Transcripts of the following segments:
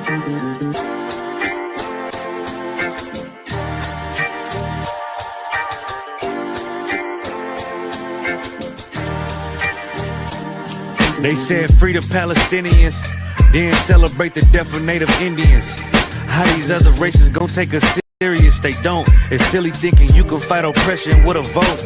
They said free the Palestinians, then celebrate the death of native Indians. How these other races gon' take us serious? They don't. It's silly thinking you can fight oppression with a vote.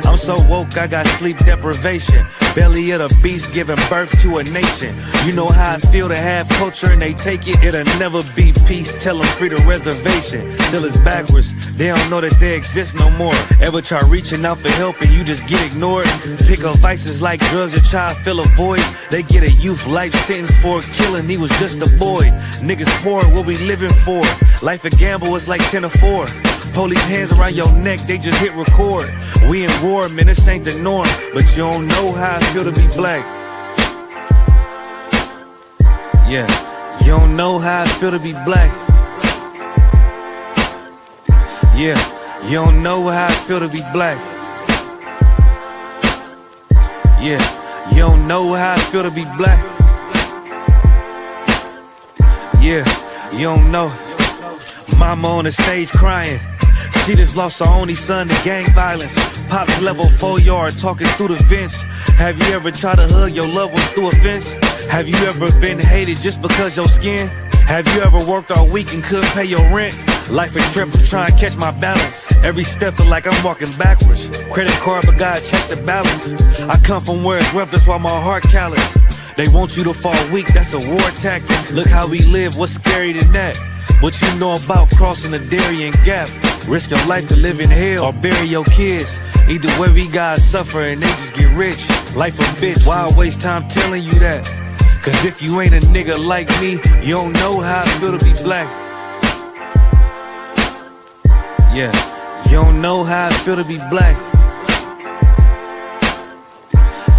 I'm so woke, I got sleep deprivation. Belly of the beast giving birth to a nation. You know how I feel to have culture and they take it. It'll never be peace, tell them free the reservation. Till it's backwards, they don't know that they exist no more. Ever try reaching out for help and you just get ignored? Pick up vices like drugs, your child fill a void. They get a youth life sentence for a killing, he was just a boy. Niggas poor, what we living for? Life a gamble, it's like 10 or 4. Police hands around your neck, they just hit record. We in war, man, this ain't the norm. But you don't know how I feel to be black. Yeah, you don't know how I feel to be black. Yeah, you don't know how I feel to be black. Yeah, you don't know how I feel to be black. Yeah, you don't know. Mama on the stage crying. She just lost her only son to gang violence. Pops level 4 yard talking through the vents. Have you ever tried to hug your loved ones through a fence? Have you ever been hated just because your skin? Have you ever worked all week and couldn't pay your rent? Life a trip, I'm trying to catch my balance. Every step feel like I'm walking backwards. Credit card, but God check the balance. I come from where it's rough, that's why my heart callous. They want you to fall weak, that's a war tactic. Look how we live, what's scary than that? What you know about crossing the Darien Gap? Risk your life to live in hell or bury your kids. Either way we gotta suffer and they just get rich. Life a bitch, why I waste time telling you that? Cause if you ain't a nigga like me, you don't know how I feel to be black. Yeah, you don't know how I feel to be black.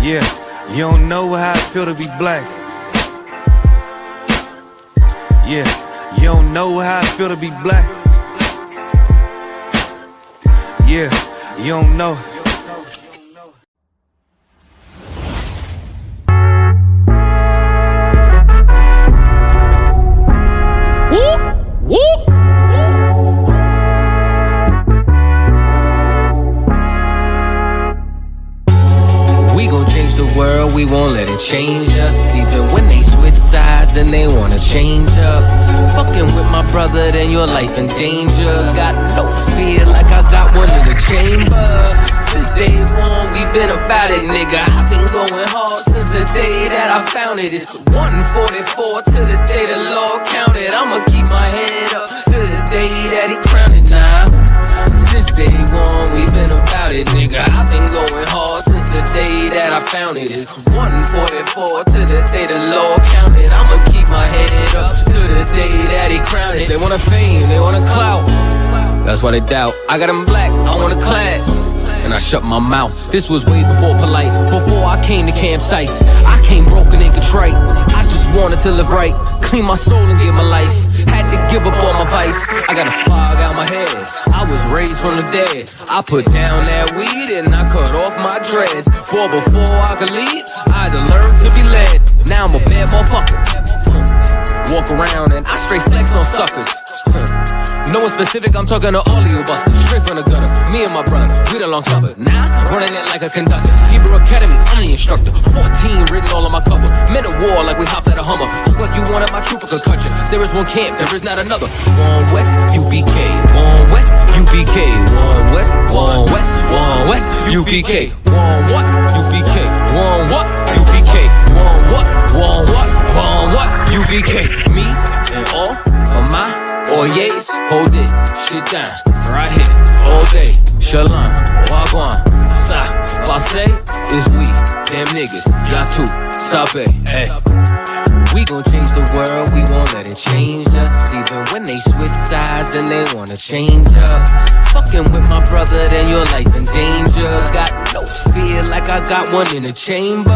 Yeah, you don't know how I feel to be black. Yeah, you don't know how I feel to be black. Yeah, you don't know. Whoop, whoop. We gon' change the world, we won't let it change us. Even when they switch sides and they wanna change up. Fucking with my brother, then your life in danger. Got no fear like I got one in the chamber. Since day one, we been about it, nigga. I've been going hard since the day that I found it. It's 144 to the day the Lord counted. I'ma keep my head up to the day that he crowned it now. Since day one, we been about it, nigga. I've been going hard since the day that I found it. It's 144 to the day the Lord counted. I'ma keep my head up to the day that he crowned it. They want a fame, they want a clout. That's why they doubt. I got them black, I want a class. And I shut my mouth. This was way before polite. Before I came to campsites, I came broken and contrite. I just wanted to live right, clean my soul and give my life. Had to give up all my vice. I got a fog out my head. I was raised from the dead. I put down that weed and I cut off my dreads. For before I could lead, I had to learn to be led. Now I'm a bad motherfucker. Walk around and I straight flex on suckers. No one specific, I'm talking to all of you busters. Straight from the gutter, me and my brother, we the long supper. Now, running it like a conductor. Hebrew Academy, I'm the instructor. 14 written all on my cover. Men of war like we hopped at a Hummer. Look like you wanted my trooper could cut you. There is one camp, there is not another. One West, UPK. One West, UPK. One West, one West, one West, UPK. One what? UPK. One what? UPK. One what? One what? One what? UPK. Me and all of my Oyes, hold it, shit down, right here, all day. Shalom, wagwan, sa, passe, is we, damn niggas, jatu, sabe, hey. We gon' change the world, we won't let it change us. Even when they switch sides and they wanna change up. Fucking with my brother, then your life in danger. Got no fear like I got one in the chamber.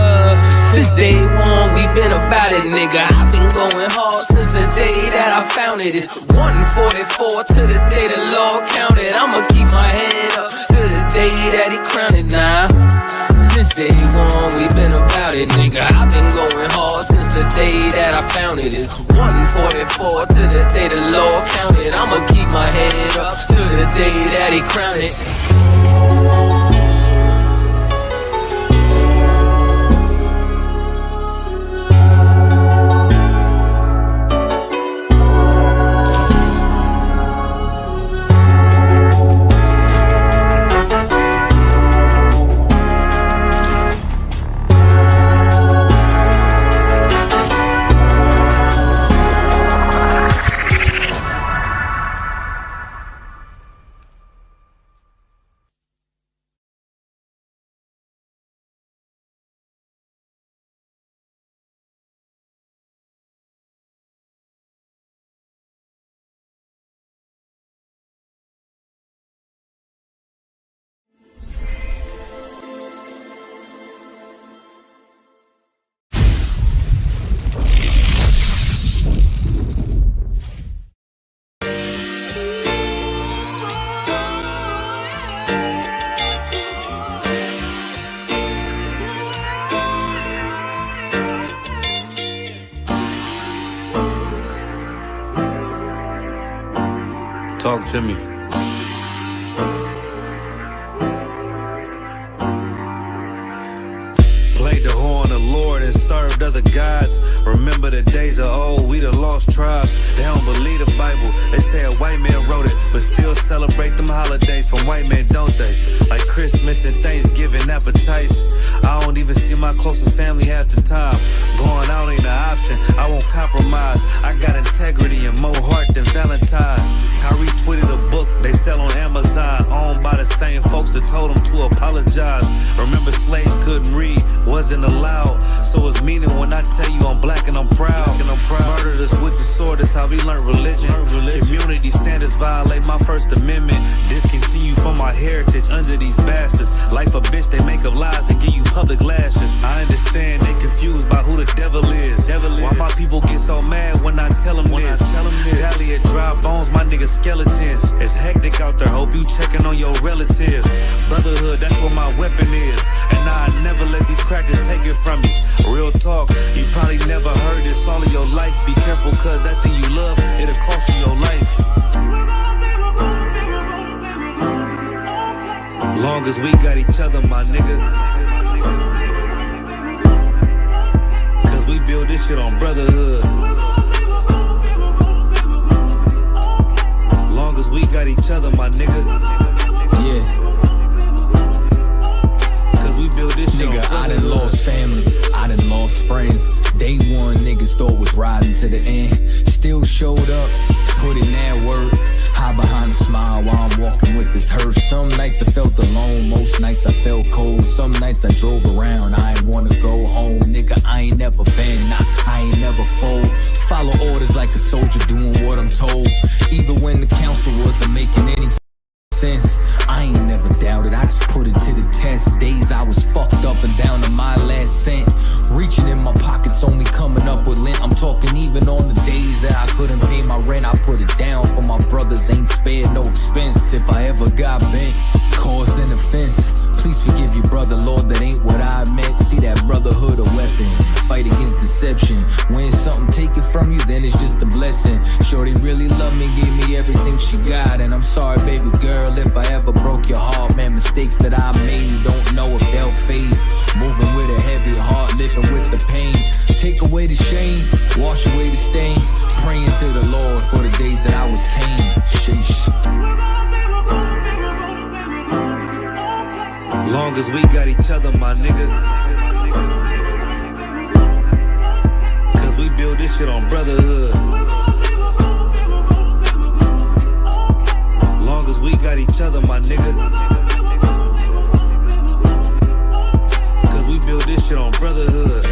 Since day one, we been about it, nigga. I've been going hard since the day that I found it. It's 144 to the day the Lord counted. I'ma keep my head up to the day that he crowned it now. Since day one, we been about it, nigga. I've been going hard since the the day that I found it. It's 1:44 to the day the Lord counted. I'ma keep my head up to the day that He crowned it. Talk to me. Played the horn of Lord and served other gods. Remember the days of old, we the lost tribes. They don't believe the Bible, they say a white man wrote it, but still celebrate them holidays from white men, don't they? Like Christmas and Thanksgiving appetites. I don't even see my closest family half the time. Going out ain't an option, I won't compromise. I got integrity and more heart than Valentine. I retweeted a book they sell on Amazon, owned by the same folks that told them to apologize. Remember slaves couldn't read, wasn't allowed, so it's meaning when I tell you I'm black and I'm proud. Murdered us with the sword, that's how we learned religion. Community standards violate my First Amendment. Discontinue from my heritage under these bastards. Life a bitch, they make up lies and give you public lashes. I understand they confused by who the devil is. Why my people get so mad when I tell them this? Valley of dry bones, my niggas skeletons. It's hectic out there, hope you checking on your relatives. Brotherhood, that's what my weapon is. And I never let these crackers take it from me. Real talk, you probably never heard this all of your life. Be careful, cause that thing you love, it'll cost you your life. Long as we got each other, my nigga. Cause we build this shit on brotherhood. Long as we got each other, my nigga. Yeah. We build this shit. Nigga, I done lost family, I done lost friends. Day one niggas thought was riding to the end. Still showed up, put in that work. Hide behind a smile while I'm walking with this hearse. Some nights I felt alone, most nights I felt cold. Some nights I drove around, I ain't wanna go home. Nigga, I ain't never been, nah, I ain't never fold. Follow orders like a soldier doing what I'm told. Even when the council wasn't making any sense, I ain't never doubted, I just put it to the test. Days I was fucked up and down to my last cent. Reaching in my pockets, only coming up with lint. I'm talking even on the days that I couldn't pay my rent. I put it down for my brothers, ain't spared no expense. If I ever got bent, caused an offense, please forgive you, brother, Lord, that ain't what I meant. See that brotherhood a weapon, fight against deception. When something taken from you, then it's just a blessing. Shorty really loved me, gave me everything she got. And I'm sorry, baby girl, if I ever broke your heart. Man, mistakes that I made, don't know if they'll fade. Moving with a heavy heart, living with the pain. Take away the shame, wash away the stain. Praying to the Lord for the days that I was Cain. Sheesh. Long as we got each other, my nigga. Cause we build this shit on brotherhood. Long as we got each other, my nigga. Cause we build this shit on brotherhood.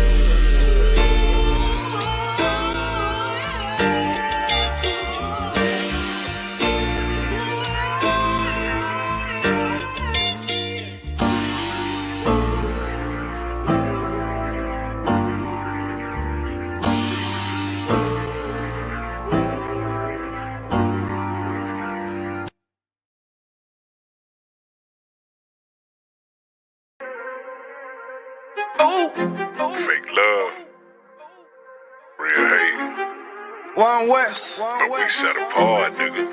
One West. We set apart, nigga.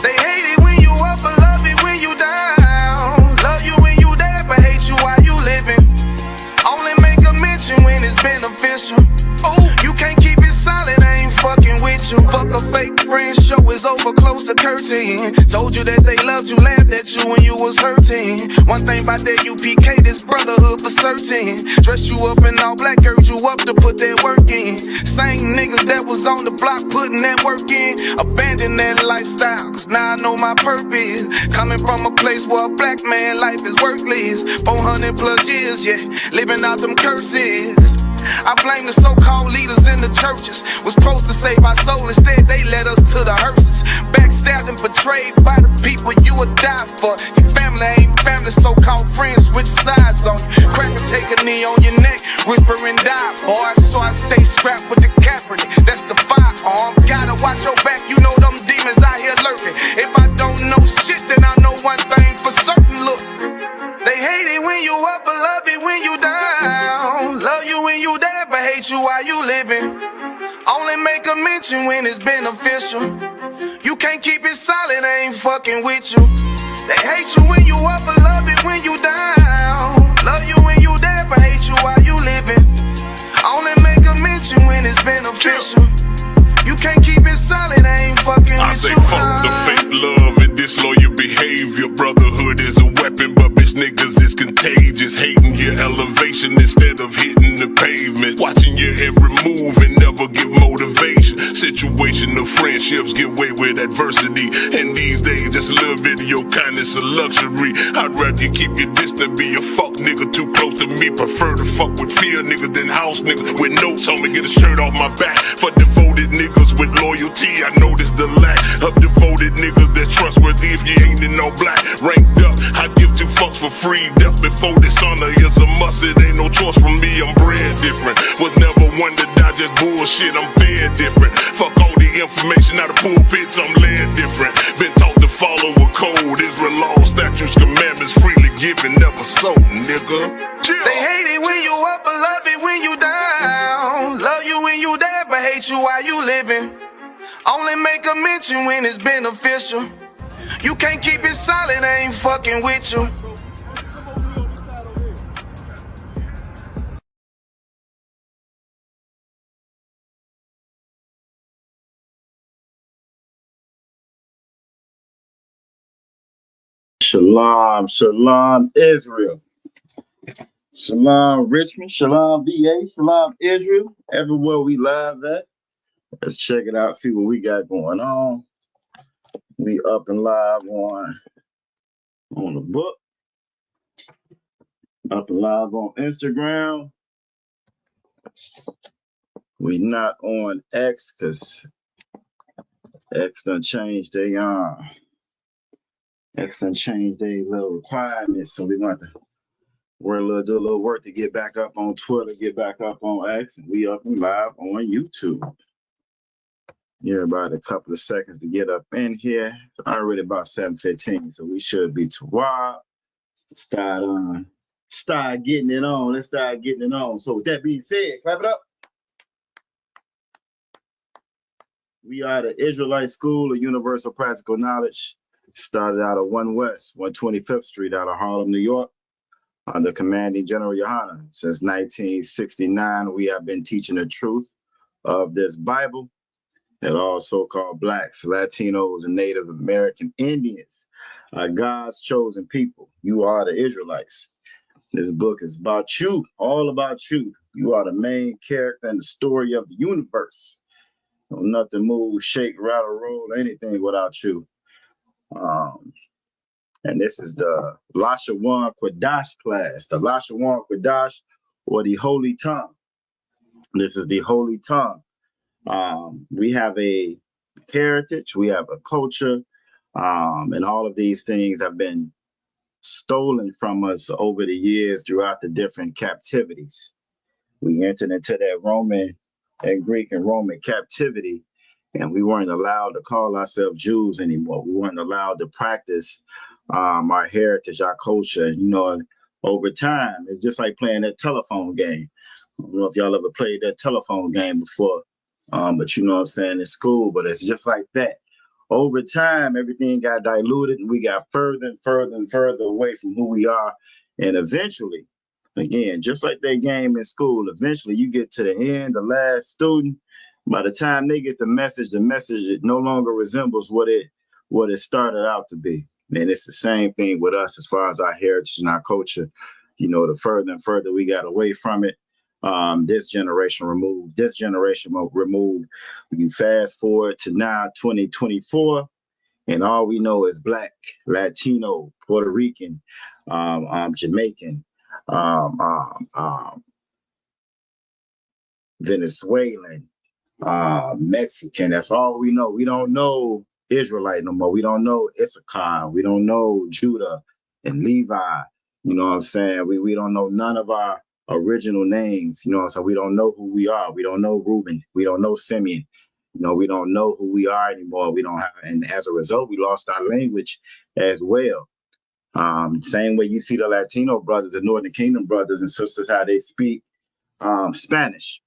They hate it when you up, but love it when you down. Love you when you there, but hate you while you living. Only make a mention when it's beneficial. Oh, you can't keep it silent, I ain't fucking with you. Fuck a fake friend, show is over, close the curtain. Told you that they loved you, laughed at you when you was hurting. One thing about that UPK, this brotherhood for certain. Dress you up in all black, urge you up to put that work in. Same niggas that was on the block putting that work in. Abandon that lifestyle, cause now I know my purpose. Coming from a place where a black man life is worthless. 400 plus years, yeah, living out them curses. I blame the so-called leaders in the churches. Was supposed to save our soul, instead they led us to the hearses. Backstabbed and betrayed by the people you would die for. Your family ain't family, so-called friends switch sides on you. Crack and take a knee on your neck, whisper and die, boy. So I stay strapped with the Kaepernick, that's the firearm. Gotta watch your back, you know them demons out here lurking. If I don't know shit, then I know one thing for certain, look. They hate it when you up, but love it when you down. Love you when you there, but hate you while you living. Only make a mention when it's beneficial. You can't keep it silent, I ain't fucking with you. They hate you when you up, but love it when you down. Love you when you there, but hate you while you living. Only make a mention when it's beneficial. You can't keep it silent, I ain't fucking with you. I say fuck the fake love and disloyal behavior. Brotherhood is a weapon, but bitch niggas is contagious. Hating your elevation instead of hitting the pavement. Watching your every move and never give motivation. Situational friendships give way with adversity. And these days, just a little bit of your kindness a luxury. I'd rather you keep your distance, be a fuck nigga too close to me. Prefer to fuck with fear niggas than house niggas with notes on me. Get a shirt off my back for devoted niggas with loyalty. I notice the lack of devoted niggas that's trustworthy if you ain't in no black. Ranked up, I give two fucks for free. Death before dishonor is a must. It ain't no choice for me, I'm bred different. Was never one to die, just bullshit, I'm fed different. Fuck all the information out of pulpits, I'm led different. Been taught to follow a code. Israel law, statutes, commandments, freely given, never sold, nigga. They hate it when you up, but love it when you down. Love you when you there, but hate you while you living. Only make a mention when it's beneficial. You can't keep it silent, I ain't fucking with you. Shalom, shalom, Israel. Shalom, Richmond. Shalom, VA. Shalom, Israel. Everywhere we live at. Let's check it out, see what we got going on. We up and live on the book. Up and live on Instagram. We not on X because X done changed their little requirements, so we want to do a little work to get back up on Twitter, get back up on X, and we up and live on YouTube. Yeah, about a couple of seconds to get up in here. It's already about 7:15, so we should be to wild. Start getting it on. Let's start getting it on. So with that being said, clap it up. We are the Israelite School of Universal Practical Knowledge. Started out of 1 West, 125th Street out of Harlem, New York, under Commanding General Yohana. Since 1969, we have been teaching the truth of this Bible that all so-called Blacks, Latinos, and Native American Indians are God's chosen people. You are the Israelites. This book is about you, all about you. You are the main character in the story of the universe. No, nothing move, shake, rattle, roll, anything without you. And this is the Lashawan Qadash class, the Lashawan Qadash, or the Holy Tongue. This is the Holy Tongue. We have a heritage, we have a culture, and all of these things have been stolen from us over the years throughout the different captivities. We entered into that Roman and Greek and Roman captivity, and we weren't allowed to call ourselves Jews anymore. We weren't allowed to practice our heritage, our culture. You know, over time, it's just like playing that telephone game. I don't know if y'all ever played that telephone game before, but you know what I'm saying, in school, but it's just like that. Over time, everything got diluted and we got further and further and further away from who we are. And eventually, again, just like that game in school, eventually you get to the end, the last student, by the time they get the message it no longer resembles what it started out to be. And it's the same thing with us as far as our heritage and our culture. You know, the further and further we got away from it, this generation removed. You fast forward to now 2024, and all we know is Black, Latino, Puerto Rican, Jamaican, Venezuelan, Mexican. That's all we know. We don't know Israelite no more. We don't know Issachar. We don't know Judah and Levi. You know what I'm saying? We don't know none of our original names. You know, so we don't know who we are. We don't know Reuben. We don't know Simeon. You know, we don't know who we are anymore. We don't have, and as a result, we lost our language as well. Same way you see the Latino brothers, the Northern Kingdom brothers and sisters, how they speak Spanish.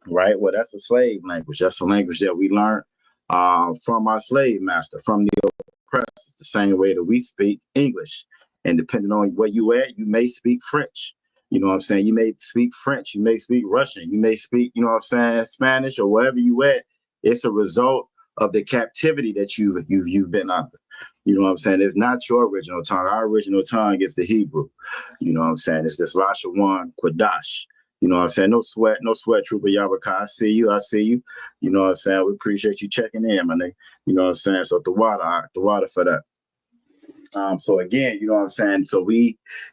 Right. Well, that's a slave language. That's a language that we learned from our slave master, from the oppressors, the same way that we speak English. And depending on where you at, you may speak French. You know what I'm saying? You may speak French. You may speak Russian. You may speak, you know what I'm saying, Spanish, or wherever you at. It's a result of the captivity that you've been under. You know what I'm saying? It's not your original tongue. Our original tongue is the Hebrew. You know what I'm saying? It's this Lashawan, Qadash. You know what I'm saying? No sweat, Trooper Yabaka. I see you. You know what I'm saying? We appreciate you checking in, my nigga. You know what I'm saying? So the water for that. So again, you know what I'm saying? So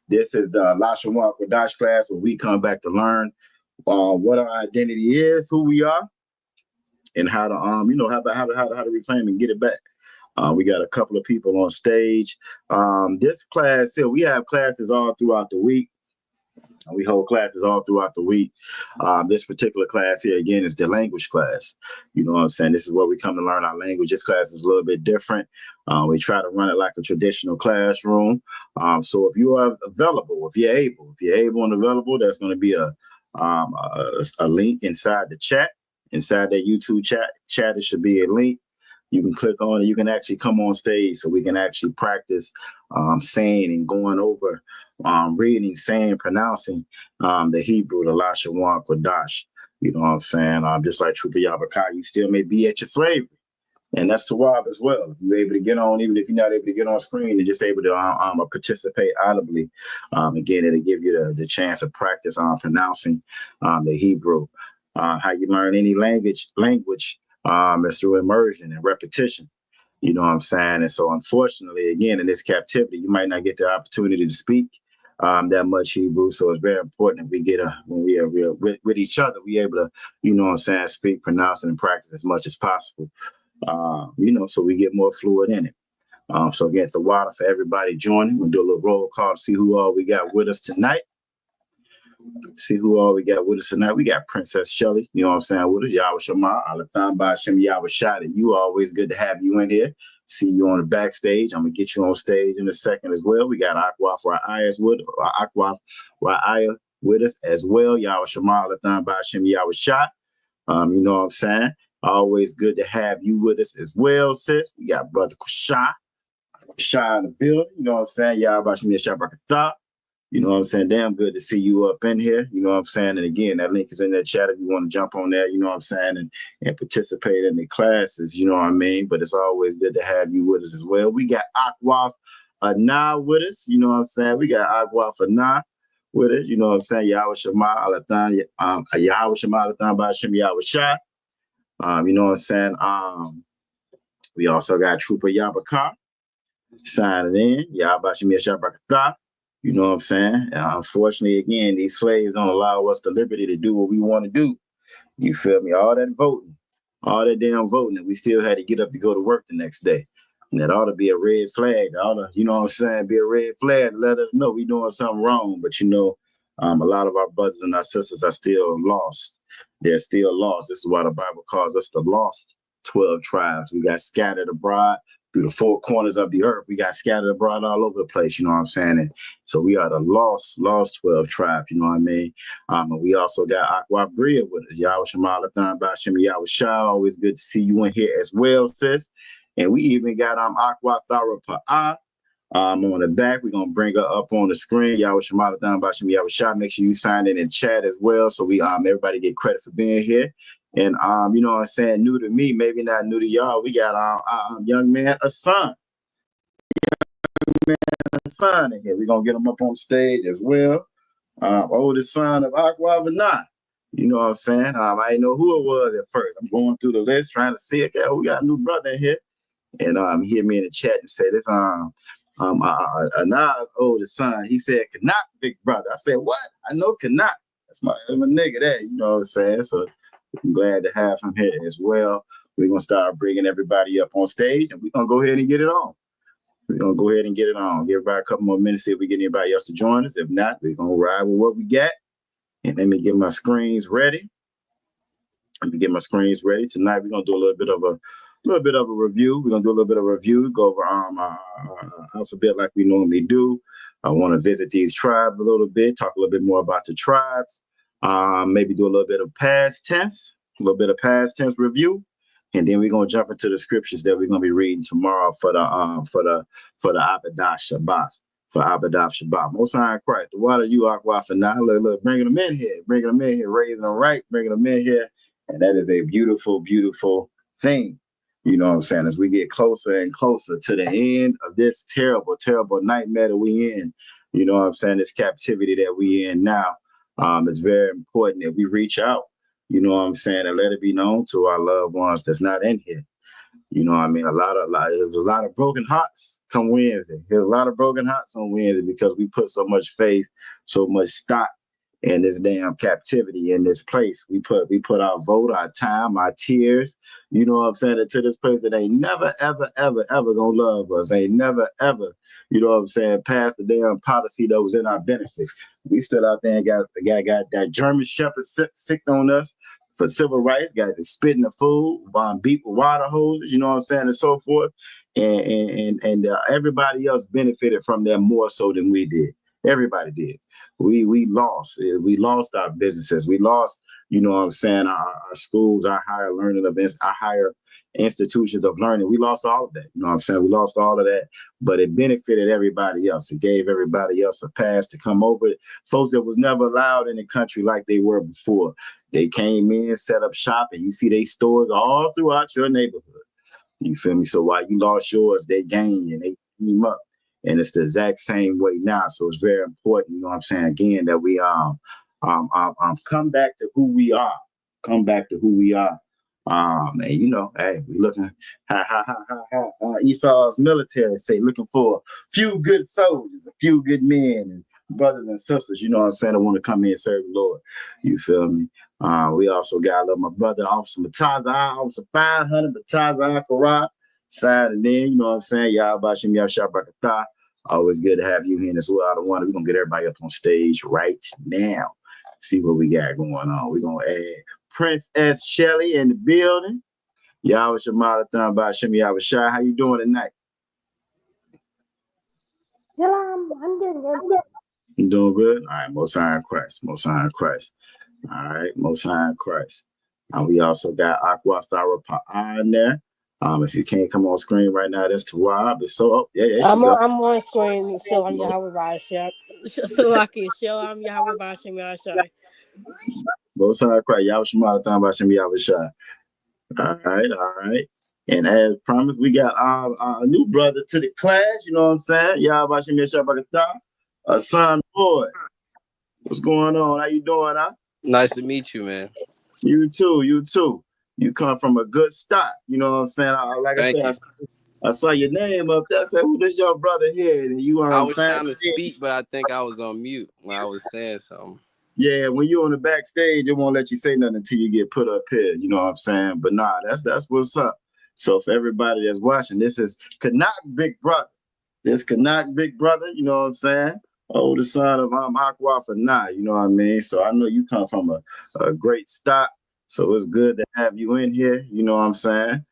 this is the Lashawan Qadash class where we come back to learn what our identity is, who we are, and how to how to reclaim and get it back. We got a couple of people on stage. This class here, we have classes all throughout the week. We hold classes all throughout the week. This particular class here, again, is the language class. You know what I'm saying? This is where we come to learn our language. This class is a little bit different. We try to run it like a traditional classroom. So if you are available, if you're able and available, there's going to be a link inside the chat. Inside that YouTube chat, it should be a link. You can click on it. You can actually come on stage so we can actually practice saying and going over, reading, saying, pronouncing the Hebrew, the Lashawan Qadash. You know what I'm saying? Just like Trooper Yabakai, you still may be at your slavery. And that's Tawab as well. If you're able to get on, even if you're not able to get on screen, you're just able to participate audibly. Again, it'll give you the chance to practice on pronouncing the Hebrew. How you learn any language is through immersion and repetition. You know what I'm saying? And so unfortunately, again, in this captivity, you might not get the opportunity to speak that much Hebrew. So it's very important that we get when we are with each other, we able to, you know what I'm saying, speak, pronounce, and practice as much as possible. So we get more fluid in it. So again, the water for everybody joining. We'll do a little roll call to see who all we got with us tonight. We got Princess Shelly, you know what I'm saying, with us. Yahweh Shema, Alathan Ba'Shem Yahweh Shadi. You always good to have you in here. See you on the backstage. I'm going to get you on stage in a second as well. We got Akwaf Ra'aya with us as well. Yahweh Shema, Alathan Ba'Shem Yahweh Shad. You know what I'm saying? Always good to have you with us as well, sis. We got Brother Kusha in the building. You know what I'm saying? Yahweh Ba'Shem Yahweh Brakatah. You know what I'm saying? Damn good to see you up in here. You know what I'm saying? And again, that link is in that chat if you want to jump on there, you know what I'm saying, and participate in the classes, you know what I mean? But it's always good to have you with us as well. We got Akwaf Anah with us, you know what I'm saying? We got Akwaf Anah with us, you know what I'm saying? Yahweh Shema Alathan, Yahweh Shema Alathan Ba'Shem Yahweh Shah. You know what I'm saying? We also got Trooper Yabaka signing in. Yahweh Ba'Shem Yahweh Brakatah. You know what I'm saying? Unfortunately, again, these slaves don't allow us the liberty to do what we want to do. You feel me? All that damn voting, and we still had to get up to go to work the next day. And that ought to be a red flag. You know what I'm saying? Be a red flag to let us know we doing something wrong. But, you know, a lot of our brothers and our sisters are still lost. They're still lost. This is why the Bible calls us the lost 12 tribes. We got scattered abroad, through the four corners of the earth. We got scattered abroad all over the place, you know what I'm saying? And so we are the lost 12 tribe, you know what I mean? And we also got Aqua Bria with us. Yahweh Shemalathan Bashim Yahweh Shah. Always good to see you in here as well, sis. And we even got Aqua Thara Pa'a. On the back, we're gonna bring her up on the screen. Yahweh Shemalathan Bashim Yahweh Shah. Make sure you sign in chat as well, so we everybody get credit for being here. And you know what I'm saying, new to me, maybe not new to y'all. We got young man, a son in here. We're gonna get him up on stage as well. Oldest son of Aqua Vanai. You know what I'm saying? I didn't know who it was at first. I'm going through the list trying to see, okay, we got a new brother in here. And he hit me in the chat and said, this Anah's oldest son. He said, Kanak, big brother. I said, what? I know Kanak. That's my nigga there. You know what I'm saying? So I'm glad to have him here as well. We're going to start bringing everybody up on stage, and we're going to go ahead and get it on. We're going to go ahead and get it on. Give everybody a couple more minutes, see if we get anybody else to join us. If not, we're going to ride with what we got. And let me get my screens ready. Tonight, we're going to do a little bit of a review. We're going to do a little bit of a review, go over alphabet like we normally do. I want to visit these tribes a little bit, talk a little bit more about the tribes, maybe do a little bit of past tense review. And then we're going to jump into the scriptures that we're going to be reading tomorrow for the Qadash Shabbat. For Abadav Shabbat. Most High in Christ. The water you Aqua for now. Look, bringing them in here, raising them right, bringing them in here. And that is a beautiful, beautiful thing. You know what I'm saying? As we get closer and closer to the end of this terrible, terrible nightmare that we in, you know what I'm saying? This captivity that we in now, it's very important that we reach out, you know what I'm saying, and let it be known to our loved ones that's not in here. You know what I mean? There was a lot of broken hearts come Wednesday. There's a lot of broken hearts on Wednesday because we put so much faith, so much stock in this damn captivity in this place. We put our vote, our time, our tears, you know what I'm saying, into this place that ain't never, ever, ever, ever gonna love us. Ain't never, ever, you know what I'm saying, past the damn policy that was in our benefit. We stood out there and got that German Shepherd sick on us for civil rights, guys that spitting the food, beat with water hoses, you know what I'm saying, and so forth. And everybody else benefited from that more so than we did. Everybody did. We lost. We lost our businesses. We lost, you know what I'm saying, our schools, our higher learning events, our higher institutions of learning. We lost all of that. You know what I'm saying? We lost all of that, but it benefited everybody else. It gave everybody else a pass to come over. Folks that was never allowed in the country like they were before. They came in, set up shop, and you see they stores all throughout your neighborhood. You feel me? So while you lost yours, they gained and they came up. And it's the exact same way now. So it's very important, you know what I'm saying, again, that we come back to who we are. And you know, hey, we looking Esau's military say looking for a few good soldiers, a few good men and brothers and sisters, you know what I'm saying, that want to come in and serve the Lord. You feel me? We also got my brother, Officer Mataza, Officer 500, Mataza Karat, signing in, you know what I'm saying? Y'all Bashim Yahshua Barakatah. Always good to have you here as well. I don't want to. We're gonna get everybody up on stage right now. See what we got going on. We're gonna add Prince S. Shelley in the building. Yahweh Shemalathan Bashim Yahweh Shai. How you doing tonight? Yeah, I'm doing good. You doing good? All right, Most High in Christ. All right, Most High in Christ. We also got Aqua Thara Pa'a in there. If you can't come on screen right now, that's Tawab. I'm on screen, so I'm Yahweh Bashim. So I can show I'm Yahweh Bashim Yahshua. Most High in Christ. Yahweh Shemalathan Bashim Yahweh Shai. All right. And as promised, we got a new brother to the class, you know what I'm saying? Yahweh Bashim Yahshua, a son boy. What's going on? How you doing, huh? Nice to meet you, man. You too. You come from a good stock, you know what I'm saying? I saw your name up there. I said, who this your brother here? And you I was trying to speak, but I think I was on mute when I was saying something. Yeah, when you're on the backstage, it won't let you say nothing until you get put up here. You know what I'm saying? But nah, that's what's up. So for everybody that's watching, this is Kanak Big Brother. You know what I'm saying? The son of Aqua for now, you know what I mean? So I know you come from a great stock. So it's good to have you in here, you know what I'm saying?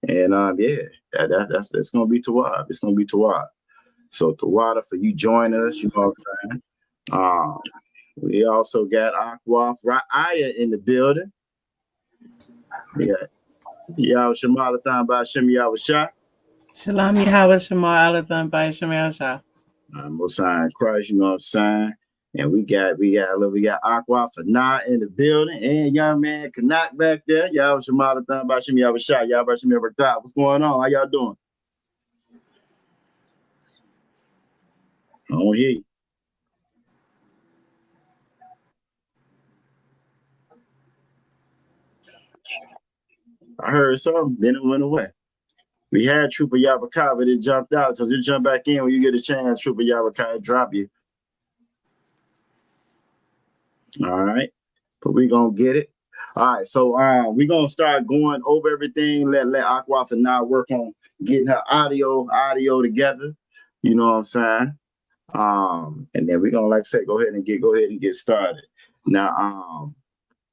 And yeah, that's gonna be Tawad. It's gonna be Tawad. So Tawada for you joining us, you know what I'm saying? We also got Aquaf Ra'aya in the building. Yeah. Yaw Shamalathan by Shem Yahweh. Shalom Yahweh Shema Alathan by Shemel Shah. Most High in Christ, you know what I'm saying? And we got Aqua for Na in the building, and young man Kanak back there. Y'all Shamalathan by Shem Yahweh. Y'all by Shem Yahweh. What's going on? How y'all doing? I don't hear you. I heard something, then it went away. We had Trooper Yabaka, but it jumped out. So you jump back in when you get a chance, Trooper Yabaka drop you. All right. But we're gonna get it. All right, so we're gonna start going over everything. Let Aqua for now work on getting her audio together. You know what I'm saying? And then we're gonna, like I said, go ahead and get started. Now,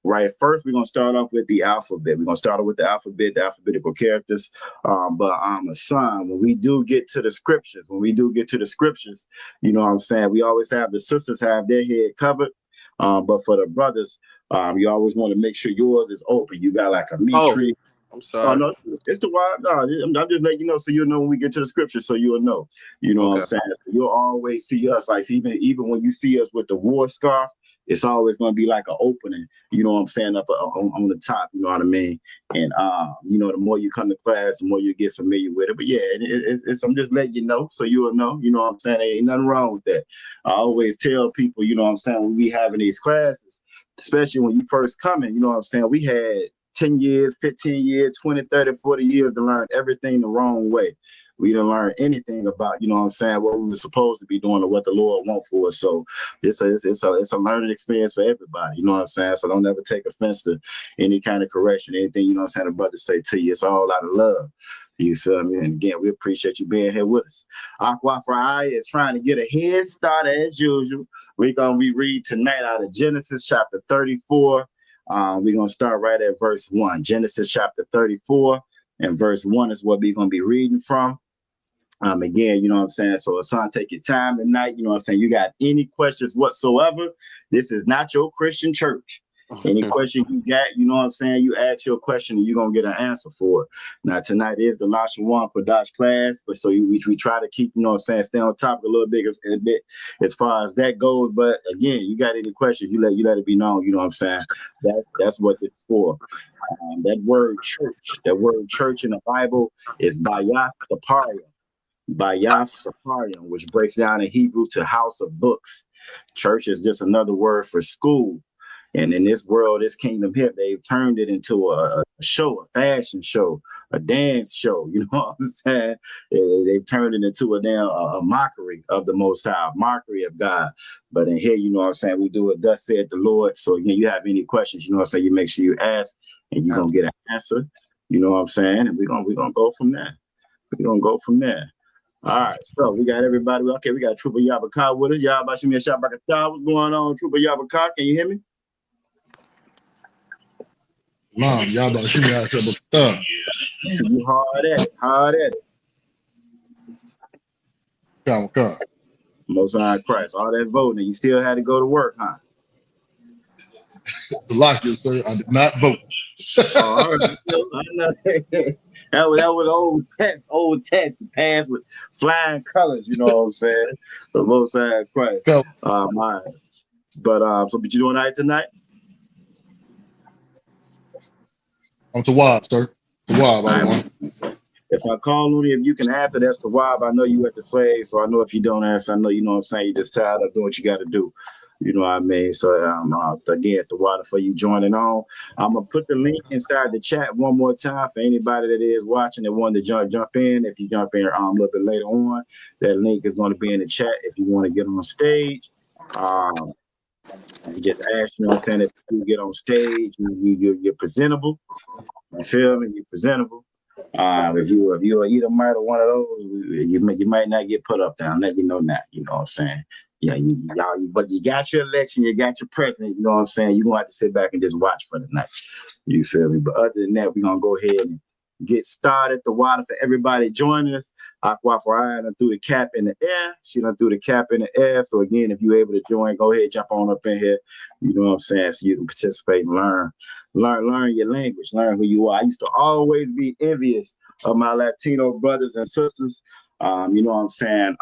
right, first we're gonna start off with the alphabet. We're gonna start off with the alphabet, the alphabetical characters. But Hassan, when we do get to the scriptures, you know what I'm saying, we always have the sisters have their head covered. But for the brothers, you always want to make sure yours is open. You got like a meat tree. I'm sorry. Oh, no, it's the wild. No, I'm just letting you know so you'll know when we get to the scripture, so you'll know. You know what I'm saying? So you'll always see us, like even when you see us with the war scarf, it's always going to be like an opening, you know what I'm saying, up on the top, you know what I mean? And, you know, the more you come to class, the more you get familiar with it. But yeah, I'm just letting you know so you'll know, you know what I'm saying? There ain't nothing wrong with that. I always tell people, you know what I'm saying, when we having these classes, especially when you first come in, you know what I'm saying, we had 10 years, 15 years, 20, 30, 40 years to learn everything the wrong way. We didn't learn anything about, you know what I'm saying, what we were supposed to be doing or what the Lord wants for us. So it's a learning experience for everybody, you know what I'm saying? So don't ever take offense to any kind of correction, anything, you know what I'm saying, the brother say to you. It's all out of love. You feel me? And again, we appreciate you being here with us. Aqua Fry is trying to get a head start as usual. We're going to read tonight out of Genesis chapter 34. We're going to start right at verse 1. Genesis chapter 34 and verse 1 is what we're going to be reading from. Again, you know what I'm saying? So, Hassan, take your time tonight. You know what I'm saying? You got any questions whatsoever? This is not your Christian church. Any question you got, you know what I'm saying? You ask your question and you're going to get an answer for it. Now, tonight is the Lashawan Qadash class, but so we try to keep, you know what I'm saying, stay on top of a little bit as far as that goes. But again, you got any questions, you let it be known, you know what I'm saying? That's what this is for. That word church in the Bible is Bayath Saparium, which breaks down in Hebrew to house of books. Church is just another word for school. And in this world, this kingdom here, they've turned it into a show, a fashion show, a dance show. You know what I'm saying? They've turned it into a mockery of the Most High, mockery of God. But in here, you know what I'm saying, we do it, thus said the Lord. So again, you have any questions, you know what I'm saying, you make sure you ask and you're going to get an answer. You know what I'm saying? And we're gonna go from there. We're going to go from there. All right, so we got everybody. Okay, we got Trooper Yabaka with us. Yabashimi Shabakata. What's going on, Trooper Yabaka? Can you hear me? Mom, y'all about to shoot me out there, but You hard at it. Come. Most High Christ, all that voting, you still had to go to work, huh? The lock is, sir. I did not vote. All right. I know. that was old text passed with flying colors, you know what I'm saying? The Most High Christ. But you doing all right tonight? I'm Tawab, sir. Tawab, I want. If I call on you, if you can answer, that's Tawab. I know you at the slave, so I know if you don't answer, I know you know what I'm saying. You just tired of doing what you got to do. You know what I mean? So again, Tawab for you joining on. I'm gonna put the link inside the chat one more time for anybody that is watching that wanted to jump in. If you jump in a little bit later on, that link is going to be in the chat if you want to get on stage. And just ask, you know what I'm saying, if you get on stage, you're presentable. You feel me? You're presentable. If you're either might or one of those, you might not get put up there. I'm letting you know that. You know what I'm saying? Yeah, but you got your election, you got your president. You know what I'm saying? You're gonna have to sit back and just watch for the night. You feel me? But other than that, we're gonna go ahead and get started. The water for everybody joining us. Aqua Faraya done threw the cap in the air. She done threw the cap in the air. So again, if you're able to join, go ahead, jump on up in here. You know what I'm saying? So you can participate and learn your language, learn who you are. I used to always be envious of my Latino brothers and sisters. You know what I'm saying?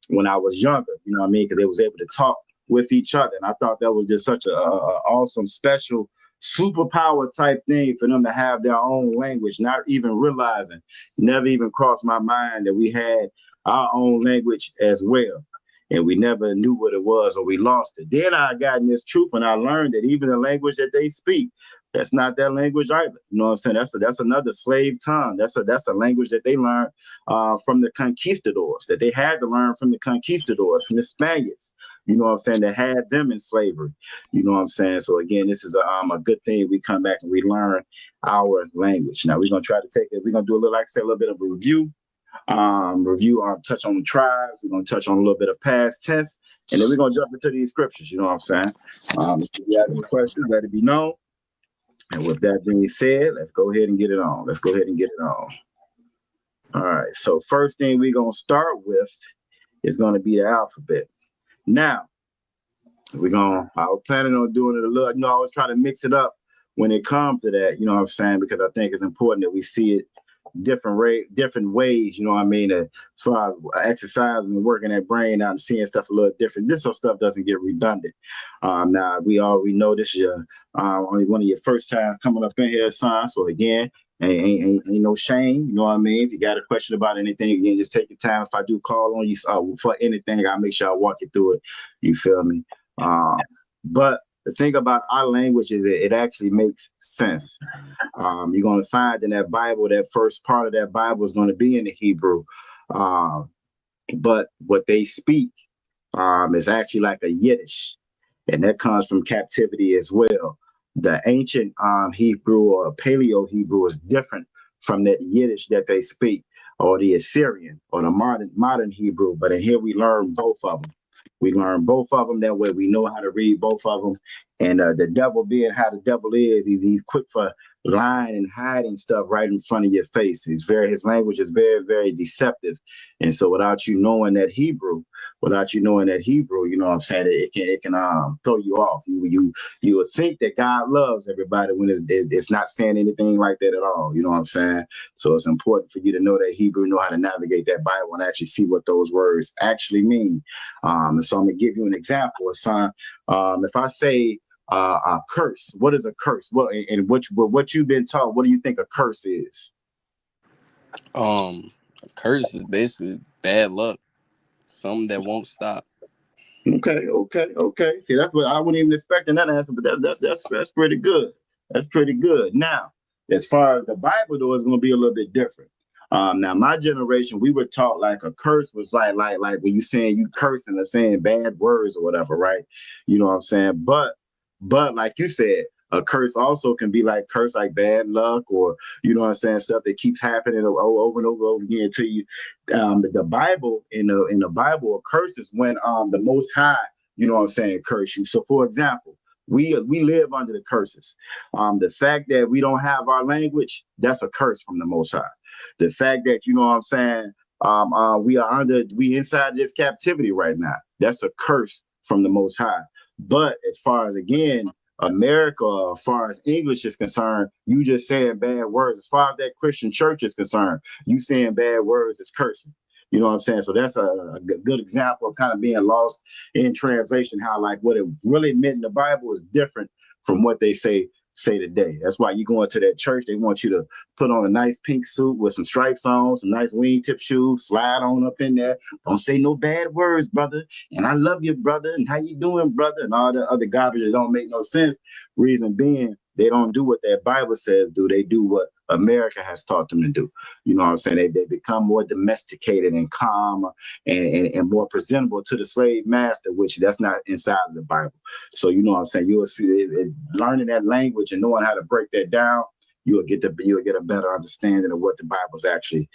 When I was younger, you know what I mean? Because they was able to talk with each other. And I thought that was just such a awesome, special, superpower type thing for them to have their own language, not even realizing, never even crossed my mind that we had our own language as well. And we never knew what it was, or we lost it. Then I got in this truth and I learned that even the language that they speak, that's not their language either. You know what I'm saying? That's another slave tongue. That's a language that they learned from the conquistadors, that they had to learn from the conquistadors, from the Spaniards. You know what I'm saying? That had them in slavery. You know what I'm saying? So again, this is a good thing. We come back and we learn our language. Now we're gonna try to take it. We're gonna do a little, like I said, a little bit of a review. Touch on the tribes. We're gonna touch on a little bit of past tense, and then we're gonna jump into these scriptures. You know what I'm saying? If you have any questions, let it be known. And with that being said, let's go ahead and get it on. All right. So first thing we're gonna start with is gonna be the alphabet. Now, I was planning on doing it a little, I always try to mix it up when it comes to that, you know what I'm saying? Because I think it's important that we see it different ways, you know what I mean? As far as exercising and working that brain out and seeing stuff a little different. This stuff doesn't get redundant. Now, we already know this is only one of your first time coming up in here, son. So again, ain't no shame, you know what I mean? If you got a question about anything, again, just take your time. If I do call on you for anything, I'll make sure I walk you through it. You feel me? But the thing about our language is that it actually makes sense. You're going to find in that Bible, that first part of that Bible is going to be in the Hebrew. But what they speak is actually like a Yiddish, and that comes from captivity as well. The ancient Hebrew or Paleo Hebrew is different from that Yiddish that they speak, or the Assyrian or the modern Hebrew. But in here we learn both of them. That way we know how to read both of them. And the devil, being how the devil is, he's quick for lying and hiding stuff right in front of your face. His language is very, very deceptive. And so without you knowing that Hebrew, you know what I'm saying, it can throw you off. You would think that God loves everybody when it's not saying anything like that at all. You know what I'm saying? So it's important for you to know that Hebrew, know how to navigate that Bible and actually see what those words actually mean. And so I'm gonna give you an example, son. If I say a curse, what is a curse? Well, and what you've been taught, what do you think a curse is? A curse is basically bad luck, something that won't stop. Okay. See, that's what I wasn't even expecting that answer, but that's pretty good. That's pretty good. Now, as far as the Bible though, it's going to be a little bit different. Now, my generation, we were taught like a curse was like when you saying you cursing or saying bad words or whatever, right? You know what I'm saying? But like you said, a curse also can be like bad luck, or you know what I'm saying, stuff that keeps happening over and over again to you. The Bible, in the Bible, a curse is when the Most High, you know what I'm saying, curse you. So for example, we live under the curses. The fact that we don't have our language, that's a curse from the Most High. The fact that, you know what I'm saying, we inside this captivity right now, that's a curse from the Most High. But as far as, again, America, as far as English is concerned, you just saying bad words. As far as that Christian church is concerned, you saying bad words is cursing. You know what I'm saying? So that's a good example of kind of being lost in translation, how like what it really meant in the Bible is different from what they say today. That's why you go into that church, they want you to put on a nice pink suit with some stripes on, some nice wingtip shoes, slide on up in there. Don't say no bad words, brother. And I love you, brother. And how you doing, brother? And all the other garbage that don't make no sense. Reason being, they don't do what that Bible says do. They do what America has taught them to do. You know what I'm saying? They become more domesticated and calm and more presentable to the slave master, which that's not inside of the Bible. So you know what I'm saying? You will see learning that language and knowing how to break that down, you'll get a better understanding of what the Bible's actually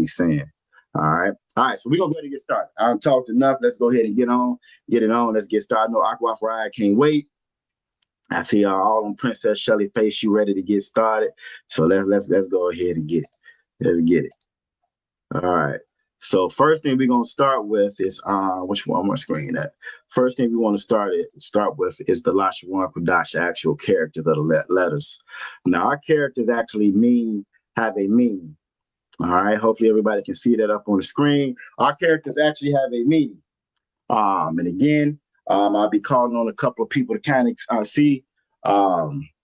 saying. All right. So we're gonna go ahead and get started. I've talked enough. Let's go ahead and get it on. Let's get started. No, Aqua Fry, I can't wait. I see all on Princess Shelly face. You ready to get started? So let's go ahead and get it. Let's get it. All right. So first thing we're gonna start with is which one am I screen at? First thing we want to start with is the Lashawan Qadash actual characters of the letters. Now our characters actually have a meaning. All right. Hopefully everybody can see that up on the screen. Our characters actually have a meaning. And again, I'll be calling on a couple of people to kind of see.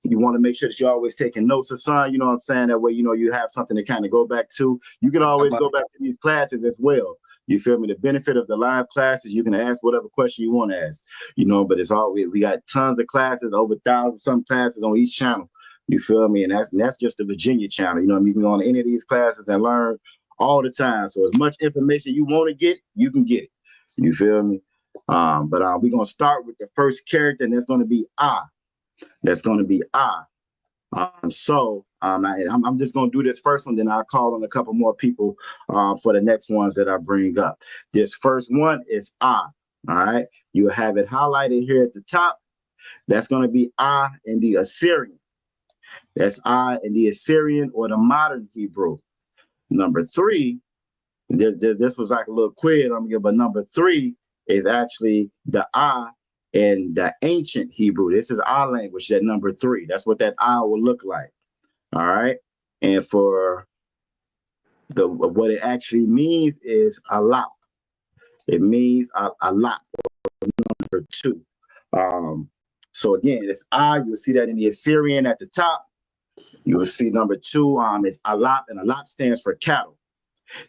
You want to make sure that you're always taking notes or something, you know what I'm saying? That way, you have something to kind of go back to. You can always go back to these classes as well. You feel me? The benefit of the live classes, you can ask whatever question you want to ask, but it's all we got tons of classes, over 1,000 some classes on each channel. You feel me? And that's just the Virginia channel. You can go on any of these classes and learn all the time. So as much information you want to get, you can get it. You feel me? But we're going to start with the first character, and that's going to be I. That's going to be I. I'm just going to do this first one, then I'll call on a couple more people for the next ones that I bring up. This first one is I. All right. You have it highlighted here at the top. That's going to be I in the Assyrian. That's I in the Assyrian or the modern Hebrew. Number 3, this was like a little quiz I'm gonna, but number 3 is actually the I in the ancient Hebrew. This is our language, that number 3. That's what that I will look like. All right. And for what it actually means is a lot. It means a lot, number 2. So again, it's I. You'll see that in the Assyrian at the top. You will see number 2 is a lot, and a lot stands for cattle.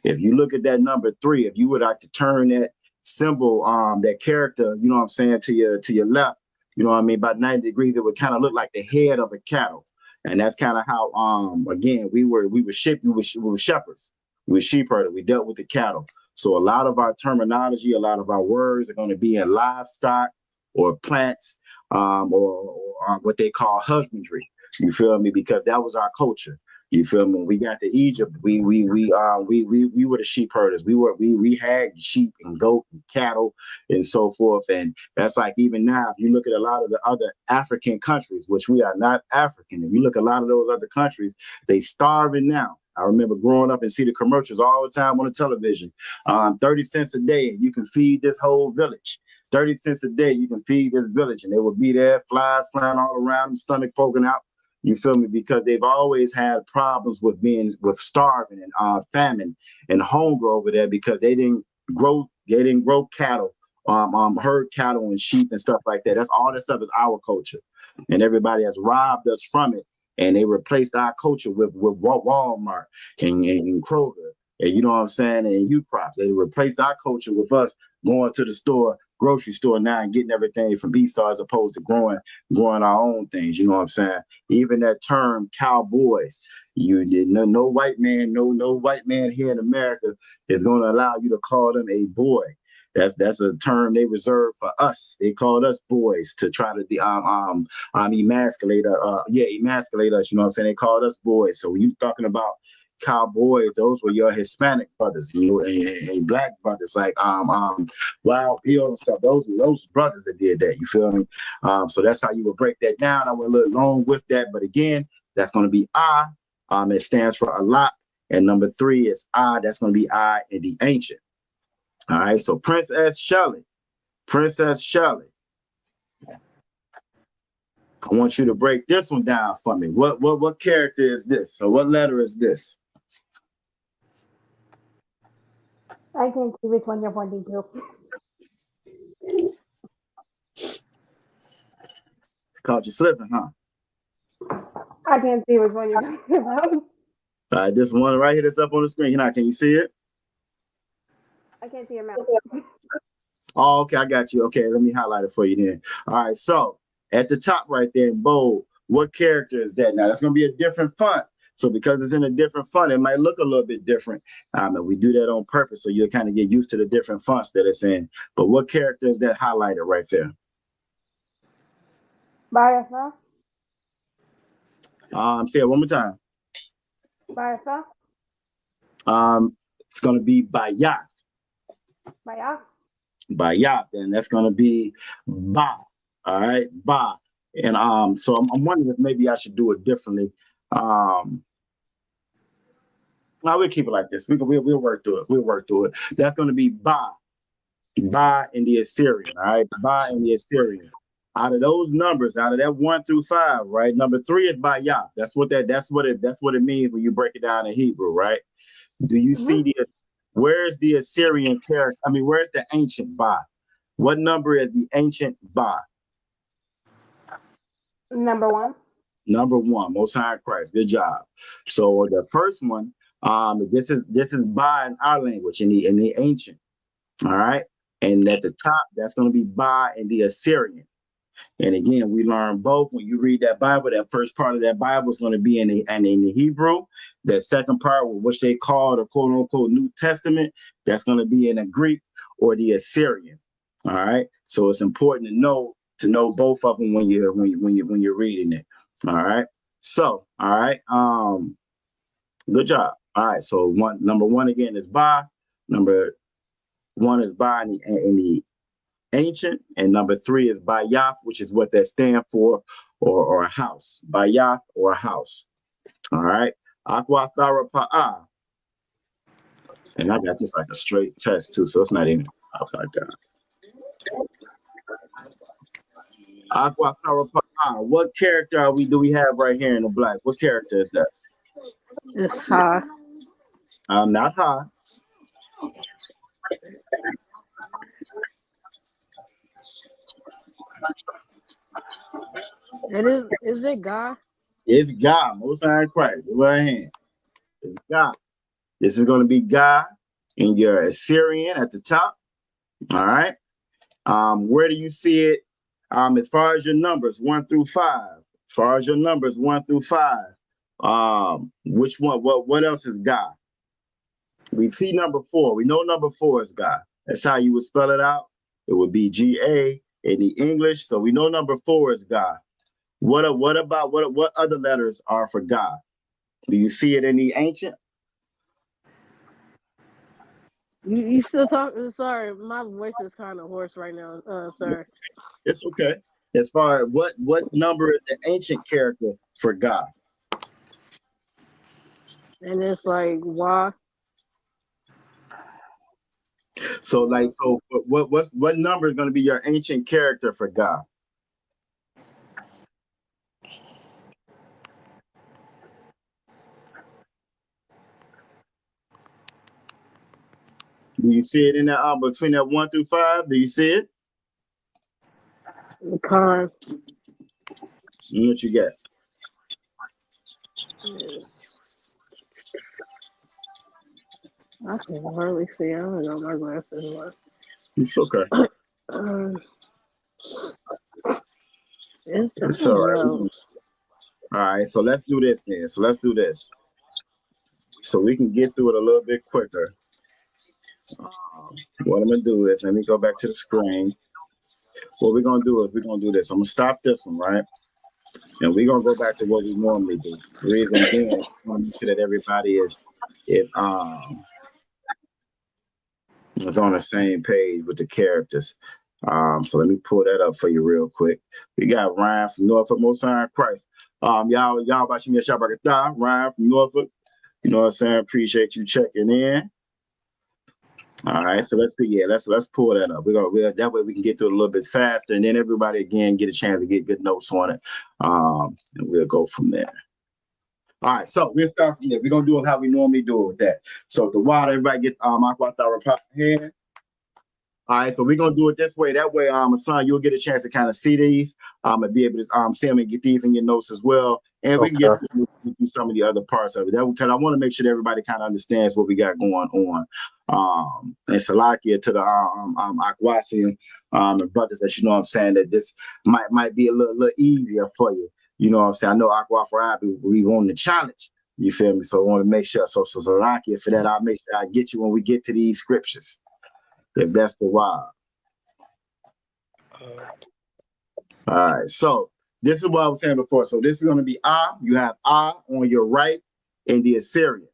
If you look at that number 3, if you would like to turn that symbol, that character, you know what I'm saying, to your left, you know what I mean, about 90 degrees, it would kind of look like the head of a cattle. And that's kind of how, again, we were shepherds. We were sheep herders. We dealt with the cattle. So a lot of our terminology, a lot of our words are going to be in livestock or plants, or what they call husbandry. You feel me? Because that was our culture. You feel me? When we got to Egypt, we were the sheep herders. We had sheep and goat and cattle and so forth. And that's like, even now, if you look at a lot of the other African countries, which we are not African, if you look at a lot of those other countries, they starving now. I remember growing up and see the commercials all the time on the television. 30 cents a day, you can feed this whole village. 30 cents a day, you can feed this village. And they will be there, flies flying all around, stomach poking out. You feel me? Because they've always had problems with starving and famine and hunger over there, because they didn't grow cattle, herd cattle and sheep and stuff like that. That's all that stuff is our culture, and everybody has robbed us from it, and they replaced our culture with Walmart and Kroger, and you know what I'm saying, and U-Props. They replaced our culture with us going to the store, grocery store now, and getting everything from Esau, as opposed to growing our own things. You know what I'm saying? Even that term cowboys, no white man here in America is going to allow you to call them a boy. That's a term they reserve for us. They called us boys to try to emasculate us. You know what I'm saying? They called us boys. So when you talking about cowboys, those were your Hispanic brothers, and black brothers, like Wild Bill and stuff. Those brothers that did that. You feel me? So that's how you would break that down. I went a little long with that, but again, that's going to be I. It stands for a lot, and number 3 is I. That's going to be I in the ancient. All right. So Princess Shelly, I want you to break this one down for me. What character is this? So what letter is this? I can't see which one you're pointing to. Caught you slipping, huh? I can't see which one you're talking about. This one right here that's up on the screen. Can you see it? I can't see your mouth. Oh, okay, I got you. Okay, let me highlight it for you then. All right, so at the top right there in bold, what character is that? Now, that's going to be a different font. So because it's in a different font, it might look a little bit different. And we do that on purpose, so you'll kind of get used to the different fonts that it's in. But what character is that highlighted right there? Barasa. Say it one more time. Barasa. It's going to be Bayat. Bayat. Bayat, and that's going to be Ba. All right, Ba. And so I'm wondering if maybe I should do it differently. No, we'll keep it like this. We'll work through it. We'll work through it. That's going to be Ba in the Assyrian. All right, Ba in the Assyrian. Out of those numbers, out of that 1 through 5, right? Number 3 is Bayah. That's what it means when you break it down in Hebrew, right? Do you see where's the Assyrian character? I mean, where's the ancient Ba? What number is the ancient Ba? Number 1. Number 1, Most High Christ. Good job. So the first one, this is Ba in our language in the ancient. All right, and at the top, that's going to be Ba in the Assyrian. And again, we learn both when you read that Bible. That first part of that Bible is going to be in the Hebrew. That second part, which they call the quote unquote New Testament, that's going to be in the Greek or the Assyrian. All right, so it's important to know both of them when you're reading it. All right, so all right, good job. All right, so number 1 again is Ba. Number 1 is Ba in the ancient, and number 3 is Bayah, which is what that stand for, or a house. Bayah, or a house. All right. Aqua Thara Pa'a. And I got this like a straight test too, so it's not even upside down. Aqua Thara Pa'a. What character do we have right here in the black? What character is that? It's Ha. Not Ha. Is it God? It's God. Most High Christ. Go ahead. It's God. This is going to be God in your Assyrian at the top. All right. Where do you see it? As far as your numbers, 1 through 5. As far as your numbers, 1 through 5. Which one? What else is God? We see number 4. We know number 4 is God. That's how you would spell it out. It would be G-A in the English. So we know number 4 is God. What other letters are for God? Do you see it in the ancient? You still talking? Sorry, my voice is kind of hoarse right now. Sorry. It's okay. As far as what number is the ancient character for God? And it's like why? So what number is going to be your ancient character for God? Do you see it in that between that 1 through 5? Do you see it? Con. What you got? I can hardly see. I don't know my glasses. It's okay. It's all right. All right. So let's do this then. So we can get through it a little bit quicker. What I'm gonna do is let me go back to the screen. What we're gonna do is we're gonna do this. I'm gonna stop this one, right? And we're gonna go back to what we normally do. The reason being, I want to make sure that everybody is on the same page with the characters. So let me pull that up for you real quick. We got Ryan from Norfolk, Most High Christ. Y'all about Shemia Shabbat, Ryan from Norfolk. You know what I'm saying? Appreciate you checking in. All right, so let's pull that up. That way we can get through it a little bit faster, and then everybody again get a chance to get good notes on it. And we'll go from there. All right, so we'll start from there. We're gonna do it how we normally do it with that. So the water, everybody gets Aqua Thara here. All right, so we're gonna do it this way. That way, son, you'll get a chance to kind of see these, and be able to see them and get these in your notes as well. And we can get through some of the other parts of it. Because I want to make sure that everybody kind of understands what we got going on. And Salakia to the Aquasian and brothers that you know what I'm saying that this might be a little easier for you. You know what I'm saying? I know Aqua for we want the challenge. You feel me? So I want to make sure. So Salakia for that, I'll make sure I get you when we get to these scriptures. If that's the wild. All right, so this is what I was saying before. So this is going to be you have on your right in the Assyrian.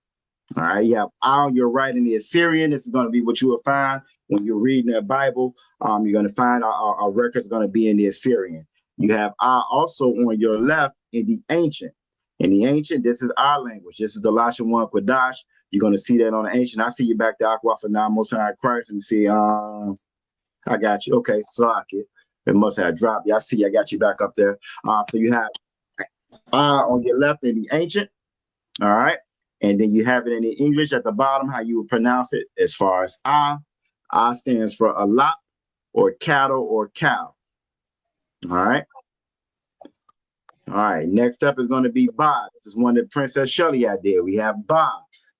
All right, you have on your right in the Assyrian. This is going to be what you will find when you're reading the Bible. You're going to find our record's going to be in the Assyrian. You have I also on your left in the ancient. In the ancient, this is our language. This is the Lashawan Qadash. You're going to see that on the ancient. I see you back there, Aqua for now, Most High Christ. Let me see. I got you. Okay, Salaki. It must have dropped you. I see you. I got you back up there. So you have on your left in the ancient. All right. And then you have it in the English at the bottom, how you would pronounce it as far as I. I stands for a lot or cattle or cow. All right. All right. Next up is going to be Ba. This is one that Princess Shelley had there. We have Ba.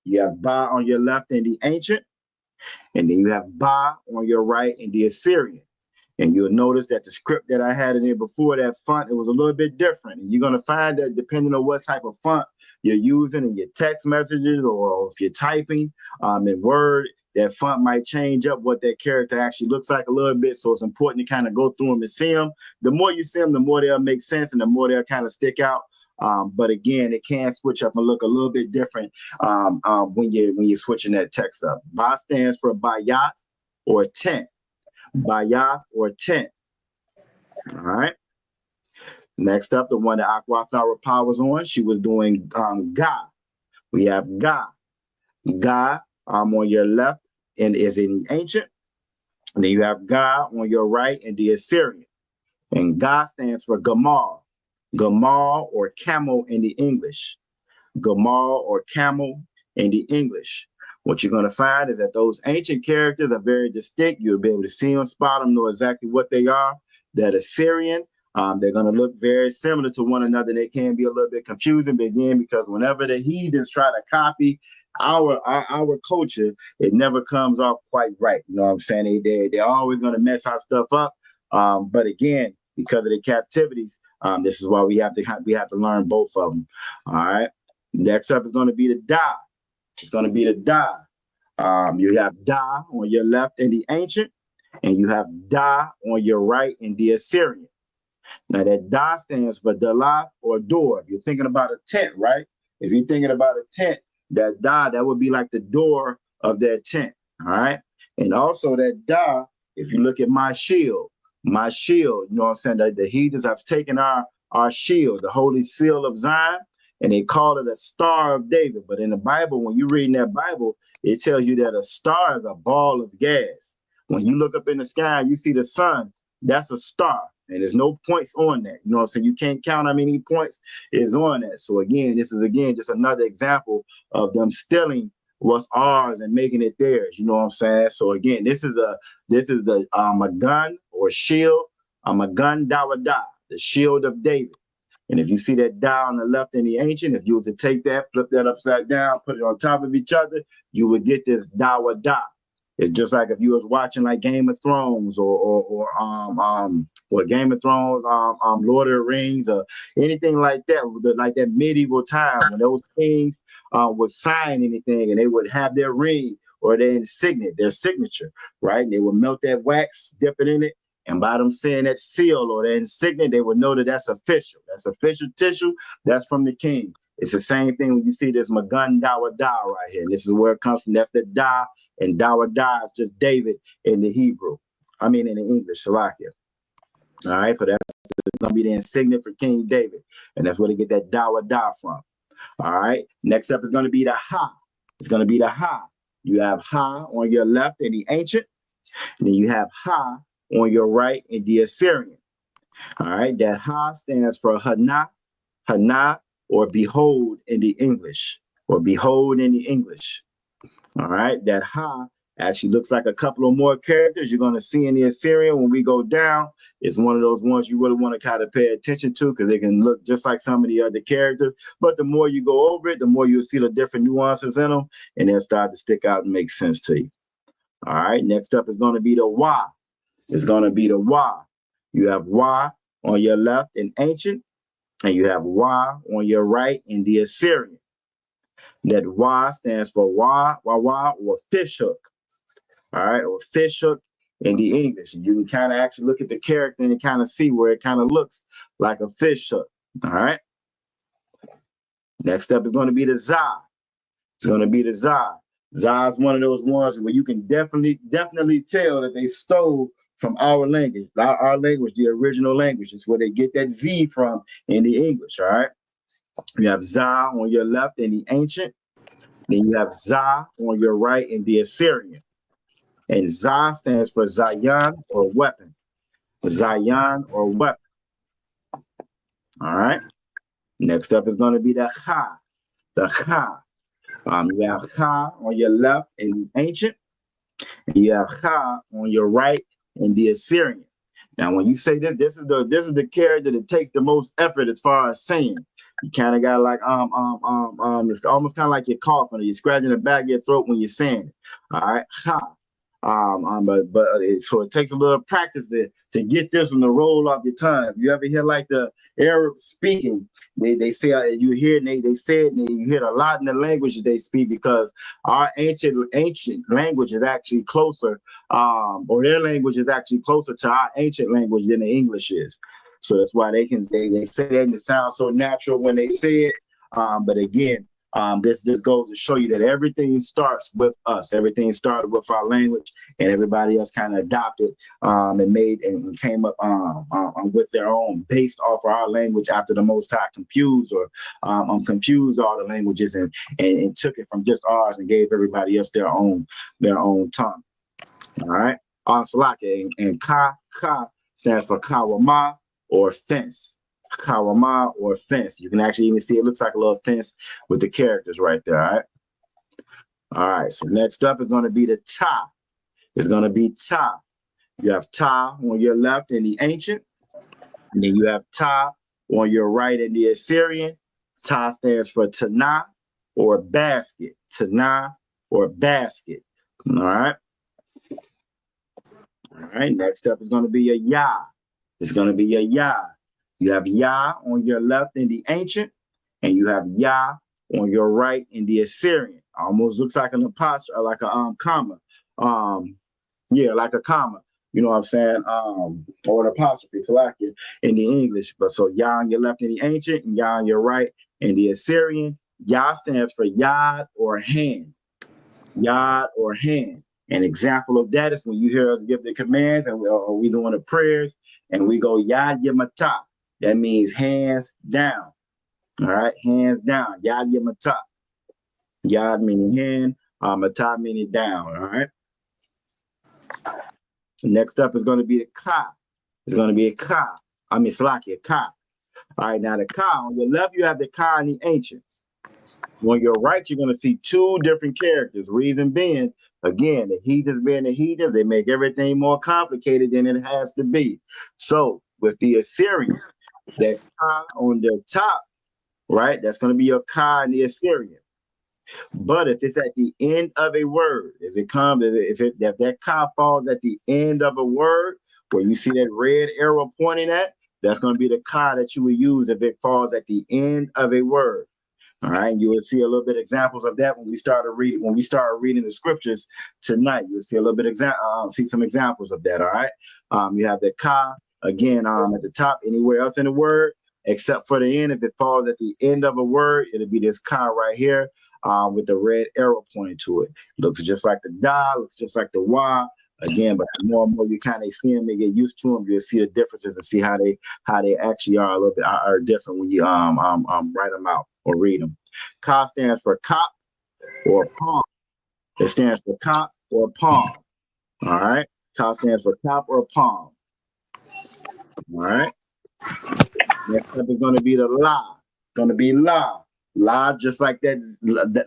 You have Ba on your left in the ancient. And then you have Ba on your right in the Assyrian. And you'll notice that the script that I had in there before, that font, it was a little bit different. And you're going to find that depending on what type of font you're using in your text messages or if you're typing in Word, that font might change up what that character actually looks like a little bit. So it's important to kind of go through them and see them. The more you see them, the more they'll make sense and the more they'll kind of stick out. But again, it can switch up and look a little bit different when you're switching that text up. Ba stands for Bayath or tent. Bayath or tent. All right. Next up, the one that Aquathara Pa was on, she was doing Ga. We have Ga. Ga on your left and is in the ancient. And then you have Ga on your right in the Assyrian. And Ga stands for Gamal. Gamal or camel in the English. Gamal or camel in the English. What you're going to find is that those ancient characters are very distinct. You'll be able to see them, spot them, know exactly what they are. That Assyrian, they're going to look very similar to one another. They can be a little bit confusing, but again, because whenever the heathens try to copy our culture, it never comes off quite right. You know what I'm saying? They're always going to mess our stuff up. But again, because of the captivities, this is why we have to learn both of them. All right. Next up is going to be the Da. It's going to be the Da. You have Da on your left in the ancient, and you have Da on your right in the Assyrian. Now that Da stands for Dalath or door. If you're thinking about a tent, right? If you're thinking about a tent, that Da, that would be like the door of that tent. All right. And also that Da, if you look at my shield, you know what I'm saying? That the heathens have taken our shield, the holy seal of Zion, and they call it a Star of David. But in the Bible, when you're reading that Bible, it tells you that a star is a ball of gas. When you look up in the sky, you see the sun, that's a star. And there's no points on that. You know what I'm saying? You can't count how many points is on that. So again, this is just another example of them stealing what's ours and making it theirs. You know what I'm saying? So again, this is the Magun or shield, Magun Dawada, the shield of David. And if you see that Da on the left in the ancient, if you were to take that, flip that upside down, put it on top of each other, you would get this Dawada. It's just like if you was watching like Game of Thrones or Game of Thrones, Lord of the Rings, or anything like that, like that medieval time when those kings would sign anything and they would have their ring or their signature, right? And they would melt that wax, dip it in it, and by them seeing that seal or that insignia, they would know that that's official. That's official tissue. That's from the king. It's the same thing when you see this Magun Dawada right here. And this is where it comes from. That's the Da, and Dawada is just David in the Hebrew. In the English, Salakia. All right, so that's going to be the insignia for King David. And that's where they get that Dawada from. All right, next up is going to be the Ha. It's going to be the Ha. You have Ha on your left in the ancient, and then you have Ha on your right in the Assyrian. All right, that Ha stands for Hana, or behold in the English, All right, that Ha actually looks like a couple of more characters you're going to see in the Assyrian when we go down. It's one of those ones you really want to kind of pay attention to because they can look just like some of the other characters. But the more you go over it, the more you'll see the different nuances in them, and they'll start to stick out and make sense to you. All right, next up is going to be the Wa. It's going to be the Wa. You have Wa on your left in ancient, and you have Wa on your right in the Assyrian. That Wa stands for Wa, or fish hook. All right, or fish hook in the English. You can kind of actually look at the character and kind of see where it kind of looks like a fish hook. All right. Next up is going to be the Za. It's going to be the Za. Za is one of those ones where you can definitely tell that they stole from our language. Our language, the original language, is where they get that Z from in the English, all right? You have Za on your left in the ancient. Then you have Za on your right in the Assyrian. And Za stands for Zayan or weapon. Zayan or weapon. All right. Next up is going to be the Cha. The Cha. You have Cha on your left in the ancient. And you have Cha on your right in the Assyrian. Now, when you say this is the character that takes the most effort as far as saying. You kind of got like it's almost kind of like you're coughing or you're scratching the back of your throat when you're saying it. All right, Cha. So it takes a little practice to get this from the roll off your tongue. If you ever hear like the Arab speaking, they say you hear they say it, and you hear it a lot in the languages they speak because our ancient language is actually closer, or their language is actually closer to our ancient language than the English is. So that's why they say that and it sounds so natural when they say it. But again, this just goes to show you that everything starts with us. Everything started with our language, and everybody else kind of adopted and made and came up with their own based off of our language after the Most High confused all the languages and took it from just ours and gave everybody else their own tongue. All right. Salaka and Ka stands for Kawama or fence. Kawama or fence. You can actually even see it looks like a little fence with the characters right there. All right. So next up is going to be the Ta. It's going to be Ta. You have Ta on your left in the ancient, and then you have Ta on your right in the Assyrian. Ta stands for Tana or basket. Tana or basket. All right. All right. Next up is going to be a Ya. It's going to be a Ya. You have Ya on your left in the ancient, and you have Ya on your right in the Assyrian. Almost looks like an apostrophe, like a comma. Like a comma. You know what I'm saying? Or an apostrophe, Salakia, in the English. But so Ya on your left in the ancient, and Ya on your right in the Assyrian. Ya stands for Yad or hand. Yad or hand. An example of that is when you hear us give the commands, and we doing the prayers, and we go Yad Yamata. That means hands down. All right, hands down. Yad Yamata. Yad meaning hand, Mata meaning down. All right. Next up is going to be the Ka. It's going to be a Ka. Salaki, a Ka. All right, now the Ka. On your left, you have the Ka in the ancient. On your right, you're going to see two different characters. Reason being, again, the heathens being the heathens, they make everything more complicated than it has to be. So with the Assyrians, that Ka on the top, right? That's going to be your Ka in the Assyrian. But if it's at the end of a word, if that Ka falls at the end of a word, where you see that red arrow pointing at, that's going to be the Ka that you will use if it falls at the end of a word. All right, you will see a little bit examples of that when we start reading the scriptures tonight. You'll see a little bit see some examples of that. All right, you have the Ka again at the top. Anywhere else in the word except for the end, if it falls at the end of a word, it'll be this Ka right here with the red arrow pointing to it. Looks just like the Da, looks just like the Wa. Again, but the more and more you kind of see them and get used to them, you'll see the differences and see how they actually are a little bit are different when you write them out or read them. Ka stands for cop or palm. It stands for cop or palm. All right. Ka stands for cop or palm. All right. Next up is going to be the La. Going to be La. La, just like that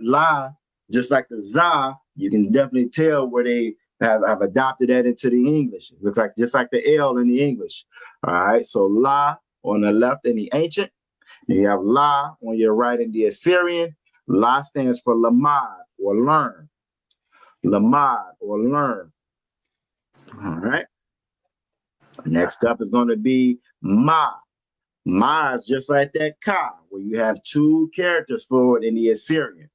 La, just like the Za. You can definitely tell where they have adopted that into the English. It looks like just like the L in the English. All right. So La on the left in the ancient. You have La on your right in the Assyrian. La stands for Lamad or learn. Lamad or learn. All right. Next up is going to be Ma. Ma is just like that Ka, where you have two characters for it in the Assyrian.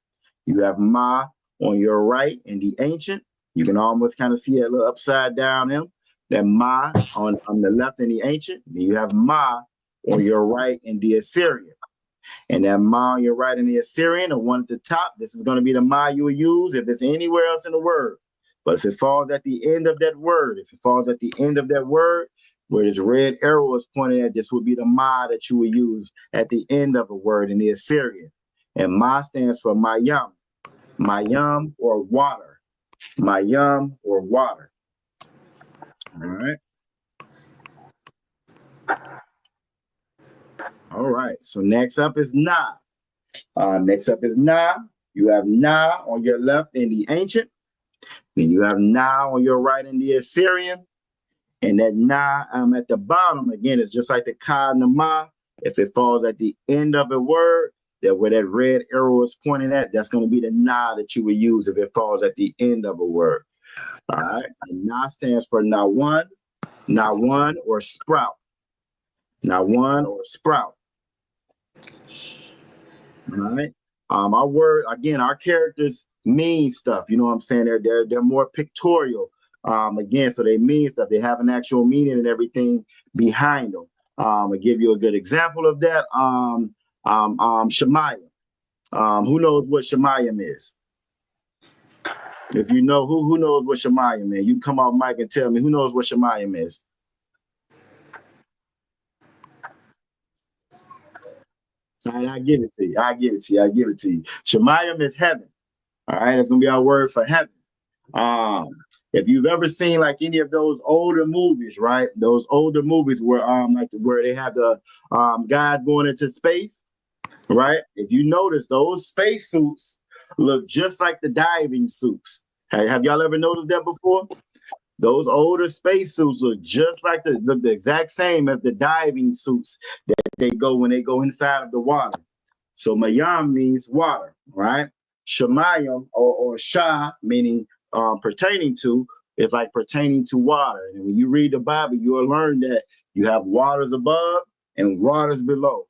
You have Ma on your right in the ancient. You can almost kind of see a little upside down M. Then Ma on the left in the ancient. Then you have Ma on your right in the Assyrian. And that Ma on your right in the Assyrian, the one at the top, this is going to be the Ma you will use if it's anywhere else in the word. But if it falls at the end of that word, where this red arrow is pointing at, this would be the ma that you would use at the end of a word in the Assyrian. And ma stands for mayam or water. Mayam or water. All right. All right. So next up is na. You have na on your left in the ancient. Then you have na on your right in the Assyrian. And that na at the bottom, again, is just like the ka and the ma. If it falls at the end of a word, that where that red arrow is pointing at, that's going to be the na that you would use if it falls at the end of a word. All right. And na stands for na one or sprout. Na one or sprout. All right. Our word, again, our characters mean stuff. You know what I'm saying? They're more pictorial. Again, so they mean stuff. They have an actual meaning and everything behind them. I'll give you a good example of that. Shemayim. Who knows what Shemayim is? If you know, who knows what Shemayim is? You can come off mic and tell me who knows what Shemayim is. All right, I give it to you. Shemayim is heaven. All right, that's gonna be our word for heaven. If you've ever seen like any of those older movies, right? Those older movies where where they have the guys going into space, right? If you notice, those space suits look just like the diving suits. Have y'all ever noticed that before? Those older space suits look just like look the exact same as the diving suits that they go when they go inside of the water. So mayam means water, right? Shemayim or shah meaning pertaining to, is like pertaining to water. And when you read the Bible, you'll learn that you have waters above and waters below.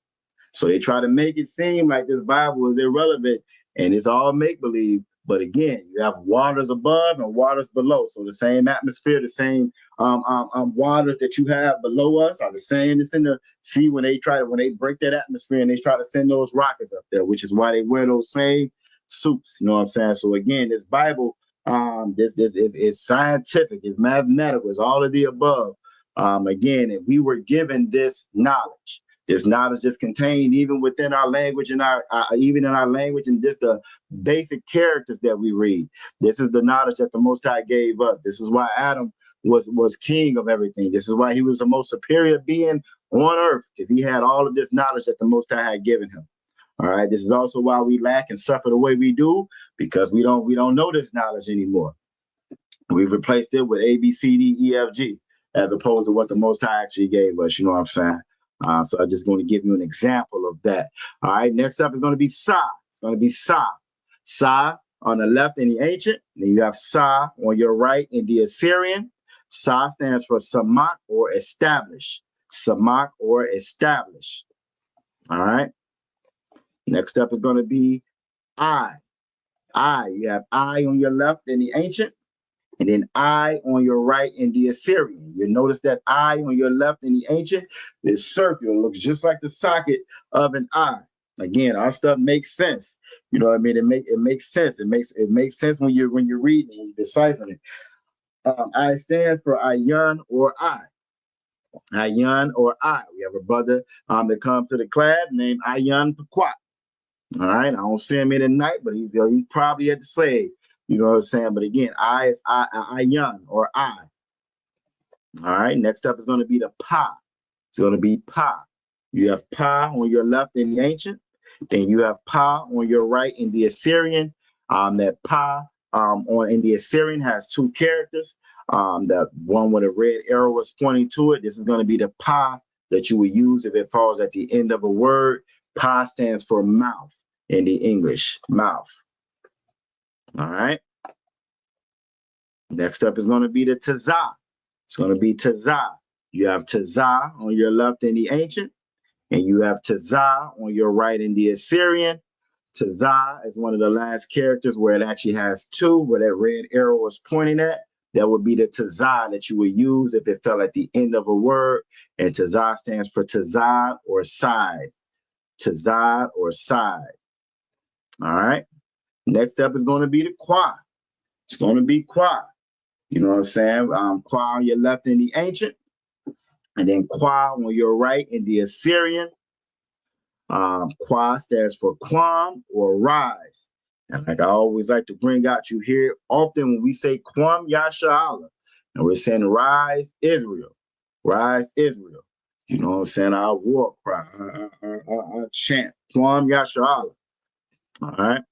So they try to make it seem like this Bible is irrelevant and it's all make-believe. But again, you have waters above and waters below. So the same atmosphere, the same waters that you have below us are the same. It's in the sea when they break that atmosphere and they try to send those rockets up there, which is why they wear those same suits. You know what I'm saying? So again, this Bible, this is scientific, it's mathematical, it's all of the above. Again, and we were given this knowledge. This knowledge is contained even within our language and even in our language and just the basic characters that we read. This is the knowledge that the Most High gave us. This is why Adam was king of everything. This is why he was the most superior being on earth, because he had all of this knowledge that the Most High had given him. All right. This is also why we lack and suffer the way we do, because we don't know this knowledge anymore. We've replaced it with A, B, C, D, E, F, G, as opposed to what the Most High actually gave us. You know what I'm saying? So I'm just going to give you an example of that. All right, next up is going to be Sa. It's going to be Sa. Sa on the left in the ancient. Then you have Sa on your right in the Assyrian. Sa stands for Samak or establish. Samak or establish. All right. Next up is going to be I. You have I on your left in the ancient. And then I on your right in the Assyrian. You'll notice that I on your left in the ancient is circular, looks just like the socket of an eye. Again, our stuff makes sense. You know what I mean? It makes sense. It makes sense when you're reading, when you're deciphering it. I stand for Ayan or I. Ayan or I. We have a brother that comes to the class named Ayan Paquat. All right, I don't see him in the night, but he's probably at the slave. You know what I'm saying? But again, I is Ayan or I. All right, next up is going to be the Pa. It's going to be Pa. You have Pa on your left in the ancient. Then you have Pa on your right in the Assyrian. That Pa in the Assyrian has two characters. That one with a red arrow is pointing to it. This is going to be the Pa that you would use if it falls at the end of a word. Pa stands for mouth in the English, mouth. All right. Next up is going to be the Tazah. It's going to be Tazah. You have Tazah on your left in the ancient, and you have Tazah on your right in the Assyrian. Tazah is one of the last characters where it actually has two, where that red arrow is pointing at. That would be the Tazah that you would use if it fell at the end of a word. And Tazah stands for Tazah or side. Tazah or side. All right. Next up is going to be the Qua. It's going to be Qua. You know what I'm saying? Qua on your left in the ancient, and then Qua on your right in the Assyrian. Qua stands for Quam or rise. And like I always like to bring out, you hear often when we say Quam Yasha'Allah, and we're saying rise Israel, rise Israel. You know what I'm saying? Our war cry, our chant, Quam Yasha'Allah. All right.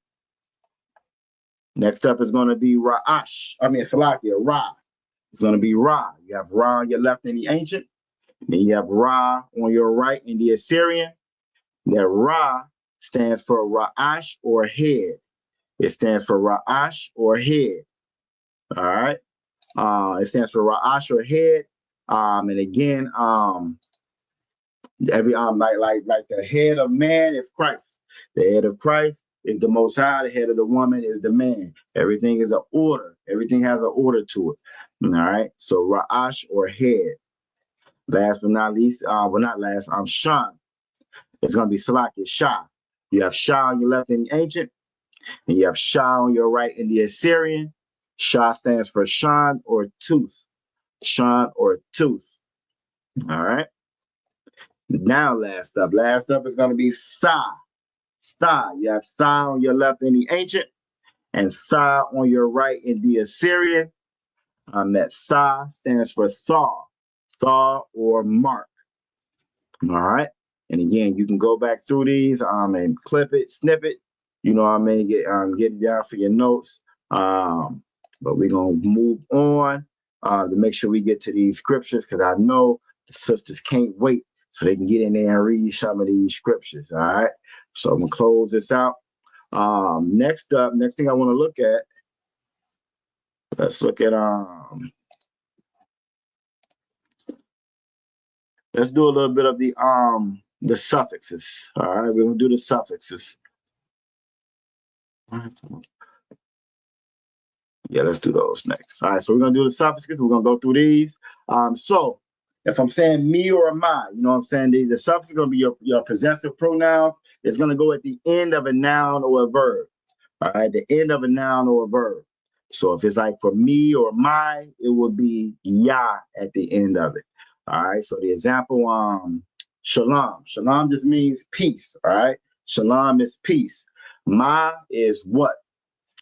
Next up is going to be Salakia, Ra. It's going to be Ra. You have Ra on your left in the ancient, then you have Ra on your right in the Assyrian. That Ra stands for Ra'ash or head. It stands for Ra'ash or head. All right. It stands for Ra'ash or head. And again, every like the head of man is Christ. The head of Christ is the Most High. The head of the woman is the man. Everything is an order. Everything has an order to it. All right. So Ra'ash or head. Last but not least, not last, Shan. It's going to be Salakia, Shah. You have Shah on your left in the ancient, and you have Shah on your right in the Assyrian. Shah stands for Shan or tooth. Shan or tooth. All right. Now, last up is going to be Sa. Sa. You have Sa on your left in the ancient, and Sa on your right in the Assyrian. That Sa stands for Thaw. Thaw or mark. All right. And again, you can go back through these and clip it, snip it. You know what I mean? Get it down for your notes. But we're going to move on to make sure we get to these scriptures, because I know the sisters can't wait so they can get in there and read some of these scriptures. All right. So I'm going to close this out. Next thing I want to look at, let's look at let's do a little bit of the suffixes. All right, we're gonna do the suffixes. Yeah, let's do those next. All right, so we're gonna do the suffixes. We're gonna go through these. So if I'm saying me or my, you know what I'm saying? The suffix is gonna be your possessive pronoun. It's gonna go at the end of a noun or a verb. All right, the end of a noun or a verb. So if it's like for me or my, it would be ya at the end of it. All right, so the example, shalom. Shalom just means peace, all right? Shalom is peace. Ma is what?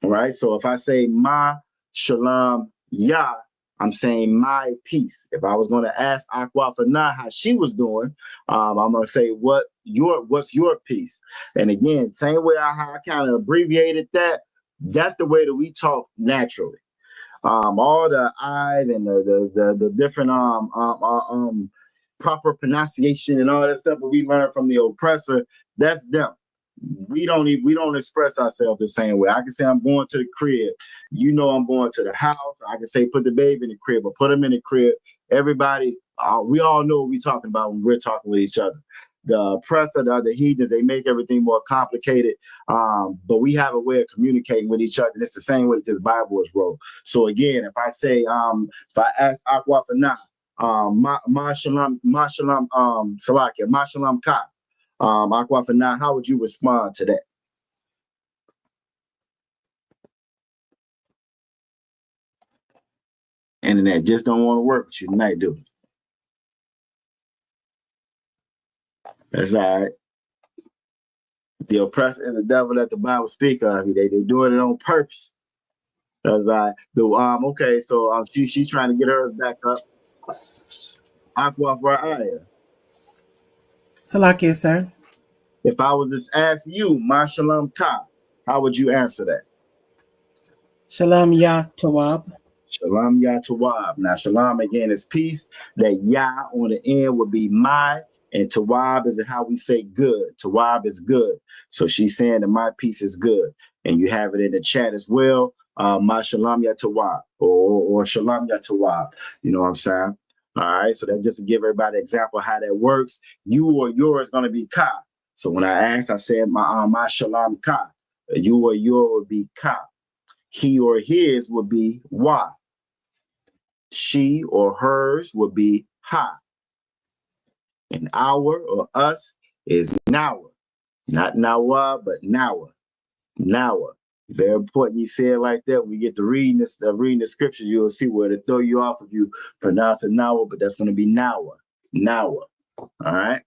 All right, so if I say ma shalom ya, I'm saying my peace. If I was going to ask Aqua Fana how she was doing, I'm going to say what's your peace? And again, same way I kind of abbreviated that, that's the way that we talk naturally. All the I and the different proper pronunciation and all that stuff that we learned from the oppressor, that's them. We don't express ourselves the same way. I can say I'm going to the crib. You know I'm going to the house. I can say put the baby in the crib or put him in the crib. Everybody, we all know what we're talking about when we're talking with each other. The oppressor, the heathens, they make everything more complicated. But we have a way of communicating with each other. And it's the same way that this Bible is wrote. So again, if I say, if I ask Aqua Fana, ma shalom, salakia, ma shalom ka, Aqua Fana, how would you respond to that? Internet just don't want to work with you tonight, do it. That's all right. The oppressor and the devil that the Bible speak of, they doing it on purpose. That's all right. Okay, so she's trying to get hers back up. Aqua Fana. Salakia, sir. If I was to ask you, ma shalom ka, how would you answer that? Shalom ya tawab. Shalom ya tawab. Now, shalom again is peace. That ya on the end would be my, and tawab is how we say good. Tawab is good. So she's saying that my peace is good. And you have it in the chat as well. Ma shalom ya tawab or shalom ya tawab. You know what I'm saying? All right. So that's just to give everybody an example of how that works. You or yours is going to be ka. So when I asked, I said my shalom ka. You or your would be ka. He or his would be wa. She or hers would be ha. And our or us is nawa. Not nawa, but nawa. Nawa. Very important you say it like that. When we get to reading the scripture, you'll see where to throw you off if you pronounce it Nawa, but that's going to be Nawa. Nawa. All right.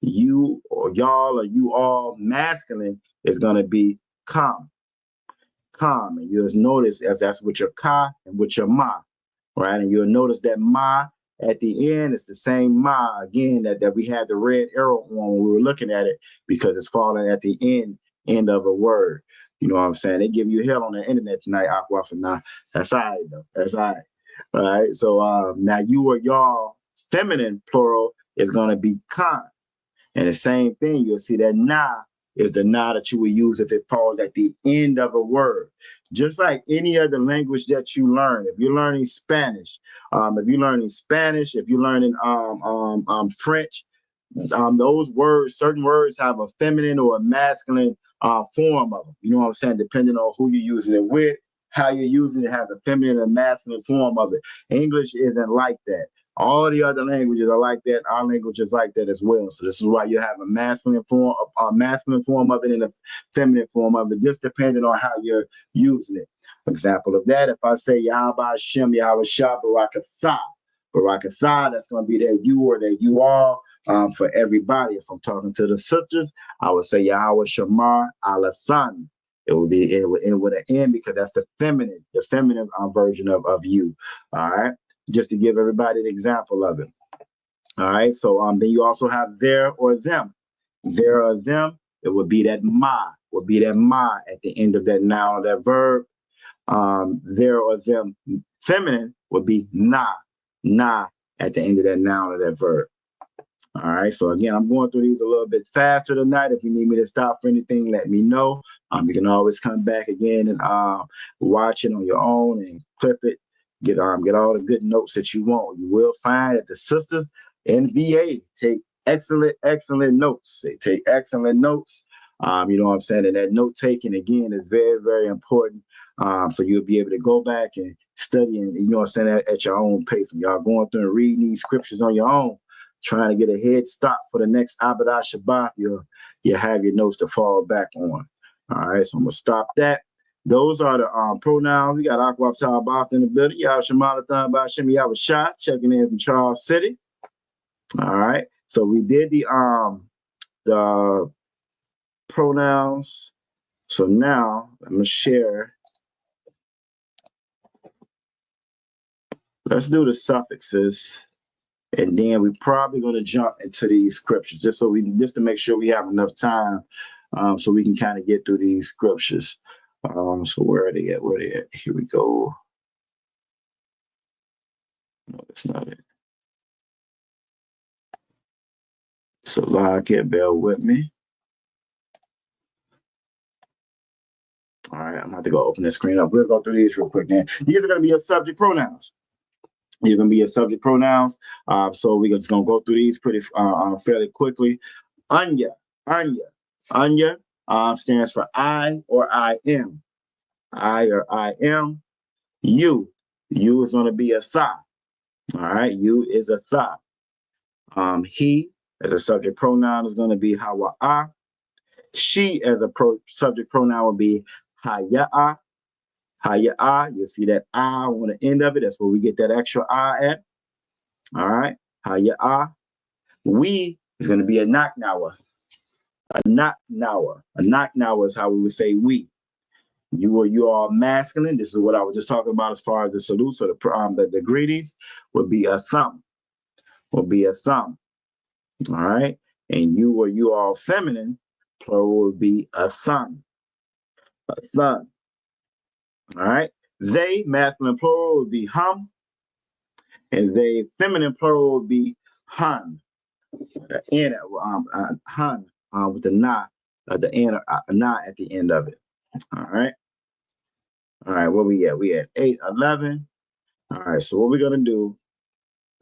You or y'all or you all masculine is going to be Kam. Kam. And you'll notice as that's with your Ka and with your Ma. Right. And you'll notice that Ma at the end is the same Ma again that we had the red arrow on when we were looking at it because it's falling at the end of a word. You know what I'm saying? They give you hell on the internet tonight, Aqua, for now. That's all right, though. That's all right. All right. So now you or y'all feminine plural is going to be Khan. And the same thing, you'll see that na is the na that you would use if it falls at the end of a word. Just like any other language that you learn. If you're learning Spanish, if you're learning French, those words, certain words have a feminine or a masculine form of them. You know what I'm saying? Depending on who you're using it with, how you're using it has a feminine and masculine form of it. English isn't like that. All the other languages are like that. Our language is like that as well. So this is why you have a masculine form of it and a feminine form of it, just depending on how you're using it. Example of that, if I say Yahweh Hashem, Yahweh Shah, Barakatha, that's going to be that you or that you all. For everybody, if I'm talking to the sisters, I would say Yahweh Shamar Alathan. It would end with an N because that's the feminine version of you. All right, just to give everybody an example of it. All right, so then you also have there or them. There or them, it would be that ma at the end of that noun or that verb. There or them, feminine would be na at the end of that noun or that verb. All right. So again, I'm going through these a little bit faster tonight. If you need me to stop for anything, let me know. You can always come back again and watch it on your own and clip it. Get all the good notes that you want. You will find that the sisters in VA take excellent notes. They take excellent notes. You know what I'm saying? And that note taking again is very, very important. So you'll be able to go back and study and you know what I'm saying at your own pace. When y'all going through and reading these scriptures on your own, trying to get a head start for the next Abadah Shabbat, you'll have your notes to fall back on. All right, so I'm going to stop that. Those are the pronouns. We got Aquaf Tabath in the building. Y'all Shemalathan Bashim Yahweh Shah checking in from Charles City. All right, so we did the pronouns. So now I'm going to share. Let's do the suffixes. And then we're probably going to jump into these scriptures just to make sure we have enough time so we can kind of get through these scriptures. So where are they at? Here we go. No, that's not it. So can't bear with me. All right, I'm going to have to go open this screen up. We'll go through these real quick then. These are going to be your subject pronouns. You're going to be your subject pronouns. So we're just going to go through these pretty fairly quickly. Anya stands for I or I am. I or I am. You is going to be a tha. All right, you is a tha. He as a subject pronoun is going to be hawa'a. She as a subject pronoun will be haya'a. Haya'a, you'll see that I on the end of it. That's where we get that extra I at. All right. Haya'a. We is going to be a knocknawa. A knocknawa is how we would say we. You are masculine. This is what I was just talking about as far as the salutes or the greetings would be a thumb. All right. And you are feminine. Plural would be a thumb. All right. They, masculine plural, would be hum. And they, feminine plural, would be hun. The hun with the na, the end, na at the end of it. All right. All right. Where we at? We at 8:11. All right. So what we're going to do,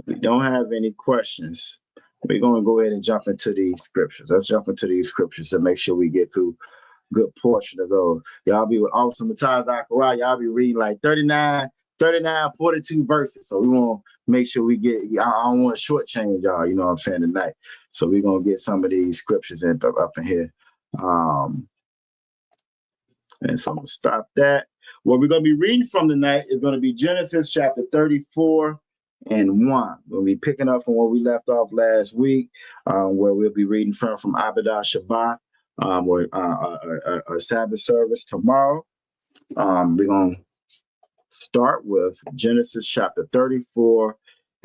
we don't have any questions. We're going to go ahead and jump into these scriptures. Let's jump into these scriptures and make sure we get through good portion of those. Y'all be with Awesome Mataz Akara. Y'all be reading like 39, 42 verses. So we want to make sure we get, I don't want to shortchange y'all, you know what I'm saying, tonight. So we're going to get some of these scriptures up in here. And so I'm going to stop that. What we're going to be reading from tonight is going to be Genesis chapter 34 and 1. We'll be picking up from where we left off last week, where we'll be reading from Abadah Shabbat, or our Sabbath service tomorrow. We're going to start with Genesis chapter 34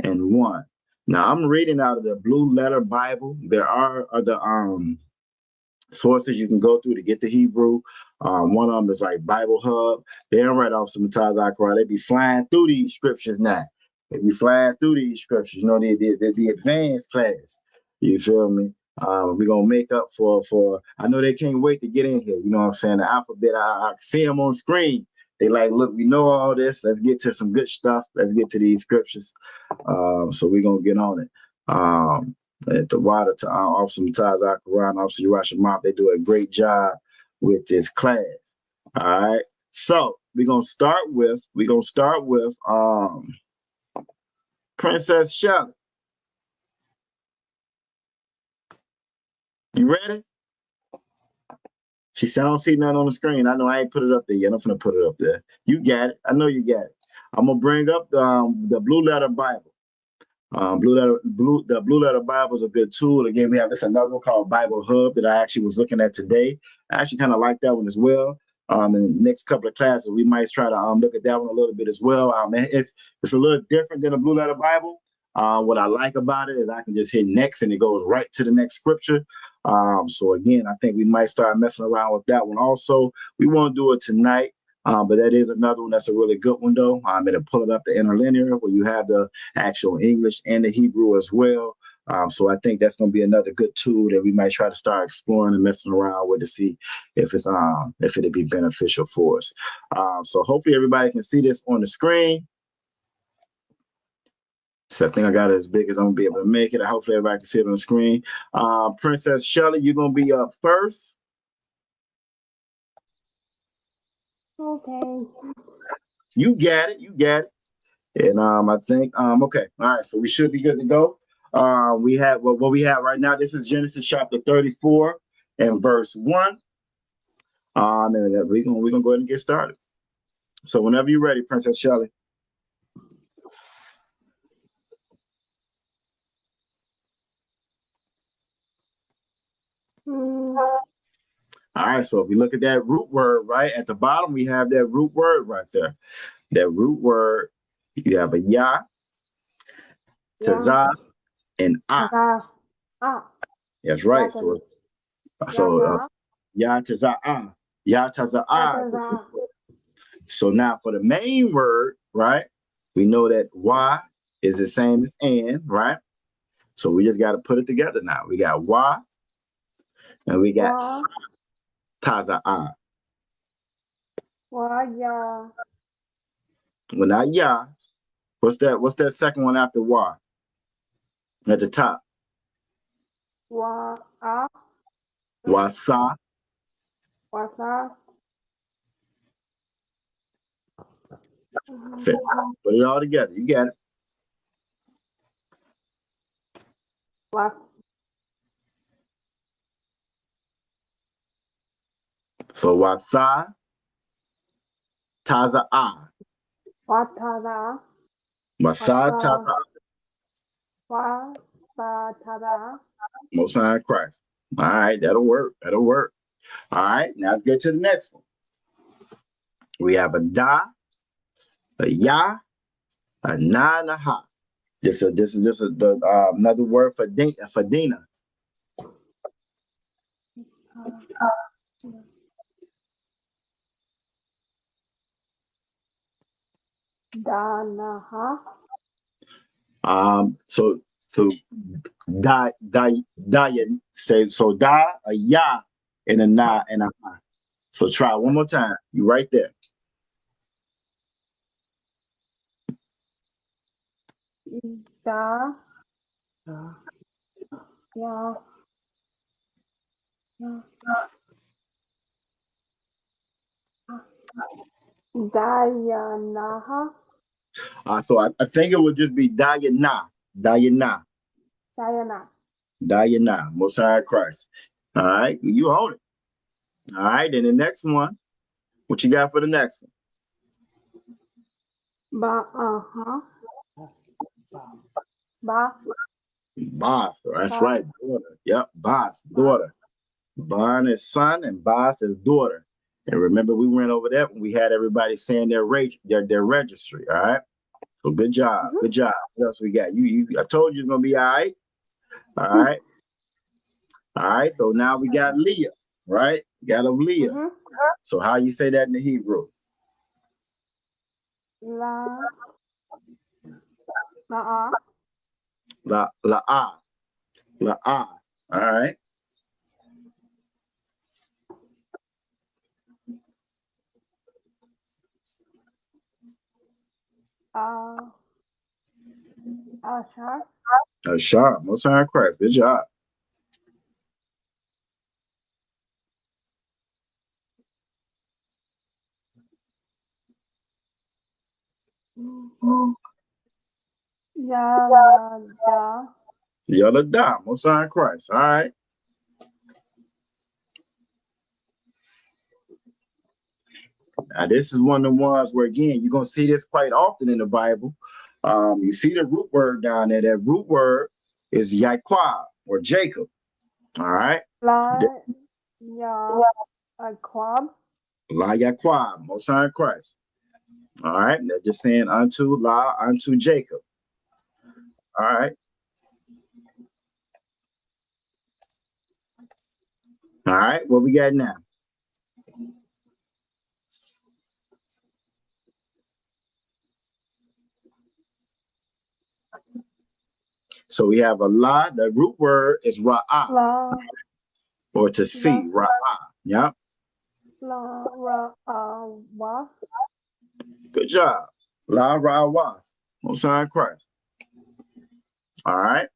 and 1. Now, I'm reading out of the Blue Letter Bible. There are other sources you can go through to get the Hebrew. One of them is like Bible Hub. They don't write off some Tazakra. They be flying through these scriptures now. They be flying through these scriptures. You know, the advanced class. You feel me? We're going to make up for, I know they can't wait to get in here. You know what I'm saying? The alphabet, I see them on screen. They like, look, we know all this. Let's get to some good stuff. Let's get to these scriptures. So we're going to get on it. At the water to Officer Mataz Akaran, Officer Urash Mop, they do a great job with this class. All right. So we're gonna start with Princess Shelly. You ready? She said, I don't see nothing on the screen. I know I ain't put it up there yet. I'm gonna put it up there. You got it. I know you got it. I'm gonna bring up the Blue Letter Bible. The Blue Letter Bible is a good tool. Again, we have this another one called Bible Hub that I actually was looking at today. I actually kind of like that one as well. In the next couple of classes, we might try to look at that one a little bit as well. It's a little different than a Blue Letter Bible. What I like about it is I can just hit next and it goes right to the next scripture. So again, I think we might start messing around with that one also. We won't do it tonight. But that is another one that's a really good one, though. It'll pull it up the interlinear where you have the actual English and the Hebrew as well. So I think that's going to be another good tool that we might try to start exploring and messing around with to see if it'd be beneficial for us. So hopefully everybody can see this on the screen. So I think I got it as big as I'm going to be able to make it. Hopefully everybody can see it on the screen. Princess Shelly, you're going to be up first. Okay. You got it. And I think okay. All right, so we should be good to go. We have what we have right now. This is Genesis chapter 34 and verse 1. And we're gonna go ahead and get started. So whenever you're ready, Princess Shelly. All right, so if we look at that root word right at the bottom, we have that root word right there. That root word, you have a ya, taza, and ah. That's right. So ya, taza, ah. Ya, taza, ah. So now for the main word, right, we know that wa is the same as and, right? So we just got to put it together now. We got wa, and we got taza'a. Ya. Well, not ya. What's that second one after wa? At the top. Wasa. Wasa. Put it all together. You got it. So wasa, taza'a. Wataza. Wasa, taza'a. Most High Christ. All right, that'll work. All right, now let's get to the next one. We have a da, a ya, a na, and a ha. This is just another word for Dina. Danaha. So da say so da, a ya, and a na, and a ha. So try one more time. You right there. Da. Ya. Dayanaha. So I think it would just be Dayana. Most High Christ. All right, you own it. All right, then the next one What you got for the next one? Bath. That's right, daughter. Yep, Bath, daughter. Barn is son and Bath is daughter. And remember, we went over that when we had everybody saying their registry. All right. So good job. Good job. What else we got? I told you it's gonna be all right. All right. All right. So now we got Leah, right? We got a Leah. So how you say that in the Hebrew? La-ah. All right. Ashar. Most high Christ. Good job. Yalada. Most high Christ. All right. Now, this is one of the ones where, again, you're going to see this quite often in the Bible. You see the root word down there. That root word is Yaquab or Jacob. All right. La Yaquab, Most High Christ. All right. That's just saying unto Jacob. All right. All right. What we got now? So we have a la. The root word is ra'ah, or to see, ra'ah. Yep. Good job. La ra'ah. Most High Christ. All right.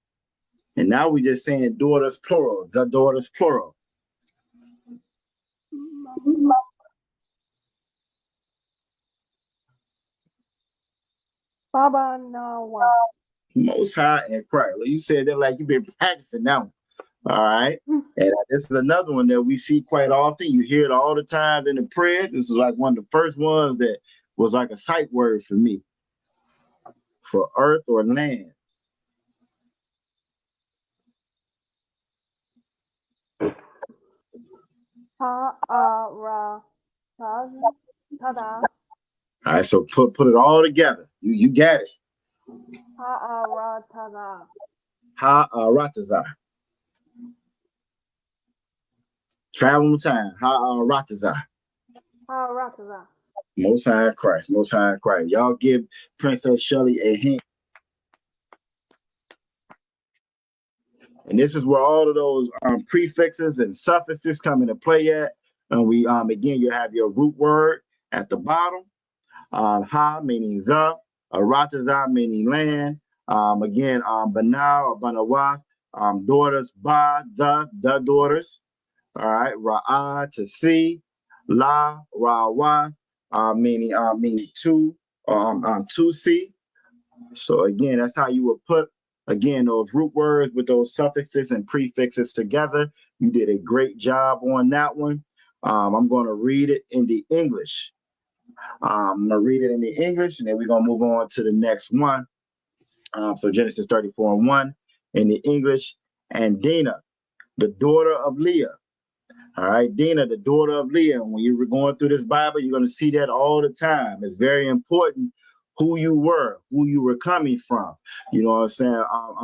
And now we just saying daughters plural. The daughters plural. Most High and Christ. You said that like you've been practicing now. All right. And this is another one that we see quite often. You hear it all the time in the prayers. This is like one of the first ones that was like a sight word for me. For earth or land. All right, so put it all together. You got it. Ha'aratazah. Travel time. Ha'aratazah. Most High Christ. Most High Christ. Y'all give Princess Shelley a hint. And this is where all of those prefixes and suffixes come into play at. And we again, you have your root word at the bottom. Ha meaning the, Aratazah meaning land. Again, Banal or Banawath, daughters, Ba, the daughters. All right, Ra'ah to see, La, Ra'wath, meaning to see. So again, that's how you would put again those root words with those suffixes and prefixes together. You did a great job on that one. I'm going to read it in the English. I'm going to read it in the English, and then we're going to move on to the next one. So Genesis 34:1 in the English. And Dinah, the daughter of Leah. All right, Dinah, the daughter of Leah. When you were going through this Bible, you're going to see that all the time. It's very important who you were coming from. You know what I'm saying?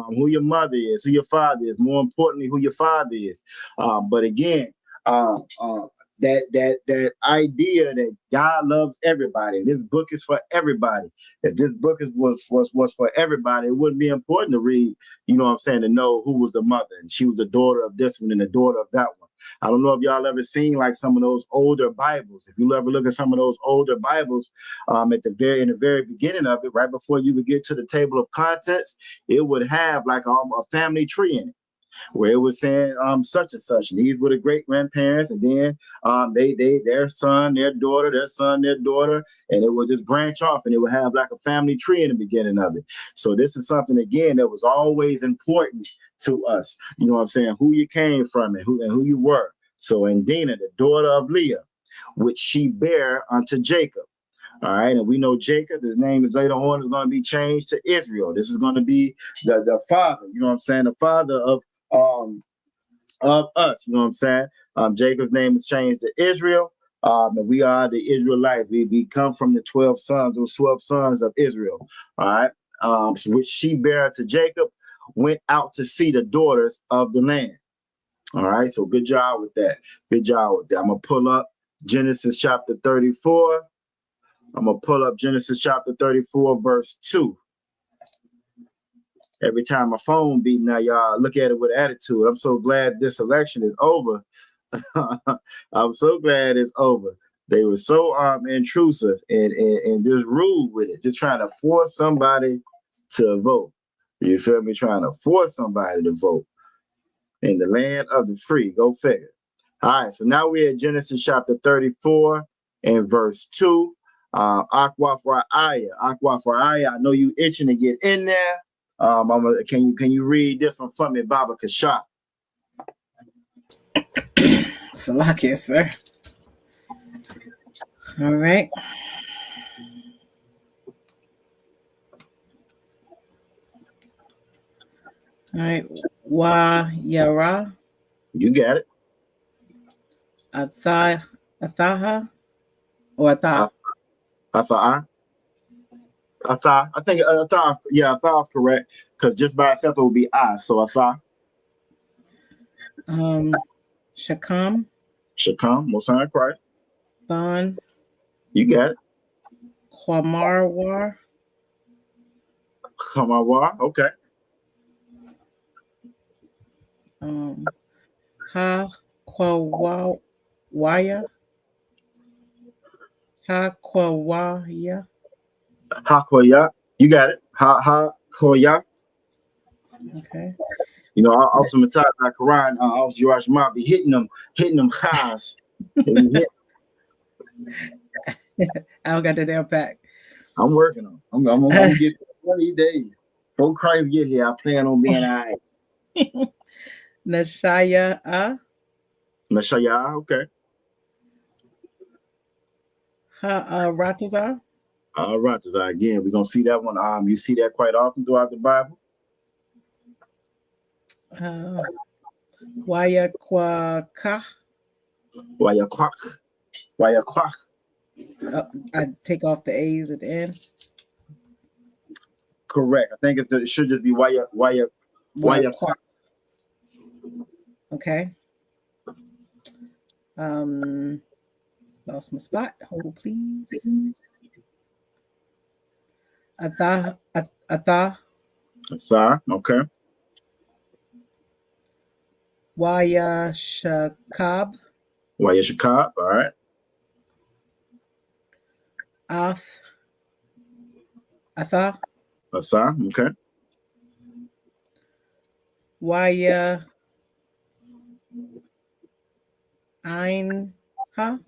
Who your mother is, who your father is. More importantly, who your father is. But again, that idea that God loves everybody. This book is for everybody. If this book was for everybody, it wouldn't be important to read, you know what I'm saying, to know who was the mother. And she was the daughter of this one and the daughter of that one. I don't know if y'all ever seen like some of those older Bibles. If you ever look at some of those older Bibles, in the very beginning of it, right before you would get to the table of contents, it would have like a family tree in it, where it was saying such and such, and these were the great grandparents, and then their son, their daughter, their son, their daughter, and it would just branch off, and it would have like a family tree in the beginning of it. So this is something again that was always important to us. You know what I'm saying? Who you came from and who you were. So in Dinah, the daughter of Leah, which she bare unto Jacob. All right, and we know Jacob, his name is later on is going to be changed to Israel. This is going to be the father, you know what I'm saying, the father of us, you know what I'm saying. Jacob's name is changed to Israel, and we are the Israelites. We come from the 12 sons, those 12 sons of Israel. All right, which she bare to Jacob, went out to see the daughters of the land. All right, so good job with that. Good job with that. I'm gonna pull up Genesis chapter 34. I'm gonna pull up Genesis chapter 34, verse 2. Every time my phone beat now, y'all look at it with attitude. I'm so glad this election is over. I'm so glad it's over. They were so intrusive and just rude with it, just trying to force somebody to vote. You feel me? Trying to force somebody to vote in the land of the free. Go figure. All right, so now we're at Genesis chapter 34 and verse 2. Aqua for Aya. I know you itching to get in there. Can you read this one for me, Baba Kasha? Salakia, sir. All right. All right. Wa Yara. You got it. Athaha or Atha. Atha. I think Atha. Yeah, Atha is correct because just by itself it would be I. So Atha. Shakam. Most time correct. Ban. You got it. Kwamarwar. Kamawa. Okay. Ha Kwawaya. Ha Kwawaya. Hakoya. You got it. Koya. Okay. You know, our ultimate time, like Quran, obviously Urash might be hitting them khas. I don't got the damn pack. I'm working on. I'm gonna get 20 days. Before Christ get here, I plan on being all right. Nashaya. Nashaya, okay. Ratazar. Ratazar, again, we're gonna see that one. You see that quite often throughout the Bible. Wayakwaka. Wayakwak. I take off the A's at the end. Correct. I think it should just be Wayakwak. Okay. Lost my spot. Hold, please. Atha. Okay. Wayashakab. Wayashakab. All right. Atha. Okay. Waya. Ein. Ha.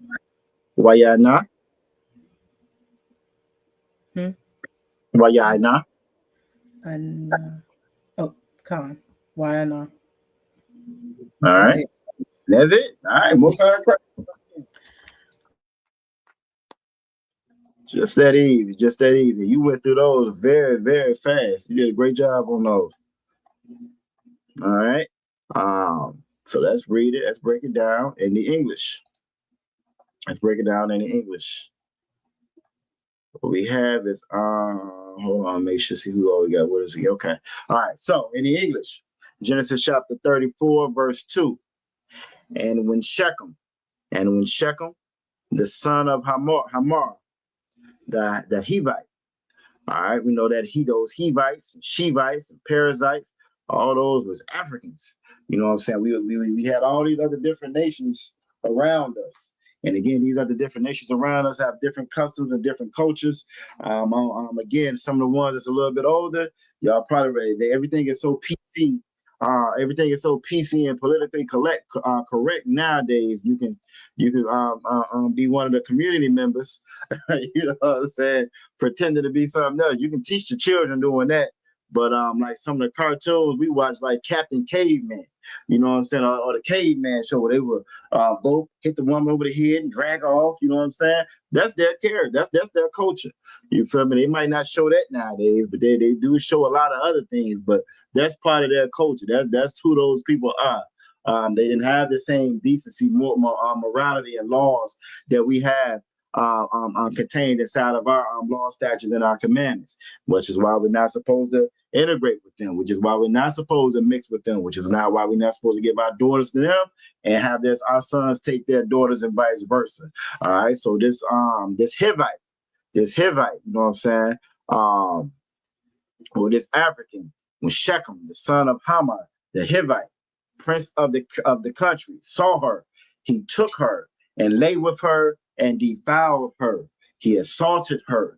Wayana. Wayana. And Khan. Wayana. All right. That's it. All right. Most time correct. Just that easy. You went through those very, very fast. You did a great job on those. All right. So let's read it. Let's break it down in the English. What we have is hold on, make sure see who all we got. What is he? Okay. All right. So in the English, Genesis chapter 34, verse 2. And when Shechem, the son of Hamor, the Hivite. All right, we know that those Hivites, Shivites, and Perizzites, all those was Africans. You know what I'm saying? We had all these other different nations around us. And again, these other different nations around us have different customs and different cultures. Again, some of the ones that's a little bit older, y'all probably everything is so PC. Everything is so PC and politically correct nowadays. You can be one of the community members, you know what I'm saying, pretending to be something else. You can teach the children doing that, But like some of the cartoons we watched, like Captain Caveman, you know what I'm saying, or the Caveman show, where they would go hit the woman over the head and drag her off. You know what I'm saying? That's their character. That's their culture. You feel me? They might not show that nowadays, but they do show a lot of other things. But that's part of their culture. That's who those people are. They didn't have the same decency, morality, and laws that we have contained inside of our law, statutes, and our commandments, which is why we're not supposed to integrate with them, which is why we're not supposed to mix with them, which is not why we're not supposed to give our daughters to them and have our sons take their daughters and vice versa. All right. So this Hivite, you know what I'm saying? Or this African, when Shechem, the son of Hamor, the Hivite, prince of the country, saw her, he took her and lay with her and defiled her. He assaulted her.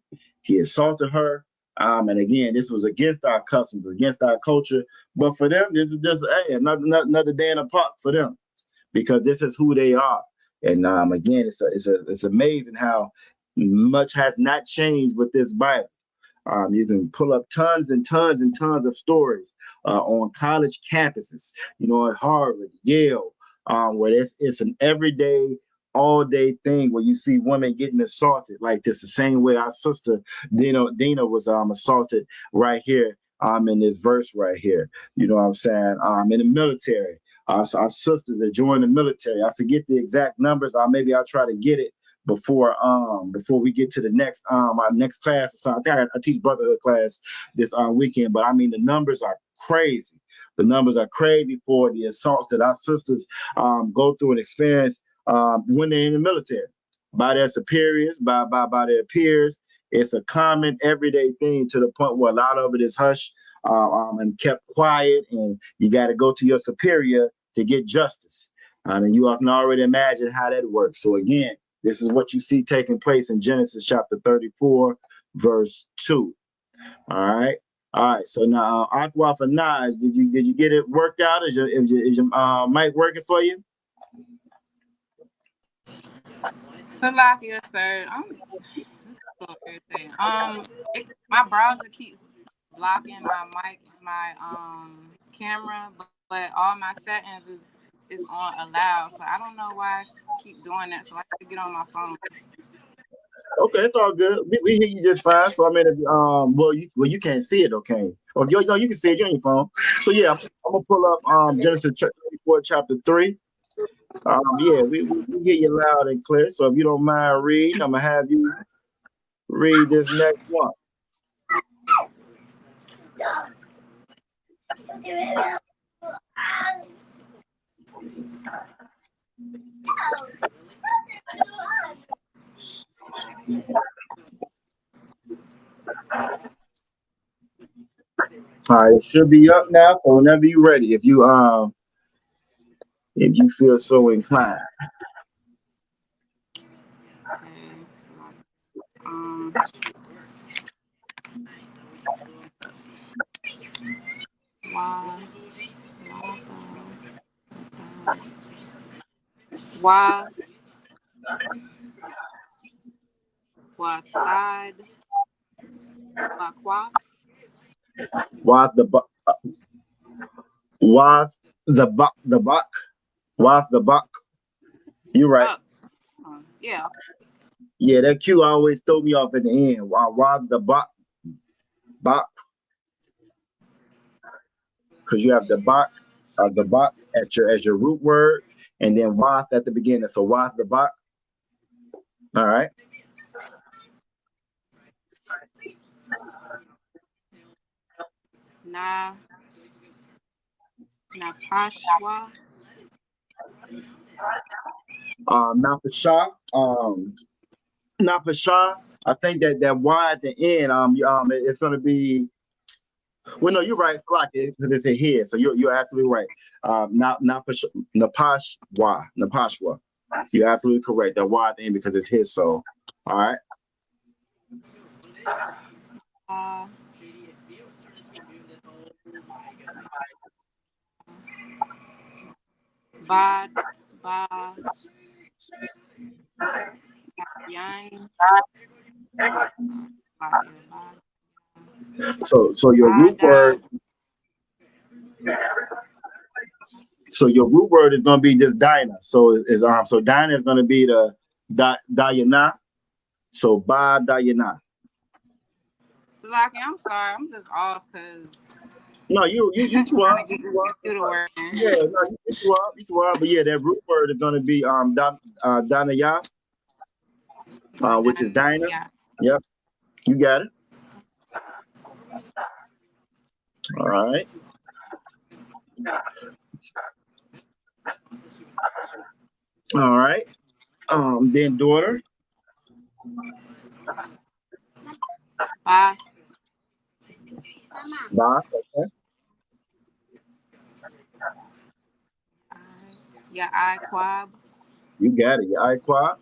And again, this was against our customs, against our culture. But for them, this is just another day in the park for them, because this is who they are. And again, it's amazing how much has not changed with this Bible. You can pull up tons and tons and tons of stories on college campuses, you know, at Harvard, Yale, where it's an everyday, all day thing where you see women getting assaulted like this, the same way our sister Dina was assaulted right here in this verse right here. You know what I'm saying? In the military, our sisters that joined the military. I forget the exact numbers. Maybe I'll try to get it before we get to the next our next class. So I think I teach brotherhood class this weekend, but I mean the numbers are crazy. The numbers are crazy for the assaults that our sisters go through and experience when they're in the military, by their superiors, by their peers. It's a common everyday thing, to the point where a lot of it is hushed and kept quiet, and you got to go to your superior to get justice. And you can already imagine how that works. So again, this is what you see taking place in Genesis chapter 34, verse 2. All right. So now, Aqua for Naj, did you get it worked out? Is your mic working for you? Salakia, sir. My browser keeps blocking my mic and my camera, but all my settings is on allow. So I don't know why I keep doing that. So I have to get on my phone. Okay, it's all good. We hear you just fine. So I mean, you can't see it, okay? Or you can see it on your phone. So yeah, I'm gonna pull up Genesis 34, chapter 3. Yeah, we hear you loud and clear. So if you don't mind reading, I'm gonna have you read this next one. All right, it should be up now. So whenever you're ready, if you feel so inclined. Wath the buck. You're right. Yeah. Yeah, that Q always throw me off at the end. Wath the buck. Because you have the bak as your root word, and then wath at the beginning. So wath the bak. All right. Napashwa. Napasha. I think that Y at the end, it's gonna be. Well, no, you're right, because it's a here, so you're absolutely right. Napashwa. You're absolutely correct. That Y at the end, because it's his. So, all right. So your root word. So your root word is going to be just Dinah. So so Dinah is going to be the Dayana. So Ba Dayana. Salaki, I'm sorry, I'm just off because No, you too trying up. to get this computer working. Yeah, no, you too up. But yeah, that root word is going to be Danaya, which is Dinah. Yeah. Yep, you got it. All right. All right. Then daughter. Bye. Ba. Okay. Yeah, I Quab. You got it. Your Iqua.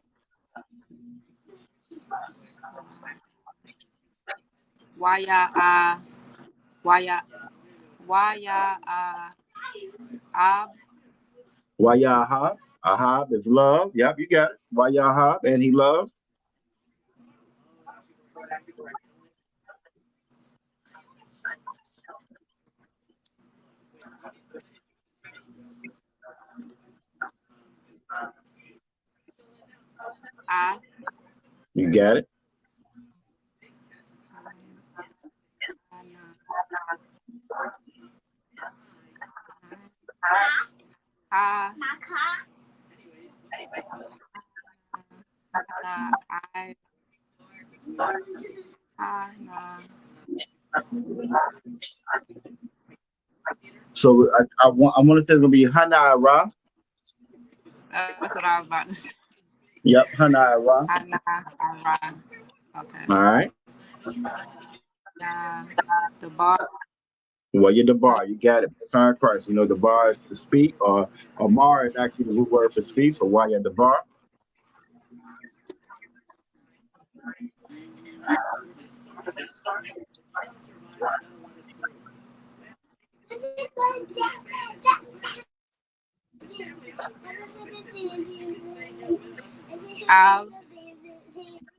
Waya Waya Waya Ab. Wayahab. Ahab is love. Yep, you got it. Wayahab, and he loves. I. You got it. I. So I want to say it's gonna be Hana Ra. That's what I was about to say. Yep, Hana Ra. Okay. All right. The bar. Well, you're the bar. You got it. Sign Christ. You know the bar is to speak, or bar is actually the root word for speak. So while you're the bar. Al.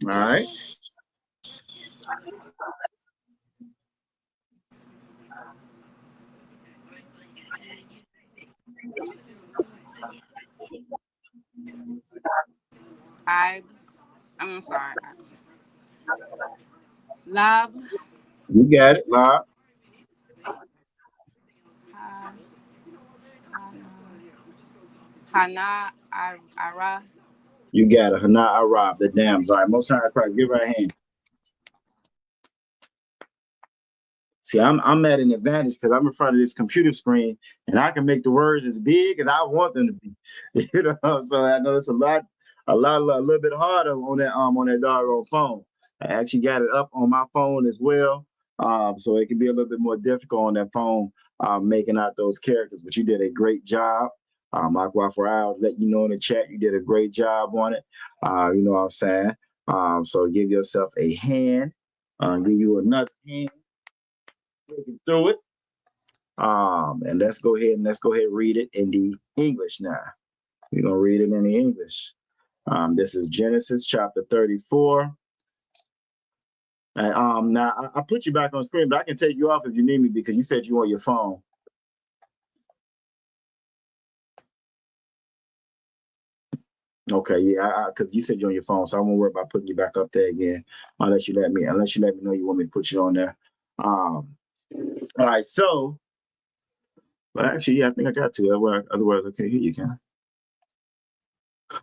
All right. I'm sorry. Lab. You got it. Lob. Hana Ara. You got it. Hana Arab, the dams. All right. Most High Christ. Give her a hand. See, I'm at an advantage because I'm in front of this computer screen and I can make the words as big as I want them to be. You know, so I know it's a little bit harder on that doggone phone. I actually got it up on my phone as well. So it can be a little bit more difficult on that phone, making out those characters, but you did a great job. Aqua for hours, let you know in the chat, you did a great job on it. You know what I'm saying? So give yourself a hand, give you another hand. Working through it. And let's go ahead and read it in the English now. We're gonna read it in the English. This is Genesis chapter 34. And now I put you back on screen, but I can take you off if you need me because you said you on your phone. Okay, yeah, because you said you're on your phone, so I won't worry about putting you back up there again unless you let me know you want me to put you on there. All right, so. But actually, yeah, I think I got to. Otherwise, okay, here you can.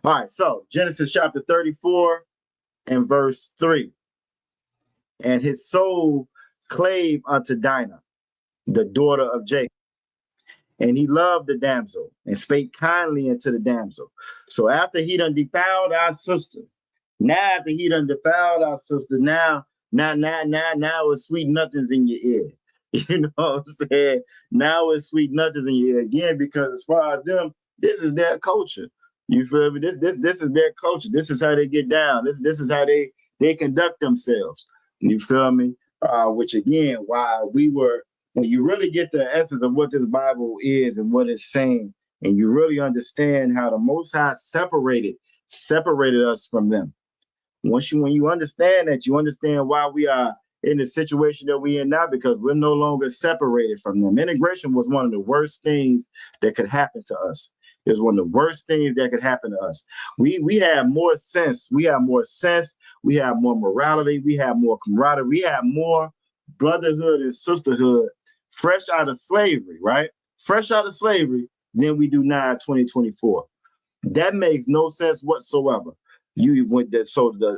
All right, so Genesis chapter 34 and verse 3. And his soul clave unto Dinah, the daughter of Jacob. And he loved the damsel and spake kindly unto the damsel. So after he done defiled our sister, now it's sweet nothings in your ear. You know what I'm saying? Now it's sweet nothings in your ear again, because as far as them, this is their culture. You feel me? This is their culture. This is how they get down. This is how they conduct themselves. You feel me? Which again, when you really get the essence of what this Bible is and what it's saying, and you really understand how the Most High separated us from them. When you understand that, you understand why we are in the situation that we're in now because we're no longer separated from them. Integration was one of the worst things that could happen to us. It was one of the worst things that could happen to us. We have more sense. We have more sense. We have more morality. We have more camaraderie. We have more brotherhood and sisterhood fresh out of slavery, right? Fresh out of slavery than we do now in 2024. That makes no sense whatsoever. You went that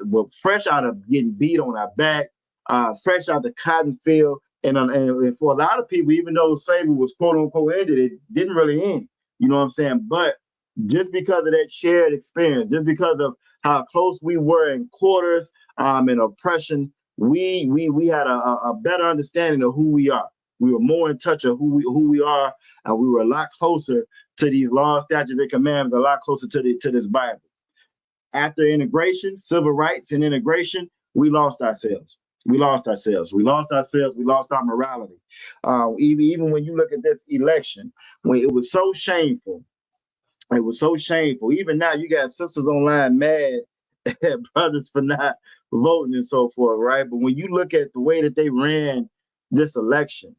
well, fresh out of getting beat on our back, fresh out the cotton field, and for a lot of people, even though slavery was quote unquote ended, it didn't really end. You know what I'm saying? But just because of that shared experience, just because of how close we were in quarters and oppression, we had a better understanding of who we are. We were more in touch of who we are, and we were a lot closer to these laws, statutes, and commandments, a lot closer to this Bible. After integration, civil rights and integration, we lost ourselves. We lost ourselves. We lost ourselves. We lost our morality. Even when you look at this election, when it was so shameful, it was so shameful. Even now, you got sisters online mad at brothers for not voting and so forth, right? But when you look at the way that they ran this election,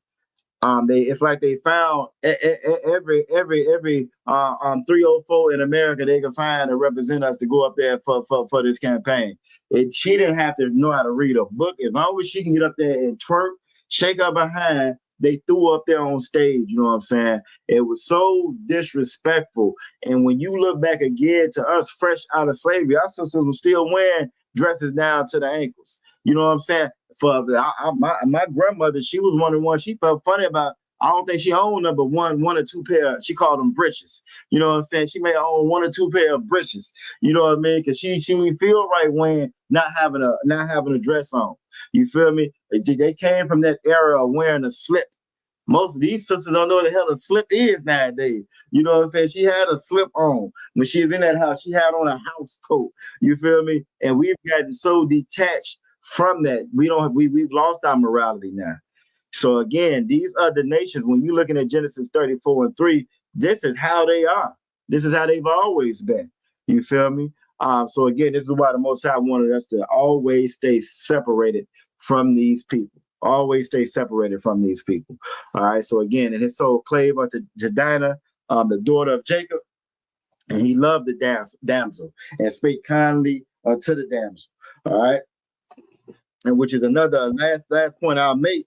it's like they found every 304 in America they can find to represent us to go up there for this campaign. She didn't have to know how to read a book. As long as she can get up there and twerk, shake her behind, they threw up there on stage. You know what I'm saying? It was so disrespectful. And when you look back again to us fresh out of slavery, our sisters were still wearing dresses down to the ankles. You know what I'm saying? My grandmother, she was one of the ones she felt funny about. I don't think she owned number one or two pair. She called them breeches. You know what I'm saying? She may own one or two pair of breeches. You know what I mean? Because she didn't feel right when not having a dress on. You feel me? They came from that era of wearing a slip. Most of these sisters don't know what the hell a slip is nowadays. You know what I'm saying? She had a slip on. When she was in that house, she had on a house coat. You feel me? And we've gotten so detached from that. We've lost our morality now. So again, these other nations, when you're looking at Genesis 34:3, this is how they are. This is how they've always been. You feel me? So again, this is why the Most High wanted us to always stay separated from these people. Always stay separated from these people. All right. So again, and his soul clave unto Dinah, the daughter of Jacob, and he loved the damsel and spake kindly unto the damsel. All right. And which is another last point I'll make.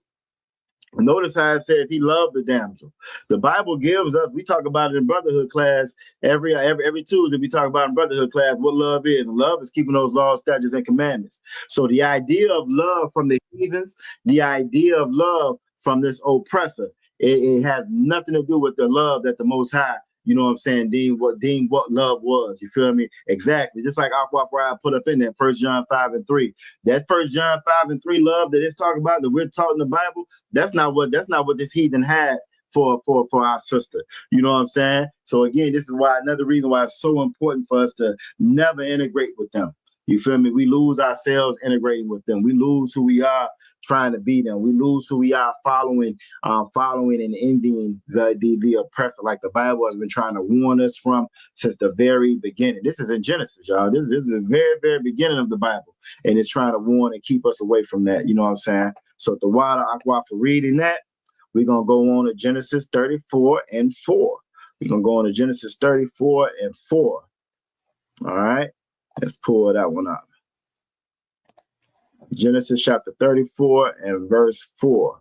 Notice how it says he loved the damsel. The Bible gives us, we talk about it in brotherhood class every Tuesday. We talk about in brotherhood class what love is. And love is keeping those laws, statutes, and commandments. So the idea of love from the heathens, the idea of love from this oppressor, it has nothing to do with the love that the Most High, you know what I'm saying, deemed what love was. You feel me? Exactly. Just like Aqua I put up in that 1 John 5:3. That 1 John 5:3 love that it's talking about, that we're taught in the Bible, that's not what this heathen had for our sister. You know what I'm saying? So again, this is why another reason why it's so important for us to never integrate with them. You feel me? We lose ourselves integrating with them. We lose who we are trying to be them. We lose who we are following and envying the oppressor, like the Bible has been trying to warn us from since the very beginning. This is in Genesis, y'all. This is the very, very beginning of the Bible. And it's trying to warn and keep us away from that. You know what I'm saying? So the water aqua for reading that, we're going to go on to Genesis 34:4. We're going to go on to Genesis 34:4. All right. Let's pull that one up. Genesis chapter 34 and verse 4.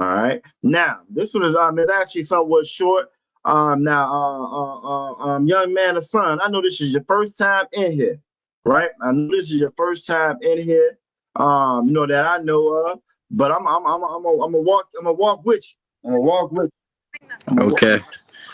All right. Now, this one is it's actually somewhat short. Young man or son, I know this is your first time in here, right? I know this is your first time in here. That I know of, but I'm gonna walk with you. I'm gonna walk with you. Okay.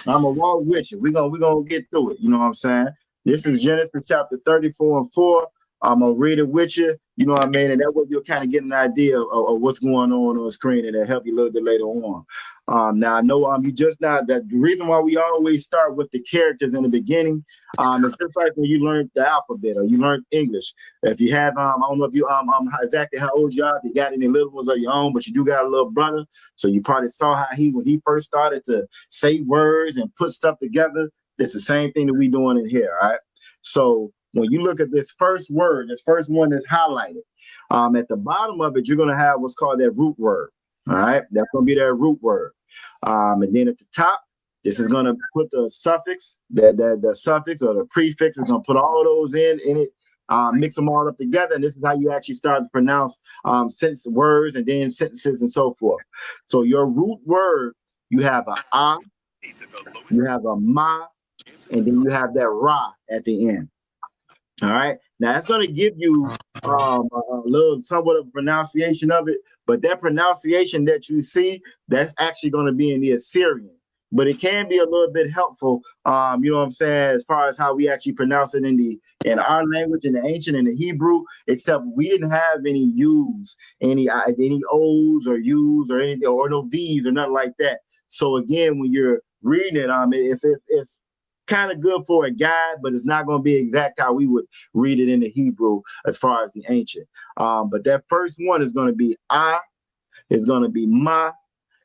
I'm gonna walk with you. We're gonna get through it. You know what I'm saying? This is Genesis chapter 34:4. I'm gonna read it with you. You know what I mean? And that way you'll kind of get an idea of what's going on the screen, and it'll help you a little bit later on. Now I know you just now that the reason why we always start with the characters in the beginning, it's just like when you learned the alphabet or you learned English. If you have I don't know if you exactly how old you are, if you got any little ones of your own, but you do got a little brother, so you probably saw how when he first started to say words and put stuff together. It's the same thing that we doing in here, all right? So when you look at this first word, this first one that's highlighted, at the bottom of it, you're going to have what's called that root word. All right, that's going to be that root word. And then at the top, this is going to put the suffix, the suffix or the prefix is going to put all of those in it, mix them all up together. And this is how you actually start to pronounce sentence words and then sentences and so forth. So your root word, you have a ah, you have a ma, and then you have that ra at the end. All right. Now that's going to give you a little somewhat of a pronunciation of it, but that pronunciation that you see, that's actually going to be in the Assyrian. But it can be a little bit helpful, you know what I'm saying, as far as how we actually pronounce it in our language, in the ancient, in the Hebrew, except we didn't have any U's, any O's or U's or anything, or no V's or nothing like that. So again, when you're reading it, if it's kind of good for a guide, but it's not going to be exact how we would read it in the Hebrew as far as the ancient. But that first one is going to be ah, it's going to be ma,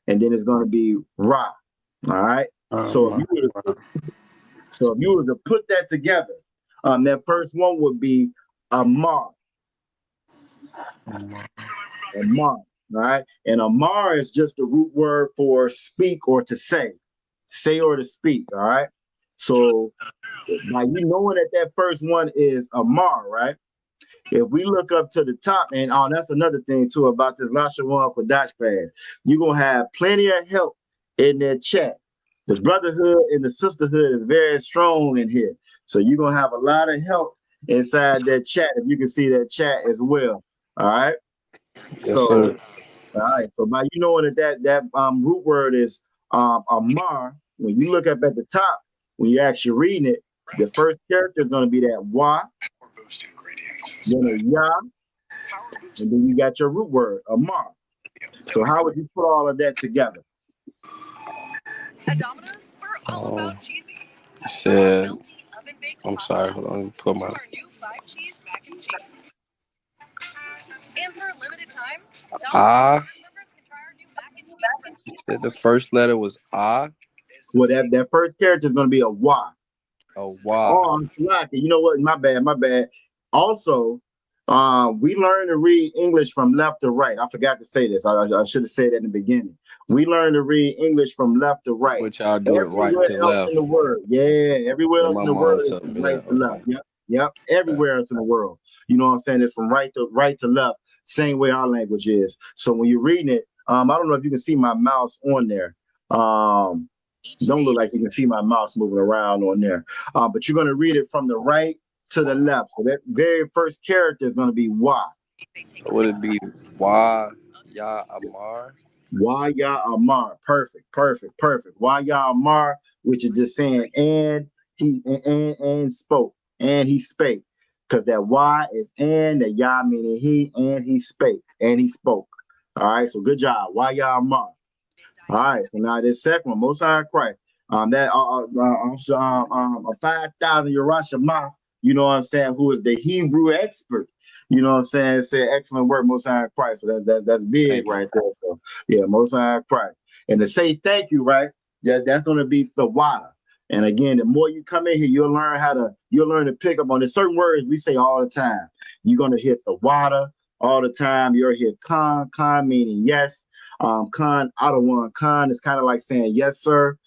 and then it's going to be ra. All right. So if you were to put that together, that first one would be Amar. Amar. All right. And Amar is just the root word for speak or to say or to speak. All right. So by you knowing that first one is Amar, right? If we look up to the top, and that's another thing too about this Lashawan Qadash class, you're gonna have plenty of help in that chat. The brotherhood and the sisterhood is very strong in here. So you're going to have a lot of help inside that chat, if you can see that chat as well. All right? Yes, sir. All right. So by you knowing that root word is Amar, when you look up at the top, when you're actually reading it, the first character is going to be that Wa, then a Ya, and then you got your root word, Amar. So how would you put all of that together? You said, I'm sorry, hold on, put my. You said the first letter was ah. Well, that first character is going to be a Wa. A Wa. Oh, I'm lucky. You know what? My bad. Also, we learn to read English from left to right. I forgot to say this. I should have said that in the beginning. We learn to read English from left to right. Which I'll do everywhere it right to left. In the world. Yeah, everywhere else in the world is from right to left. Yep. Everywhere else in the world. You know what I'm saying? It's from right to left. Same way our language is. So when you're reading it, I don't know if you can see my mouse on there. Don't look like you can see my mouse moving around on there. But you're going to read it from the right to the left. So that very first character is going to be Wa. Would it be Wa Ya Amar? Wa Ya Amar. Perfect. Wa Ya Amar, which is just saying and he spoke. And he spake. Because that Wa is and, that Ya meaning he, and he spake. And he spoke. All right. So good job. Wa Ya Amar. All right, so now this second one, Most High Christ, that 5,000 Yerusha, you know what I'm saying, who is the Hebrew expert, you know what I'm saying, said excellent work, Most High Christ. So that's big right there. So yeah, Most High Christ. And to say thank you, right? That's gonna be the water. And again, the more you come in here, you'll learn to pick up on the certain words we say all the time. You're gonna hit the water all the time. You'll hear con meaning yes. Khan, Adawan. Khan is kind of like saying yes, sir.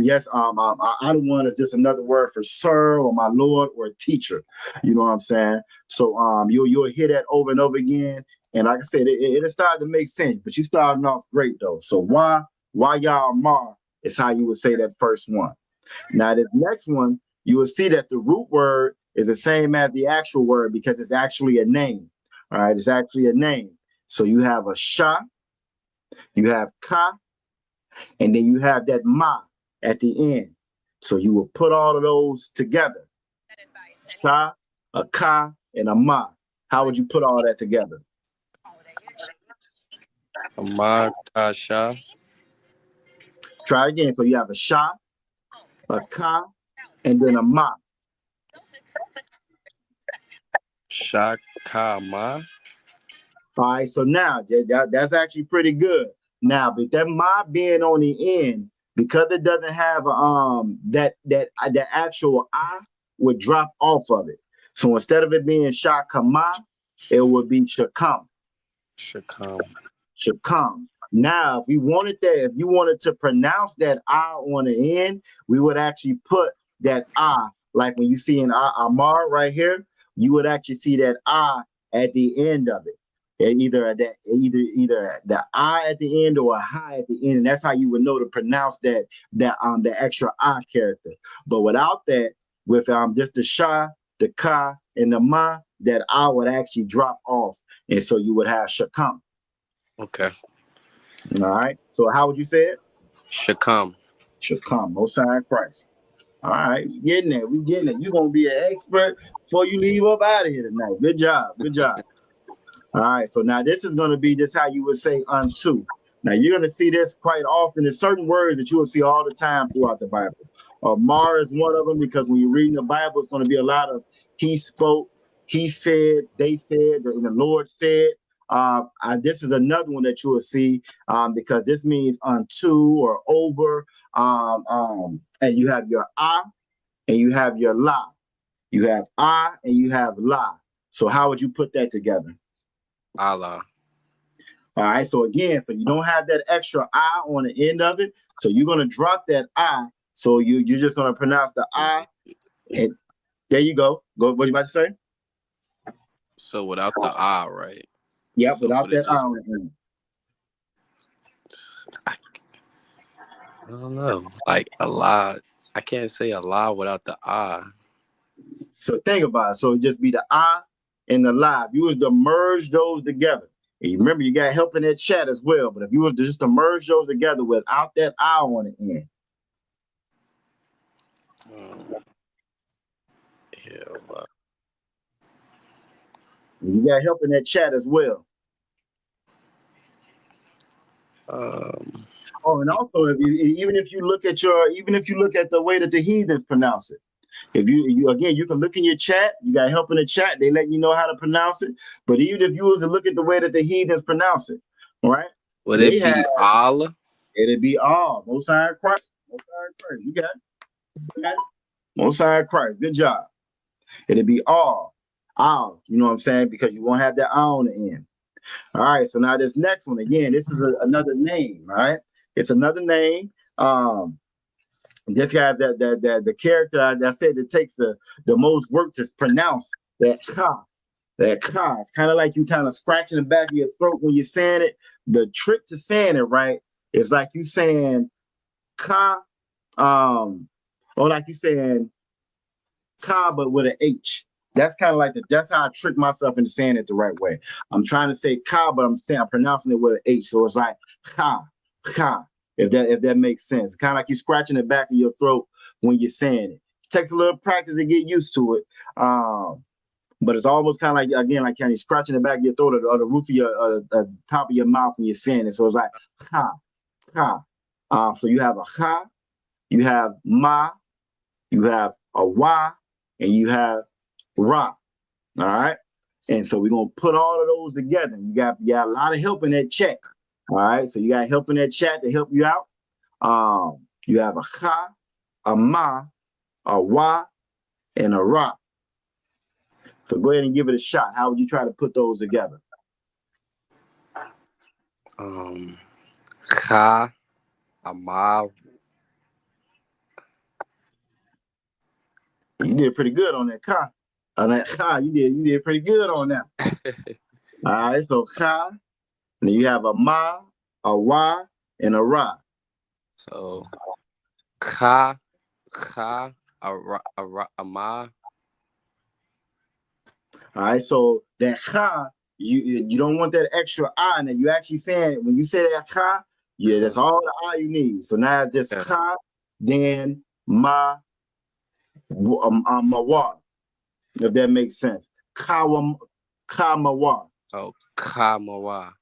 Yes, Adawan is just another word for sir or my lord or teacher. You know what I'm saying? So you'll hear that over and over again. And like I said, it'll start to make sense, but you starting off great though. So why y'all mar is how you would say that first one. Now this next one, you will see that the root word is the same as the actual word because it's actually a name. All right, it's actually a name. So you have a sha. You have ka, and then you have that ma at the end. So you will put all of those together. Sha, a ka, and a ma. How would you put all that together? A ma, ka, sha. Try again. So you have a sha, a ka, and then a ma. Sha, ka, ma. All right, so now that's actually pretty good. Now, but that ma being on the end, because it doesn't have that actual I would drop off of it. So instead of it being Shakama, it would be Shakam. Shakam. Now, if we wanted that, if you wanted to pronounce that I on the end, we would actually put that I, like when you see an Amar right here, you would actually see that I at the end of it. Either the I at the end or a high at the end, and that's how you would know to pronounce the extra I character. But without that, with just the Sha, the Ka, and the Ma, that I would actually drop off, and so you would have Shakam. Okay. All right. So how would you say it? Shakam. Shakam. Most High in Christ. All right. We getting it. We getting it. You're gonna be an expert before you leave up out of here tonight. Good job. Good job. All right. So now this is gonna be just how you would say unto. Now you're gonna see this quite often. There's certain words that you will see all the time throughout the Bible. Mar is one of them, because when you're reading the Bible, it's going to be a lot of he spoke, he said, they said, and the Lord said. This is another one that you will see, because this means unto or over. And you have your ah and you have your la. You have ah and you have la. So how would you put that together? Allah. All right. So again, so you don't have that extra I on the end of it. So you're going to drop that I. So you're just going to pronounce the I. And there you go. Go. What are you about to say? So without the I, right? Yep, So without that just, I on the end. I don't know. Like Allah. I can't say Allah without the I. So think about it. So it just be the I and the la. If you was to merge those together. And you remember, you got help in that chat as well. But if you was to just to merge those together without that I on the end. You got help in that chat as well. And also, even if you look at the way that the heathens pronounce it, if you again, you can look in your chat. You got help in the chat. They let you know how to pronounce it. But even if you was to look at the way that the heathens pronounce it, right? Would it be Allah? It'd be all Most High Christ. Most High Christ. You got it. You got it. Most High Christ. Good job. It'd be all. You know what I'm saying? Because you won't have that I on the end. All right. So now this next one, again, this is another name, right? It's another name. This guy, the character I said it takes the most work to pronounce that ka. That ka. It's kind of like you kind of scratching the back of your throat when you're saying it. The trick to saying it right is like you saying ka, or like you saying ka, but with an H. That's kind of like that's how I trick myself into saying it the right way. I'm trying to say ka, but I'm pronouncing it with an H. So it's like ka. If that makes sense. It's kind of like you're scratching the back of your throat when you're saying it. It takes a little practice to get used to it. But it's almost kind of like, again, like kind of scratching the back of your throat or the roof of your top of your mouth when you're saying it. So it's like ka. So you have a ha, you have ma, you have a wa, and you have ra. All right. And so we're gonna put all of those together. You got a lot of help in that chat. All right. So you got help in that chat to help you out. You have a ha, a ma, a wa, and a ra. So go ahead and give it a shot. How would you try to put those together? Ka, ama. You did pretty good on that ka. On that ka, you did pretty good on that. All right, so ka, and then you have a ma, a wa, and a ra. So ka, a ma. All right, so that ka, you don't want that extra I, and you actually saying when you say that ka, yeah, that's all the I you need. So now it's just ka, then ma, wa, if that makes sense. Ka ma wa. Oh, ka ma wa.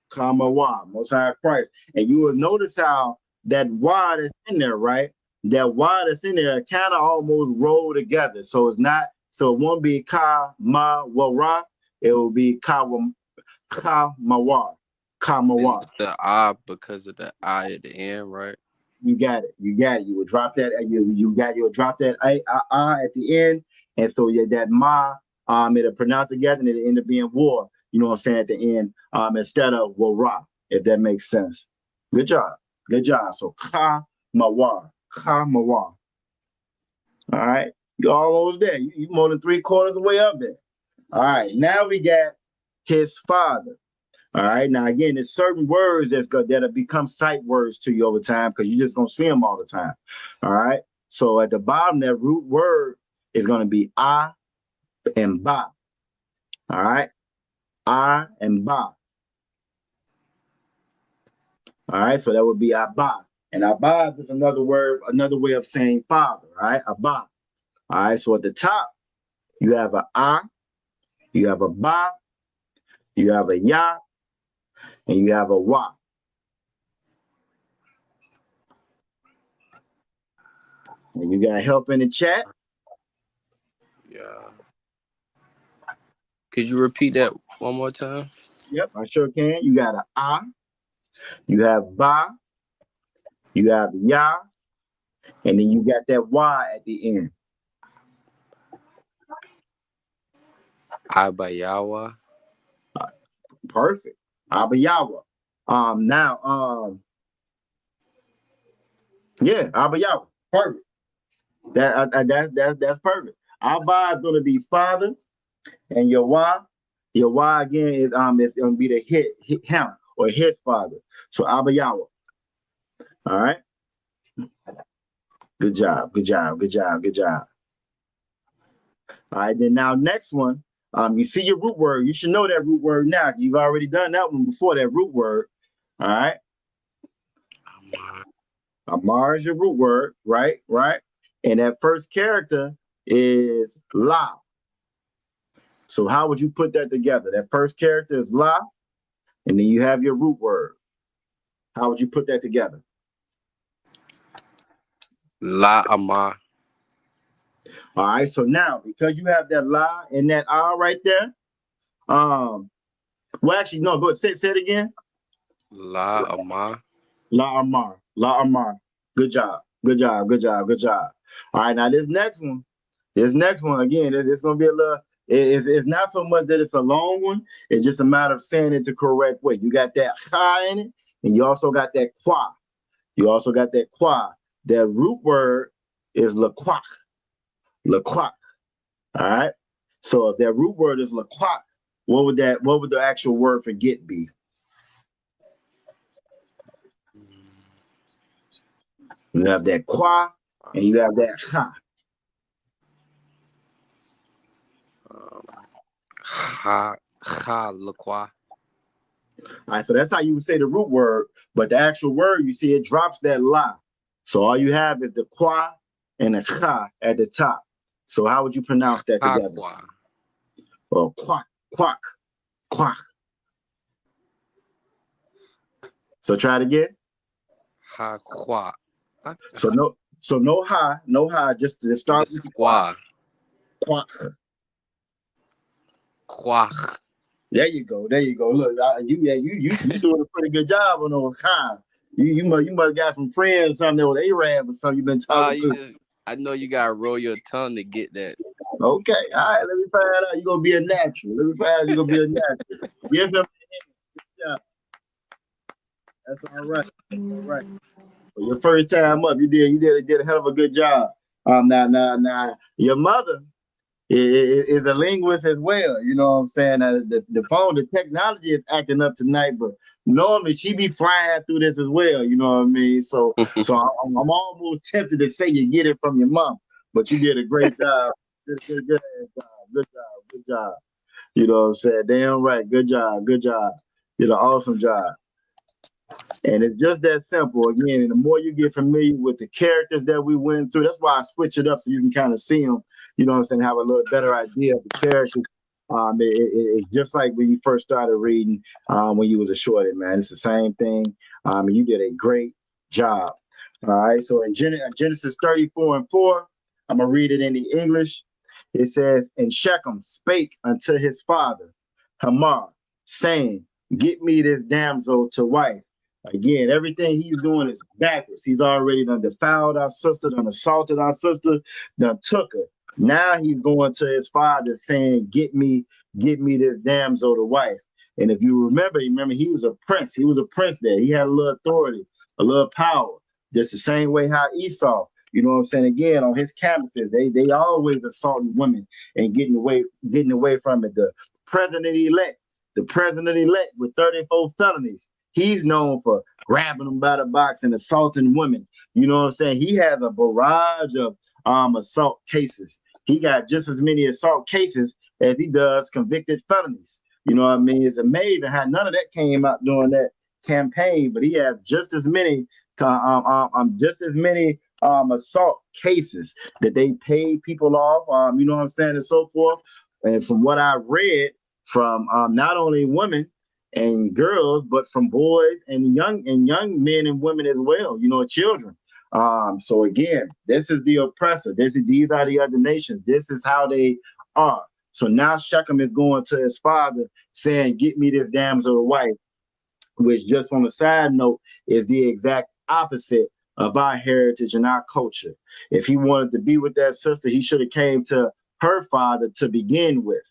Ka ma wa, Most High Christ. And you will notice how that wa that's in there, right? That wa that's in there kind of almost roll together. So it's not. So it won't be ka ma wa ra. It will be ka ma wa. Ka ma wa. The I because of the I at the end, right? You got it. You would drop that. You'll drop that I at the end, and so that ma it'll pronounce together and it'll end up being war, you know what I'm saying, at the end, instead of wara, if that makes sense. Good job. Good job. So ka mawar. Ka mawar. All right. You're almost there. You more than 3/4 of the way up there. All right. Now we got his father. All right. Now, again, there's certain words that'll become sight words to you over time because you're just going to see them all the time. All right. So at the bottom, that root word is going to be ah and ba. All right. Ah and ba. All right. So that would be abba. And abba is another word, another way of saying father. All right. Abba. All right. So at the top, you have a ah, you have a ba, you have a ya, and you have a wa. And you got help in the chat? Yeah. Could you repeat that one more time? Yep, I sure can. You got a ah, you have ba, you have ya, and then you got that y at the end. Abayawa. Perfect. Abayawa. Yeah, Abayawa. Perfect. That's perfect. Abba is gonna be father, and your Y again is gonna be the him or his father. So Abayawa. All right. Good job. Good job. Good job. Good job. All right. Then now next one. You see your root word. You should know that root word now. You've already done that one before, that root word. All right. Amar is your root word, right? Right. And that first character is La. So how would you put that together? That first character is La, and then you have your root word. How would you put that together? La Ama. All right. So now, because you have that La and that R right there, well, actually, no. Go ahead. Say it again. La Ama. La Amar. La Amar. Good job. Good job. Good job. Good job. All right. Now this next one again, it's gonna be a little. It's not so much that it's a long one. It's just a matter of saying it the correct way. You got that cha in it, and you also got that qua. You also got that qua. That root word is laquach. Laquach. All right. So if that root word is laquach, what would the actual word for get be? You have that qua and you have that cha. Ha Lakwa. All right, so that's how you would say the root word, but the actual word, you see, it drops that la. So all you have is the qua and the cha at the top. So how would you pronounce that together? Well, quack, quack, quack. So try it again. Ha Kwa. So no ha, just start with the Kwa. quack. Quach. There you go. Look, you doing a pretty good job on those ha. You must got some friends, something that was Arab or something you've been talking to. I know you gotta roll your tongue to get that. Okay, all right. Let me find out. You're gonna be a natural. You're gonna be a natural. Give him a hand. Yeah. That's all right. That's all right. Well, your first time up, you did a hell of a good job. Now, your mother is a linguist as well. You know what I'm saying? The technology is acting up tonight, but normally she be flying through this as well. You know what I mean? So I'm almost tempted to say you get it from your mom, but you did a great job. Good job. You know what I'm saying? Damn right. Good job. You did an awesome job. And it's just that simple. Again, and the more you get familiar with the characters that we went through, that's why I switch it up so you can kind of see them, you know what I'm saying, have a little better idea of the characters. It's just like when you first started reading when you was a shorty, man. It's the same thing. And you did a great job. All right. So in Genesis 34:4, I'm going to read it in the English. It says, and Shechem spake unto his father, Hamor, saying, get me this damsel to wife. Again, everything he's doing is backwards. He's already done defiled our sister, done assaulted our sister, done took her. Now he's going to his father saying, get me this damsel to wife. And if you remember he was a prince. He was a prince there. He had a little authority, a little power. Just the same way how Esau, you know what I'm saying? Again, on his campuses, they always assaulting women and getting away from it. The president-elect with 34 felonies. He's known for grabbing them by the box and assaulting women. You know what I'm saying? He has a barrage of assault cases. He got just as many assault cases as he does convicted felonies. You know what I mean? It's amazing how none of that came out during that campaign, but he has just as many assault cases that they paid people off. You know what I'm saying, and so forth. And from what I've read from not only women and girls, but from boys and young men and women as well. You know, children. So again, this is the oppressor. These are the other nations. This is how they are. So now Shechem is going to his father saying, get me this damsel to wife, which just on a side note is the exact opposite of our heritage and our culture. If he wanted to be with that sister, he should have came to her father to begin with.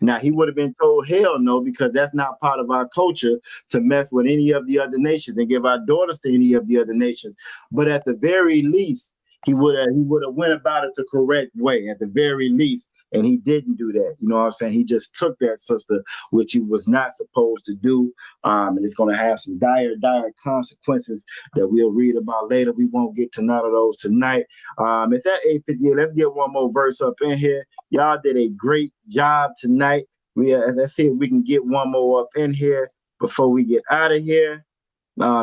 Now, he would have been told, hell no, because that's not part of our culture to mess with any of the other nations and give our daughters to any of the other nations. But at the very least, he would have went about it the correct way, at the very least, and he didn't do that. You know what I'm saying? He just took that sister, which he was not supposed to do, and it's going to have some dire consequences that we'll read about later. We won't get to none of those tonight. It's at 8:58. Let's get one more verse up in here. Y'all did a great job tonight. Let's see if we can get one more up in here before we get out of here.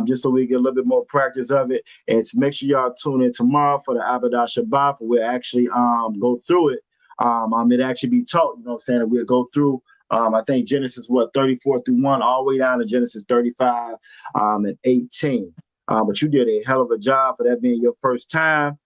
Just so we get a little bit more practice of it. And to make sure y'all tune in tomorrow for the Abadah Shabbat, we'll actually go through it. It actually be taught, you know what I'm saying? And we'll go through, I think Genesis, 34 through 1, all the way down to Genesis 35 and 18. But you did a hell of a job for that being your first time.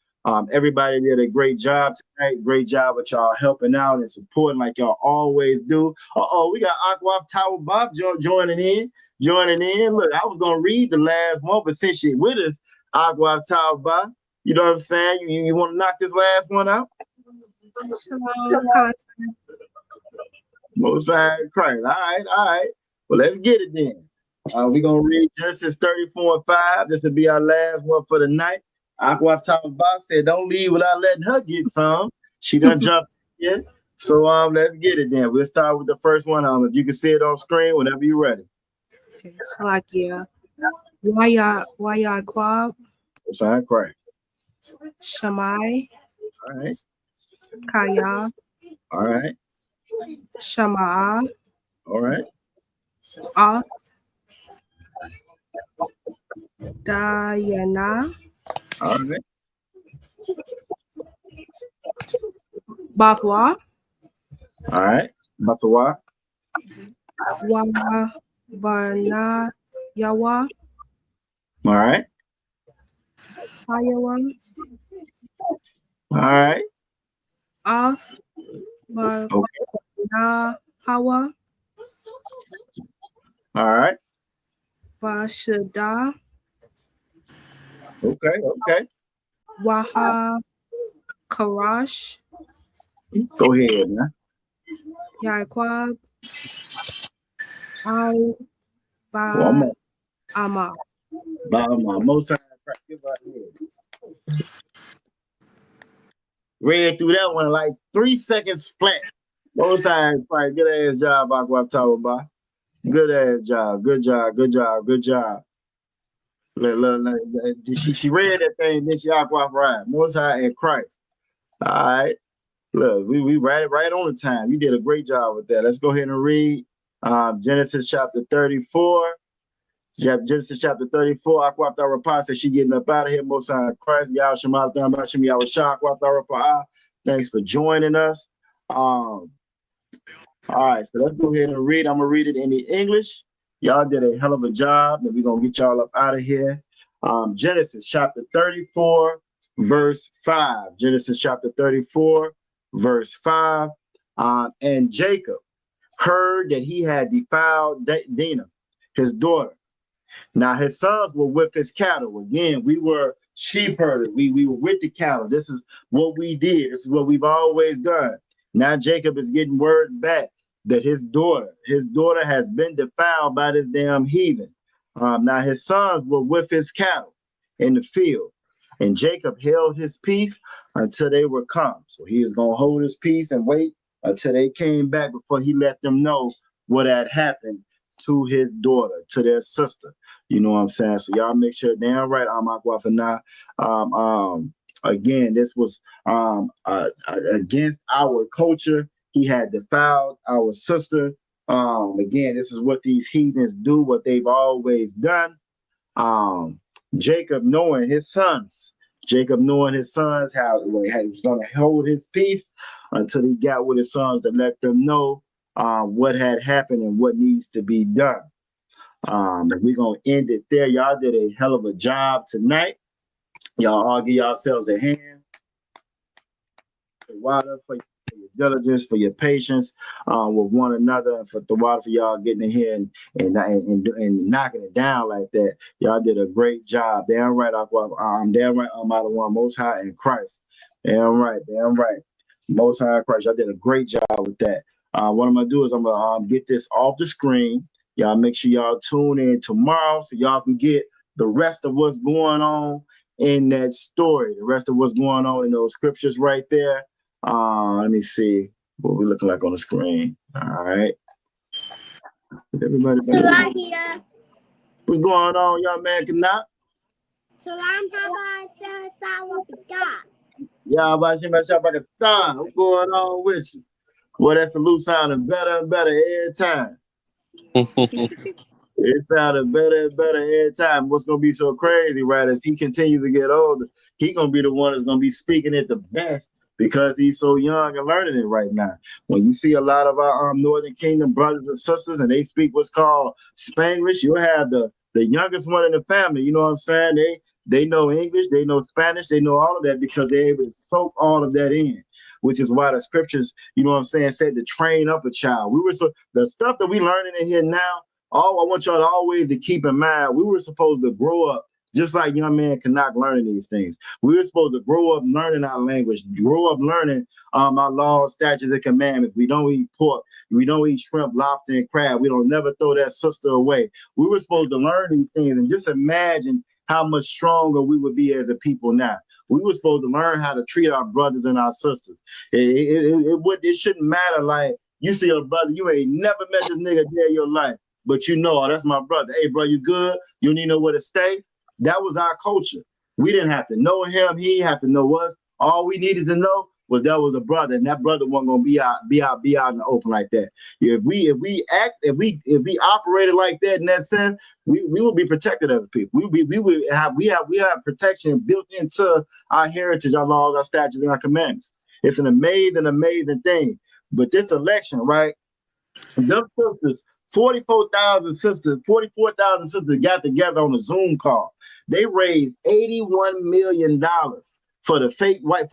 Everybody did a great job tonight. Great job with y'all helping out and supporting like y'all always do. We got Aquaf Tower Bob joining in. Look, I was gonna read the last one, but since you're with us, Aquaf Tower Bob, you know what I'm saying? You want to knock this last one out? Most High Christ. All right. Well, let's get it then. We're gonna read Genesis 34 and 5. This will be our last one for the night. Aquaf Tower Bob said, don't leave without letting her get some. She done jumped in. So let's get it then. We'll start with the first one. If you can see it on screen whenever you're ready. Okay, Salakia. Waya Quab. Most High Christ. Shammai. All right. Kaya. All right. Shama'a. All right. Oth. Diana. All right. Bapwa. All right. Bathawa. Wa Bana Yawa. All right. Hayawa. All right. Oth. Bana Hawa. All right. Bashada. Okay. Waha Karash. Go ahead, man. Yaquab. Al Ba Ama. Most High Christ. Give our head. Read through that one in like 3 seconds flat. Most High Christ. Good ass job, Aquaf Tower Bob. Good ass job. Good job. She read that thing, then she Aquaf right. Most High and Christ. All right. Look, we right on the time. You did a great job with that. Let's go ahead and read Genesis chapter 34. Genesis chapter 34. Aquaf Tower says she getting up out of here. Most High Christ. Yahweh Shema Bashim Yahweh Shah. Aquaf Tower. Thanks for joining us. All right, so let's go ahead and read. I'm gonna read it in the English. Y'all did a hell of a job, and we're gonna get y'all up out of here. Genesis chapter 34, verse 5. Genesis chapter 34, verse 5. And Jacob heard that he had defiled Dinah, his daughter. Now his sons were with his cattle. Again, we were sheep herders. We were with the cattle. This is what we did. This is what we've always done. Now Jacob is getting word back that his daughter has been defiled by this damn heathen. Now his sons were with his cattle in the field, and Jacob held his peace until they were come. So he is going to hold his peace and wait until they came back before he let them know what had happened to his daughter, to their sister. You know what I'm saying? So y'all make sure, damn right, again, this was against our culture. He had defiled our sister. Again, this is what these heathens do, what they've always done. Jacob knowing his sons, how he was going to hold his peace until he got with his sons to let them know what had happened and what needs to be done. And we're going to end it there. Y'all did a hell of a job tonight. Y'all all give yourselves a hand. Water for your diligence, for your patience with one another, and for the water for y'all getting in here and knocking it down like that. Y'all did a great job. Damn right, damn right, Almighty One, Most High in Christ. Damn right. Most High in Christ. Y'all did a great job with that. What I'm gonna do is I'm gonna get this off the screen. Y'all make sure y'all tune in tomorrow so y'all can get the rest of what's going on in that story, the rest of what's going on in those scriptures right there. Let me see what we're looking like on the screen. All right. Everybody back here. What's going on, young man? Cannot? Yeah, what's going on with you? Well, that salute sounding better and better every time. It sounded better and better every time. What's going to be so crazy, right, as he continues to get older, he going to be the one that's going to be speaking it the best because he's so young and learning it right now. When you see a lot of our Northern Kingdom brothers and sisters and they speak what's called Spanglish, you'll have the youngest one in the family. You know what I'm saying? They know English, they know Spanish, they know all of that because they're able to soak all of that in, which is why the scriptures, you know what I'm saying, said to train up a child. The stuff that we learning in here now, I want y'all to always to keep in mind, we were supposed to grow up just like young man cannot learn these things. We were supposed to grow up learning our language, grow up learning our laws, statutes, and commandments. We don't eat pork. We don't eat shrimp, lobster, and crab. We don't never throw that sister away. We were supposed to learn these things, and just imagine how much stronger we would be as a people now. We were supposed to learn how to treat our brothers and our sisters. It shouldn't matter like you see a brother, you ain't never met this nigga day of your life, but you know, oh, that's my brother. Hey, bro, you good? You need to know where to stay? That was our culture. We didn't have to know him. He didn't have to know us. All we needed to know was that was a brother, and that brother wasn't gonna be out in the open like that. If we operated like that in that sense, we would be protected as a people. We have protection built into our heritage, our laws, our statutes, and our commandments. It's an amazing thing. But this election, right? Them sisters, 44,000 sisters got together on a Zoom call. They raised $81 million for the fake black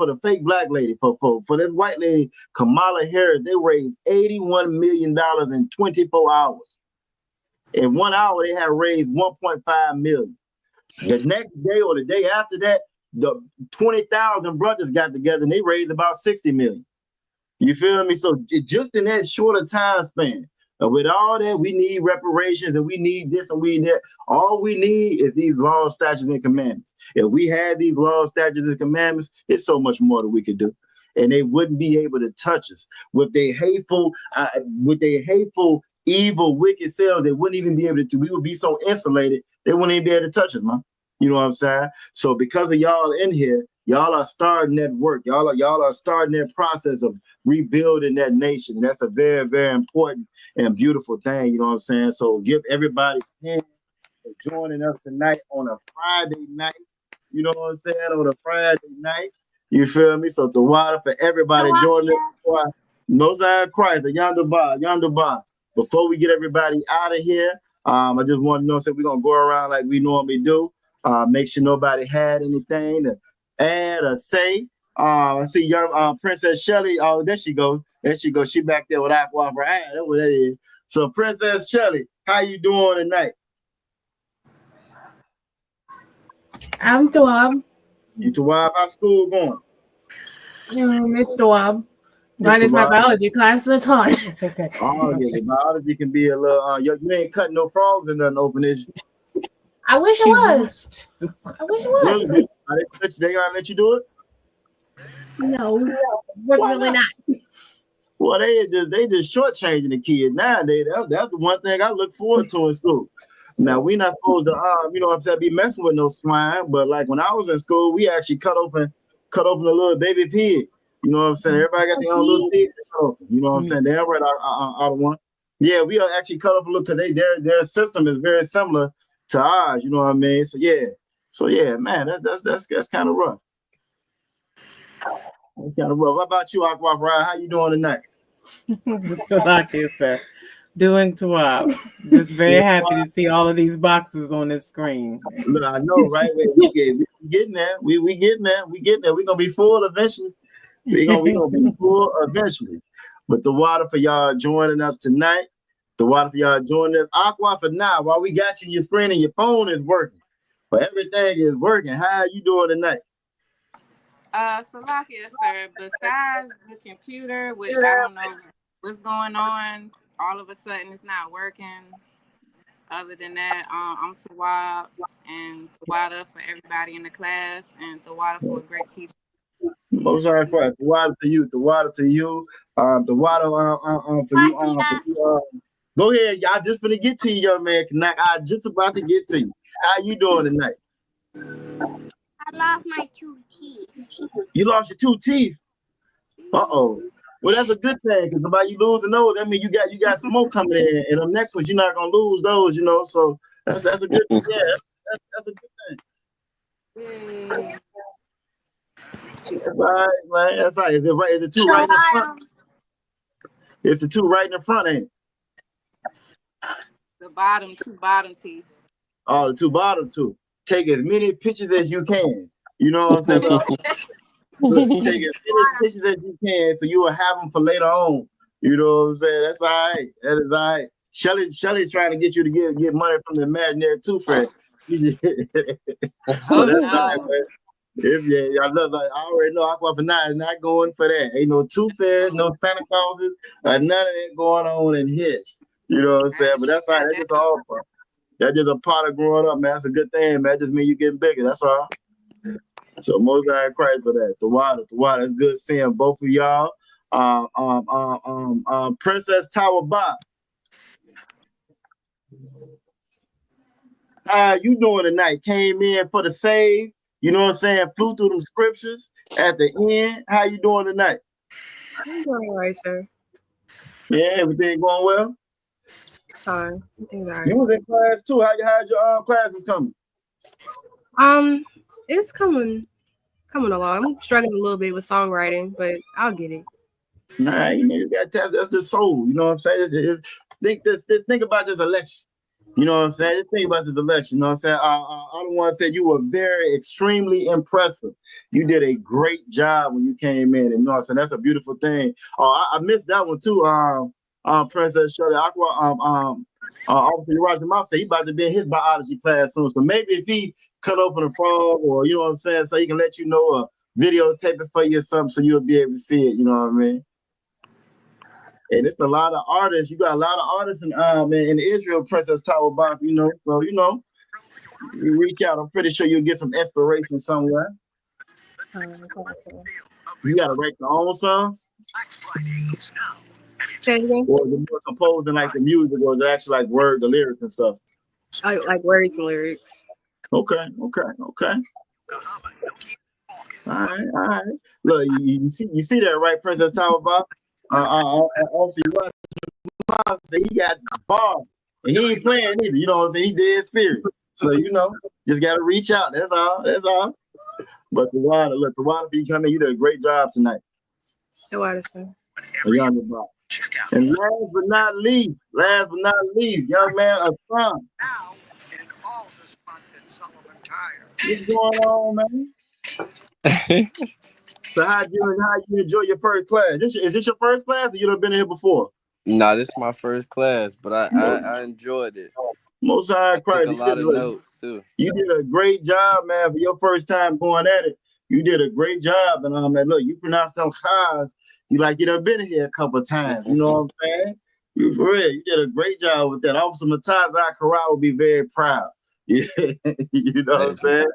lady, for this white lady, Kamala Harris. They raised $81 million in 24 hours. In 1 hour, they had raised $1.5 million. The next day or the day after that, the 20,000 brothers got together and they raised about $60 million. You feel me? So just in that shorter time span, with all that, we need reparations and we need this and we need that. All we need is these laws, statutes, and commandments. If we had these laws, statutes, and commandments, it's so much more that we could do. And they wouldn't be able to touch us. With their hateful, evil, wicked selves, they wouldn't even be able to, we would be so insulated, they wouldn't even be able to touch us, man. You know what I'm saying? So because of y'all in here, y'all are starting that work. Y'all are starting that process of rebuilding that nation. And that's a very, very important and beautiful thing. You know what I'm saying? So give everybody a hand for joining us tonight on a Friday night. You know what I'm saying? On a Friday night. You feel me? So the water for everybody joining us. Most High Christ, the yonder bar. Before we get everybody out of here, I just want to know, so we're going to go around like we normally do. Make sure nobody had anything to add or say. I see young Princess Shelly. Oh, there she go. She back there with aqua for ad. That's what that is. So Princess Shelly, how you doing tonight? I'm doing You to Wild, how's school going? It's the Wab. Mine Mr. is my Wild? biology class. That's all. It's okay. Oh, yeah, the biology can be a little, you ain't cutting no frogs in nothing open, is you? I wish it was. I wish it was. Really? They gotta let you do it? No, but really not. Well, they just shortchanging the kid nowadays. That's the one thing I look forward to in school. Now we not supposed to, you know what I'm saying, be messing with no swine. But like when I was in school, we actually cut open a little baby pig. You know what I'm saying? Everybody got their own little pig to cut open. You know what I'm saying? They have right out of one. Yeah, we are actually cut open a little because their system is very similar to ours. You know what I mean? So yeah, man, that's kind of rough. That's kind of rough. How about you, Aqua Ride? How you doing tonight? So like you sir. Doing Tawab. Just very happy to see all of these boxes on this screen. Look, I know, right? We getting there. We getting there. We getting there. We're gonna be full eventually. We gonna be full eventually. But the water for y'all joining us tonight. The water for y'all joining us. Aqua for now. While we got you, your screen and your phone is working. But everything is working. How are you doing tonight? Salakia, sir. Besides the computer, which I don't know what's going on, all of a sudden it's not working. Other than that, I'm Tawab and Tawada for everybody in the class and Tawada for a great teacher. Most sorry, the water to you. The water to you. The water for you. Go ahead, y'all. Just finna get to you, young man. I just about to get to you. How you doing tonight? I lost my 2 teeth. You lost your 2 teeth. Uh-oh. Well, that's a good thing because by you losing those, that means you got some more coming in, and the next ones you're not gonna lose those, you know. So that's a good thing. Yeah, that's a good thing. That's all right, man. That's all right. Is it right? Is it 2 right in the front? It's the 2 right in the front, ain't it? The bottom 2 bottom teeth. Oh, the 2 bottom 2. Take as many pictures as you can. You know what I'm saying? Look, take as many pictures as you can so you will have them for later on. You know what I'm saying? That's all right. That is all right. Shelly trying to get you to get money from the imaginary tooth fairy. Oh, that's all right, man. I already know Aqua for now is not going for that. Ain't no tooth fairies, no Santa Clauses, none of that going on in here. You know what I'm saying? But that's all right. That's just all fun. That's just a part of growing up, man. That's a good thing, man. That just means you're getting bigger. That's all. So most I Christ for that. The water. It's good seeing both of y'all. Princess Tower Bob. How you doing tonight? Came in for the save. You know what I'm saying? Flew through them scriptures at the end. How you doing tonight? I'm doing all right, sir. Yeah, everything going well? Fine. Everything's all right. You was in class too. How's your classes coming? It's coming along. I'm struggling a little bit with songwriting, but I'll get it. Nah, you got that's the soul. You know what I'm saying? Think about this election. You know what I'm saying? Just think about this election. You know what I'm saying? I don't want to say you were very extremely impressive. You did a great job when you came in, and you know what I'm saying? That's a beautiful thing. Oh, I missed that one too. Princess Shirley Aqua. Officer Roger Mouth said he about to be in his biology class soon. So maybe if he cut open a frog, or you know what I'm saying, so he can let you know videotape it for you or something, so you'll be able to see it. You know what I mean? And it's a lot of artists. You got a lot of artists in Israel, Princess Tower Bob, you know. So, you know, you reach out. I'm pretty sure you'll get some inspiration somewhere. You got to write your own songs? Or is it more composed in like the music, or is it actually like the lyrics and stuff? Like words and lyrics. Okay. All right. Look, you see that, right, Princess Tower Bob? Obviously, he got bars, and he ain't playing either. You know what I'm saying? He dead serious. So you know, just gotta reach out. That's all. But the water for you coming, you did a great job tonight. The water, sir. And last but not least, young man, Aslan. What's going on, man? So how you enjoy your first class? Is this your first class, or you done been in here before? Nah, this is my first class, but I enjoyed it. Most high Christ. Took a lot of notes too. You did a great job, man, for your first time going at it. You did a great job. And man, look, you pronounced those K's. You like you done been here a couple of times. You know what I'm saying? You for real. You did a great job with that. Officer Mataz Akara will be very proud. Yeah. You know what I'm saying?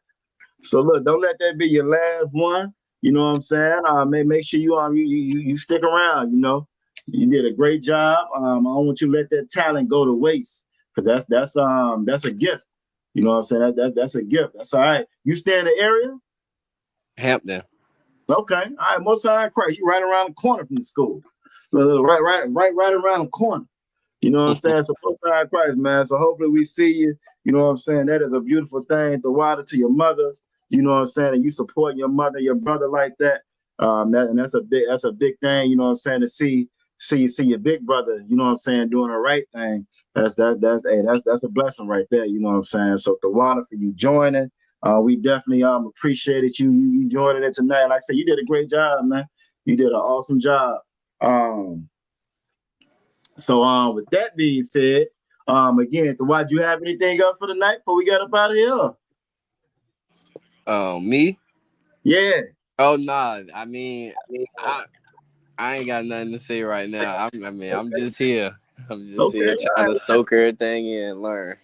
So look, don't let that be your last one. You know what I'm saying? Make sure you stick around. You know, you did a great job. I don't want you to let that talent go to waste, because that's a gift. You know what I'm saying? That's a gift. That's all right. You stay in the area? Hampton. Okay. All right. Most High Christ, you right around the corner from the school. Right around the corner. You know what I'm saying? So Most High Christ, man. So hopefully we see you. You know what I'm saying? That is a beautiful thing. The water to your mother. You know what I'm saying? And you support your mother, your brother like that. That's a big thing. You know what I'm saying? To see your big brother. You know what I'm saying? Doing the right thing. That's a blessing right there. You know what I'm saying? So the water for you joining. We definitely appreciated you joining it tonight. Like I said, you did a great job, man. You did an awesome job. So with that being said, again, why do you have anything else for the night before we get up out of here? Me? Yeah. Oh nah. I mean, I ain't got nothing to say right now. I'm just here. I'm just here trying to soak everything in and learn.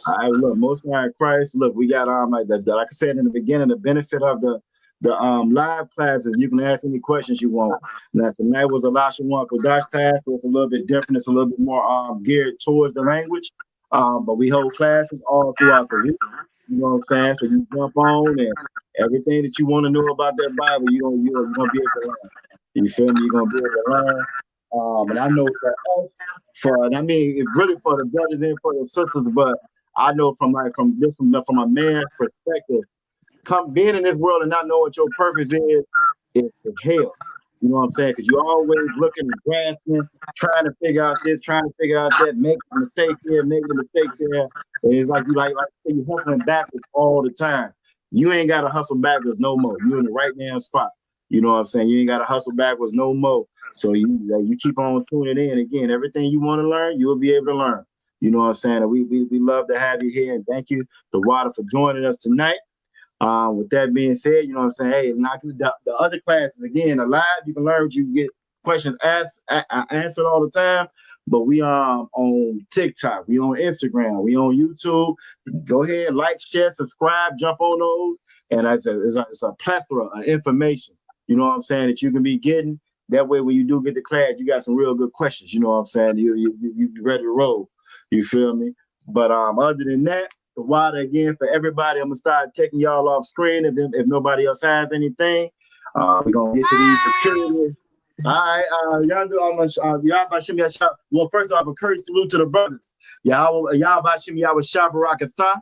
All right, look, Most High Christ. Look, we got like I said in the beginning, the benefit of the live classes. You can ask any questions you want. Now tonight was a Lashawan Qadash class, so it's a little bit different. It's a little bit more geared towards the language. But we hold classes all throughout the week. You know what I'm saying? So you jump on and everything that you want to know about that Bible, you're gonna be able to learn. You feel me? You're gonna be able to learn. And I know for us, it's really for the brothers and for the sisters, but I know from a man's perspective, being in this world and not knowing what your purpose is hell. You know what I'm saying? Because you're always looking and grasping, trying to figure out this, trying to figure out that, make a mistake here, making a mistake there. And it's like you say, you're hustling backwards all the time. You ain't got to hustle backwards no more. You're in the right damn spot. You know what I'm saying? You ain't got to hustle backwards no more. So you keep on tuning in. Again, everything you want to learn, you'll be able to learn. You know what I'm saying? And we love to have you here. And thank you, The Water, for joining us tonight. With that being said, you know what I'm saying? Hey, not the other classes, again, are live. You can learn what you get questions answered all the time. But we on TikTok, we on Instagram, we on YouTube. Go ahead, like, share, subscribe, jump on those. And it's a plethora of information, you know what I'm saying, that you can be getting. That way, when you do get the class, you got some real good questions, you know what I'm saying? You be ready to roll. You feel me? But other than that, The Water again for everybody. I'm gonna start taking y'all off screen if nobody else has anything. We're gonna get to these security. All right, y'all do y'all about Shimmy Shop. Well, first off, a courtesy salute to the brothers. Y'all about Shimmy Shop Rockatha.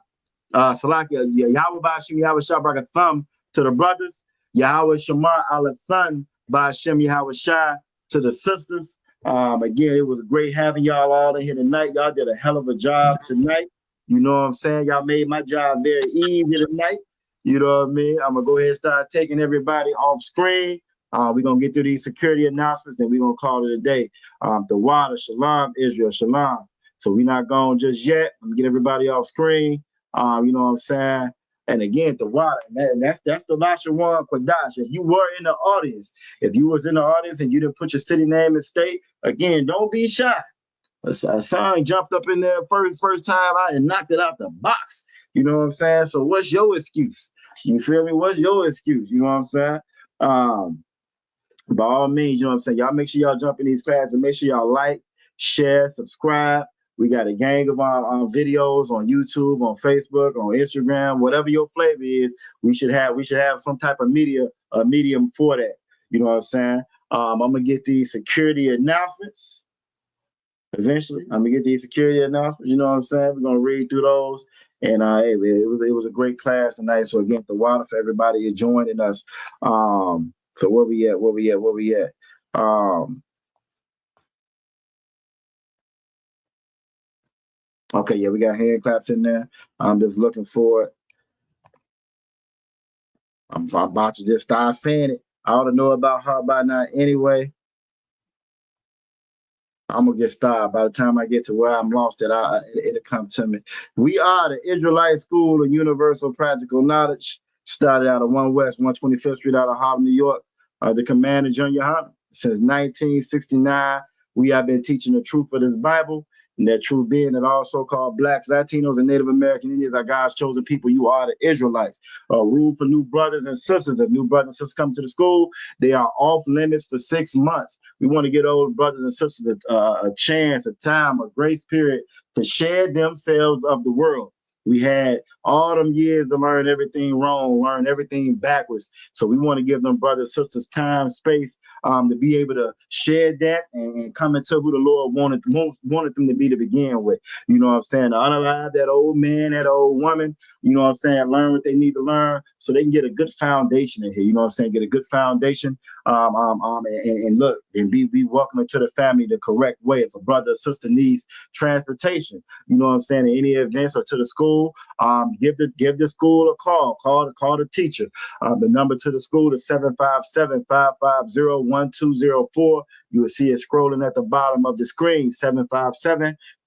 Salakia, y'all about Shimmy Shop Rockatha to the brothers. Yahweh Shamar Alathan by Shimmy Shah to the sisters. Again, it was great having y'all all in here tonight. Y'all did a hell of a job tonight. You know what I'm saying? Y'all made my job very easy tonight. You know what I mean? I'm going to go ahead and start taking everybody off screen. We're going to get through these security announcements, then we're going to call it a day. The Water, Shalom, Israel, Shalom. So we're not going just yet. I'm going to get everybody off screen. You know what I'm saying? And again, The Water, and that's the Lashawan Qadash. If you were in the audience, and you didn't put your city name and state, again, don't be shy. A sign jumped up in there first time and knocked it out the box. You know what I'm saying? So what's your excuse? You feel me? What's your excuse? You know what I'm saying? By all means, you know what I'm saying? Y'all make sure y'all jump in these classes and make sure y'all like, share, subscribe. We got a gang of our videos on YouTube, on Facebook, on Instagram, whatever your flavor is. We should have some type of medium for that. You know what I'm saying? I'm gonna get these security announcements. Eventually, I'm gonna get these security announcements. You know what I'm saying? We're gonna read through those, and it was a great class tonight. So again, The Water for everybody is joining us. So where we at? Okay, yeah, we got hand claps in there. I'm just looking for it. I'm about to just start saying it. I ought to know about her by now anyway. I'm gonna get started. By the time I get to where I'm lost, it'll come to me. We are the Israelite School of Universal Practical Knowledge. Started out of 1 West, 125th Street out of Harlem, New York. The Command of Junior Hana. Since 1969, we have been teaching the truth of this Bible, and that truth being that all so-called Blacks, Latinos, and Native American Indians are God's chosen people. You are the Israelites. Rule for new brothers and sisters. If new brothers and sisters come to the school, they are off limits for 6 months. We want to get old brothers and sisters a chance, a time, a grace period to share themselves of the world. We had all them years to learn everything wrong, learn everything backwards. So we want to give them brothers, sisters time, space to be able to share that and come into who the Lord wanted them to be to begin with. You know what I'm saying? To unalive that old man, that old woman, you know what I'm saying? Learn what they need to learn so they can get a good foundation in here. You know what I'm saying? Get a good foundation and look, and be welcome into the family the correct way. If a brother or sister needs transportation, you know what I'm saying, in any events or to the school, give the school a call. Call the teacher. The number to the school is 757-550-1204. You will see it scrolling at the bottom of the screen.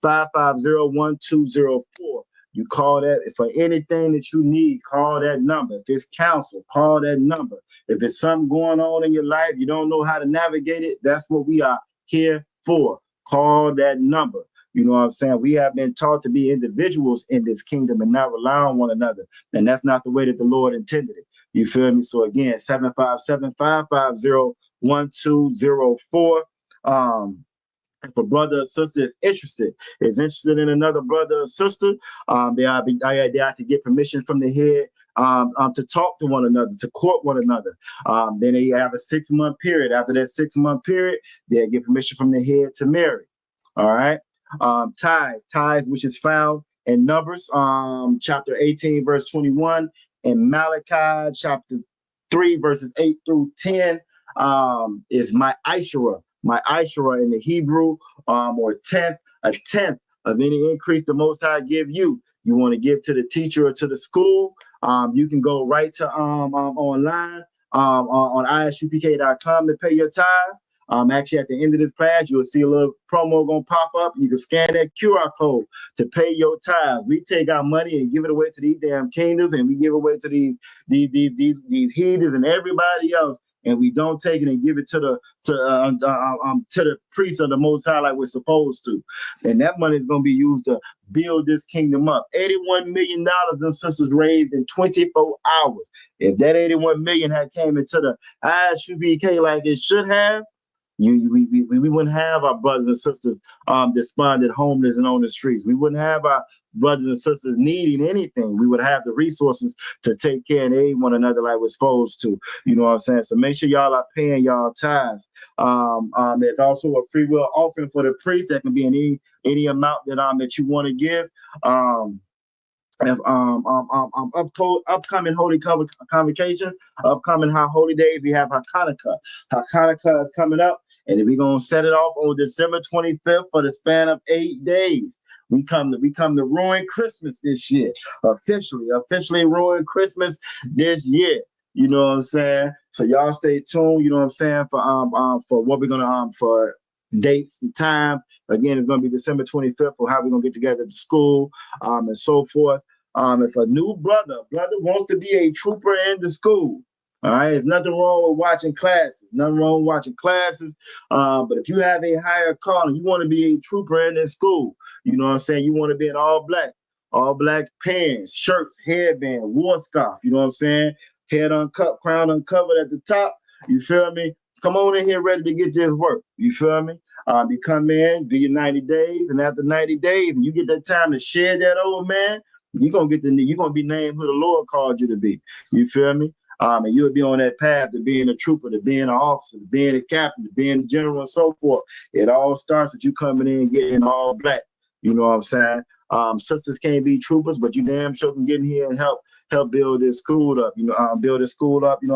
757-550-1204. You call that for anything that you need. Call that number. If it's counsel, call that number. If it's something going on in your life, you don't know how to navigate it, that's what we are here for. Call that number. You know what I'm saying? We have been taught to be individuals in this kingdom and not rely on one another. And that's not the way that the Lord intended it. You feel me? So again, 757-550-1204. If a brother or sister is interested in another brother or sister, they have to get permission from the head to talk to one another, to court one another. Then they have a 6-month period. After that 6-month period, they get permission from the head to marry. All right. Tithes, which is found in Numbers, chapter 18, verse 21, and Malachi, chapter 3, verses 8 through 10, is my Ishura. My Ishura in the Hebrew, or a tenth of any increase the Most High give you. You want to give to the teacher or to the school, you can go right to online on ISUPK.com to pay your tithe. Actually, at the end of this class, you'll see a little promo gonna pop up. You can scan that QR code to pay your tithes. We take our money and give it away to these damn kingdoms, and we give away to these heathens and everybody else, and we don't take it and give it to the priests of the Most High like we're supposed to. And that money is gonna be used to build this kingdom up. $81 million them sisters raised in 24 hours. If that 81 million had came into the ISUPK like it should have, we wouldn't have our brothers and sisters despondent, homeless, and on the streets. We wouldn't have our brothers and sisters needing anything. We would have the resources to take care and aid one another like we're supposed to. You know what I'm saying? So make sure y'all are paying y'all tithes. There's also a free will offering for the priest that can be in any amount that you want to give. Upcoming holy convocations, upcoming high holy days. We have Hanukkah. Hanukkah is coming up, and we're gonna set it off on December 25th for the span of 8 days. We come to ruin Christmas this year. Officially ruin Christmas this year. You know what I'm saying? So y'all stay tuned. You know what I'm saying for what we're gonna for dates and times. Again, it's going to be December 25th for how we're going to get together at the school and so forth. If a new brother wants to be a trooper in the school, all right, there's nothing wrong with watching classes. But if you have a higher calling, you want to be a trooper in this school, you know what I'm saying? You want to be in all black pants, shirts, headband, war scarf, you know what I'm saying? Head uncut, crown uncovered at the top. You feel me? Come on in here ready to get this work. You feel me? You come in, do your 90 days, and after 90 days, and you get that time to shed that old man, you're gonna be named who the Lord called you to be. You feel me? And you'll be on that path to being a trooper, to being an officer, to being a captain, to being a general, and so forth. It all starts with you coming in and getting all black. You know what I'm saying? Sisters can't be troopers, but you damn sure can get in here and help build this school up, you know what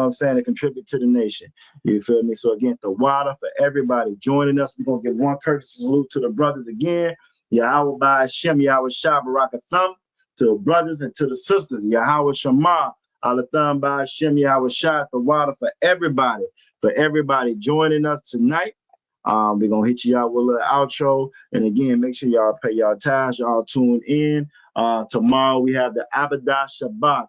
I'm saying, and contribute to the nation. You feel me? So again, the water for everybody joining us. We're gonna give one courtesy salute to the brothers again. Yahweh by Hashem, Yahweh Shah Barakatham, to the brothers and to the sisters. Yahweh Shema, Alatham by Hashem, Yahweh Shah, the water for everybody joining us tonight. We're gonna hit you out with a little outro, and again, make sure y'all pay y'all tithes. Y'all tune in. Tomorrow we have the Abadav Shabbat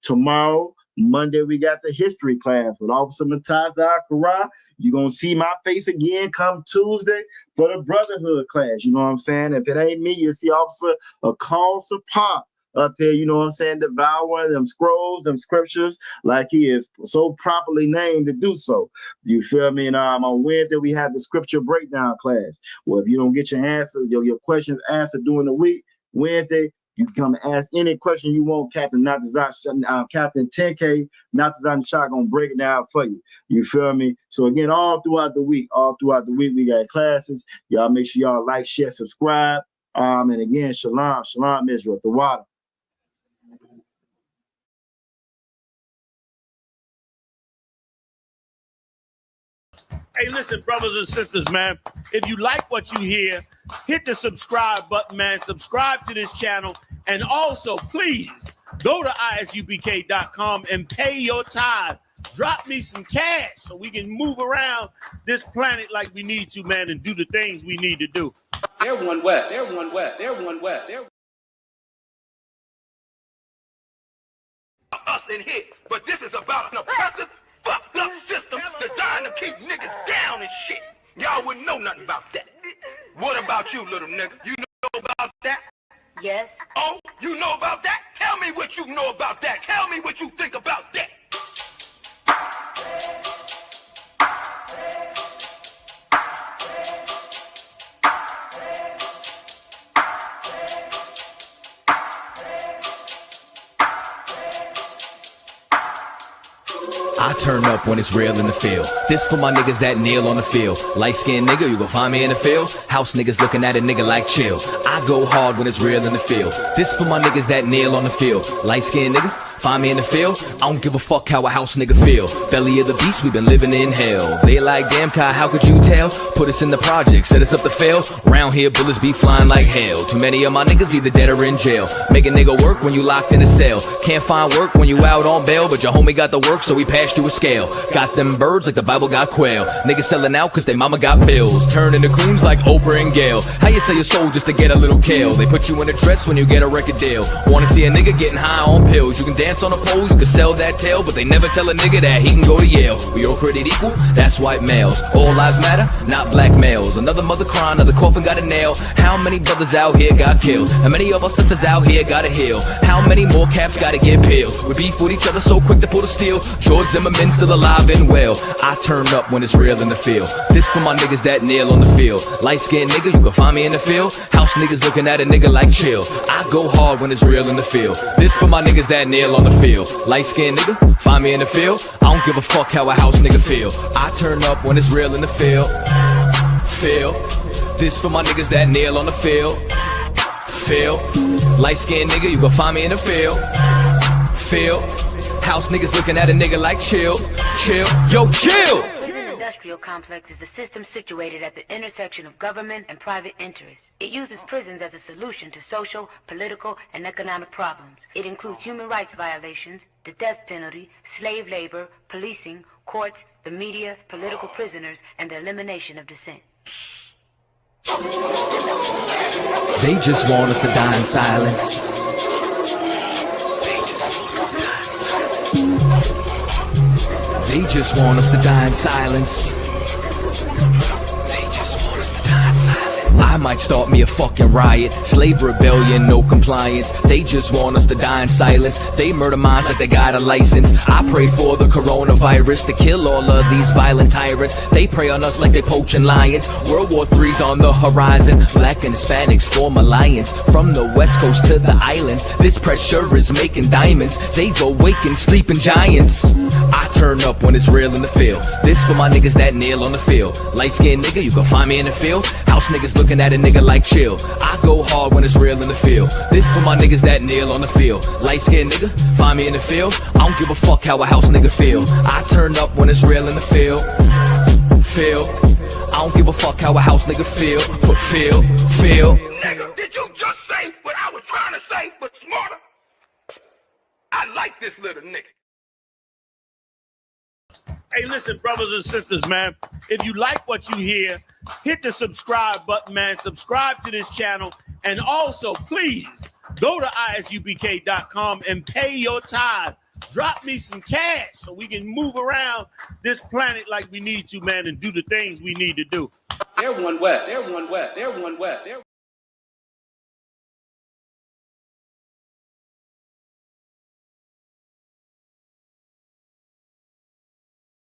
Tomorrow, Monday, we got the history class with Officer Mataza Akara. You're going to see my face again come Tuesday for the brotherhood class. You know what I'm saying? If it ain't me, you'll see Officer Akal Sapop up here, you know what I'm saying, devouring them scrolls, them scriptures, like he is so properly named to do so. You feel me? And on Wednesday, we have the scripture breakdown class. Well, if you don't get your answers, your questions answered during the week, Wednesday, you can come and ask any question you want. Captain 10K, Natazan Shah gonna break it down for you. You feel me? So again, all throughout the week, we got classes. Y'all make sure y'all like, share, subscribe. And again, shalom, Israel, the water. Hey, listen, brothers and sisters, man. If you like what you hear, hit the subscribe button, man. Subscribe to this channel. And also, please, go to ISUPK.com and pay your tithe. Drop me some cash so we can move around this planet like we need to, man, and do the things we need to do. They're one West. They're one West. They're one West. They're us in here, but this is about an oppressive, fucked up system designed to keep niggas down and shit. Y'all wouldn't know nothing about that. What about you, little nigga? You know about that? Yes. Oh, you know about that? Tell me what you know about that. Tell me what you think about that. I turn up when it's real in the field. This for my niggas that kneel on the field. Light-skinned nigga, you gon' find me in the field. House niggas looking at a nigga like chill. I go hard when it's real in the field. This for my niggas that kneel on the field. Light-skinned nigga, find me in the field. I don't give a fuck how a house nigga feel. Belly of the beast, we been living in hell. They like, damn, Kai, how could you tell? Put us in the project, set us up to fail. Round here, bullets be flying like hell. Too many of my niggas either dead or in jail. Make a nigga work when you locked in a cell. Can't find work when you out on bail, but your homie got the work, so we passed you a scale. Got them birds like the Bible got quail. Niggas selling out cause they mama got bills. Turning to coons like Oprah and Gail. How you sell your soul just to get a little kale? They put you in a dress when you get a record deal. Wanna see a nigga getting high on pills? You can dance on a pole, you can sell that tail, but they never tell a nigga that he can go to Yale. We all created equal, that's white males. All lives matter, not black males. Another mother crying, another coffin got a nail. How many brothers out here got killed? How many of our sisters out here gotta heal? How many more caps gotta get peeled? We beef with each other so quick to pull the steel. George Zimmerman still alive and well. I turn up when it's real in the field. This for my niggas that kneel on the field. Light-skinned nigga, you can find me in the field. House niggas looking at a nigga like chill. I go hard when it's real in the field. This for my niggas that kneel on the field. Light-skinned nigga, find me in the field. I don't give a fuck how a house nigga feel. I turn up when it's real in the field. Feel. This for my niggas that kneel on the field. Feel. Light-skinned nigga, you gon' find me in the field. Feel. House niggas looking at a nigga like chill. Chill. Yo, chill! The industrial complex is a system situated at the intersection of government and private interests. It uses prisons as a solution to social, political, and economic problems. It includes human rights violations, the death penalty, slave labor, policing, courts, the media, political prisoners, and the elimination of dissent. They just want us to die in silence. They just want us to die in silence. I might start me a fucking riot. Slave rebellion, no compliance. They just want us to die in silence. They murder minds like they got a license. I pray for the coronavirus to kill all of these violent tyrants. They prey on us like they poaching lions. World War III's on the horizon. Black and Hispanics form alliance. From the west coast to the islands, this pressure is making diamonds. They've awakened sleeping giants. I turn up when it's real in the field. This for my niggas that kneel on the field. Light-skinned nigga, you can find me in the field. House niggas looking at a nigga like chill. I go hard when it's real in the field. This for my niggas that kneel on the field. Light-skinned nigga, find me in the field. I don't give a fuck how a house nigga feel. I turn up when it's real in the field. Feel. I don't give a fuck how a house nigga feel. But feel. Nigga, did you just say what I was trying to say, but smarter? I like this little nigga. Hey, listen, brothers and sisters, man. If you like what you hear, hit the subscribe button, man. Subscribe to this channel. And also, please, go to ISUPK.com and pay your tithe. drop me some cash so we can move around this planet like we need to, man, and do the things we need to do. They're one West. They're one West. They're one West. They're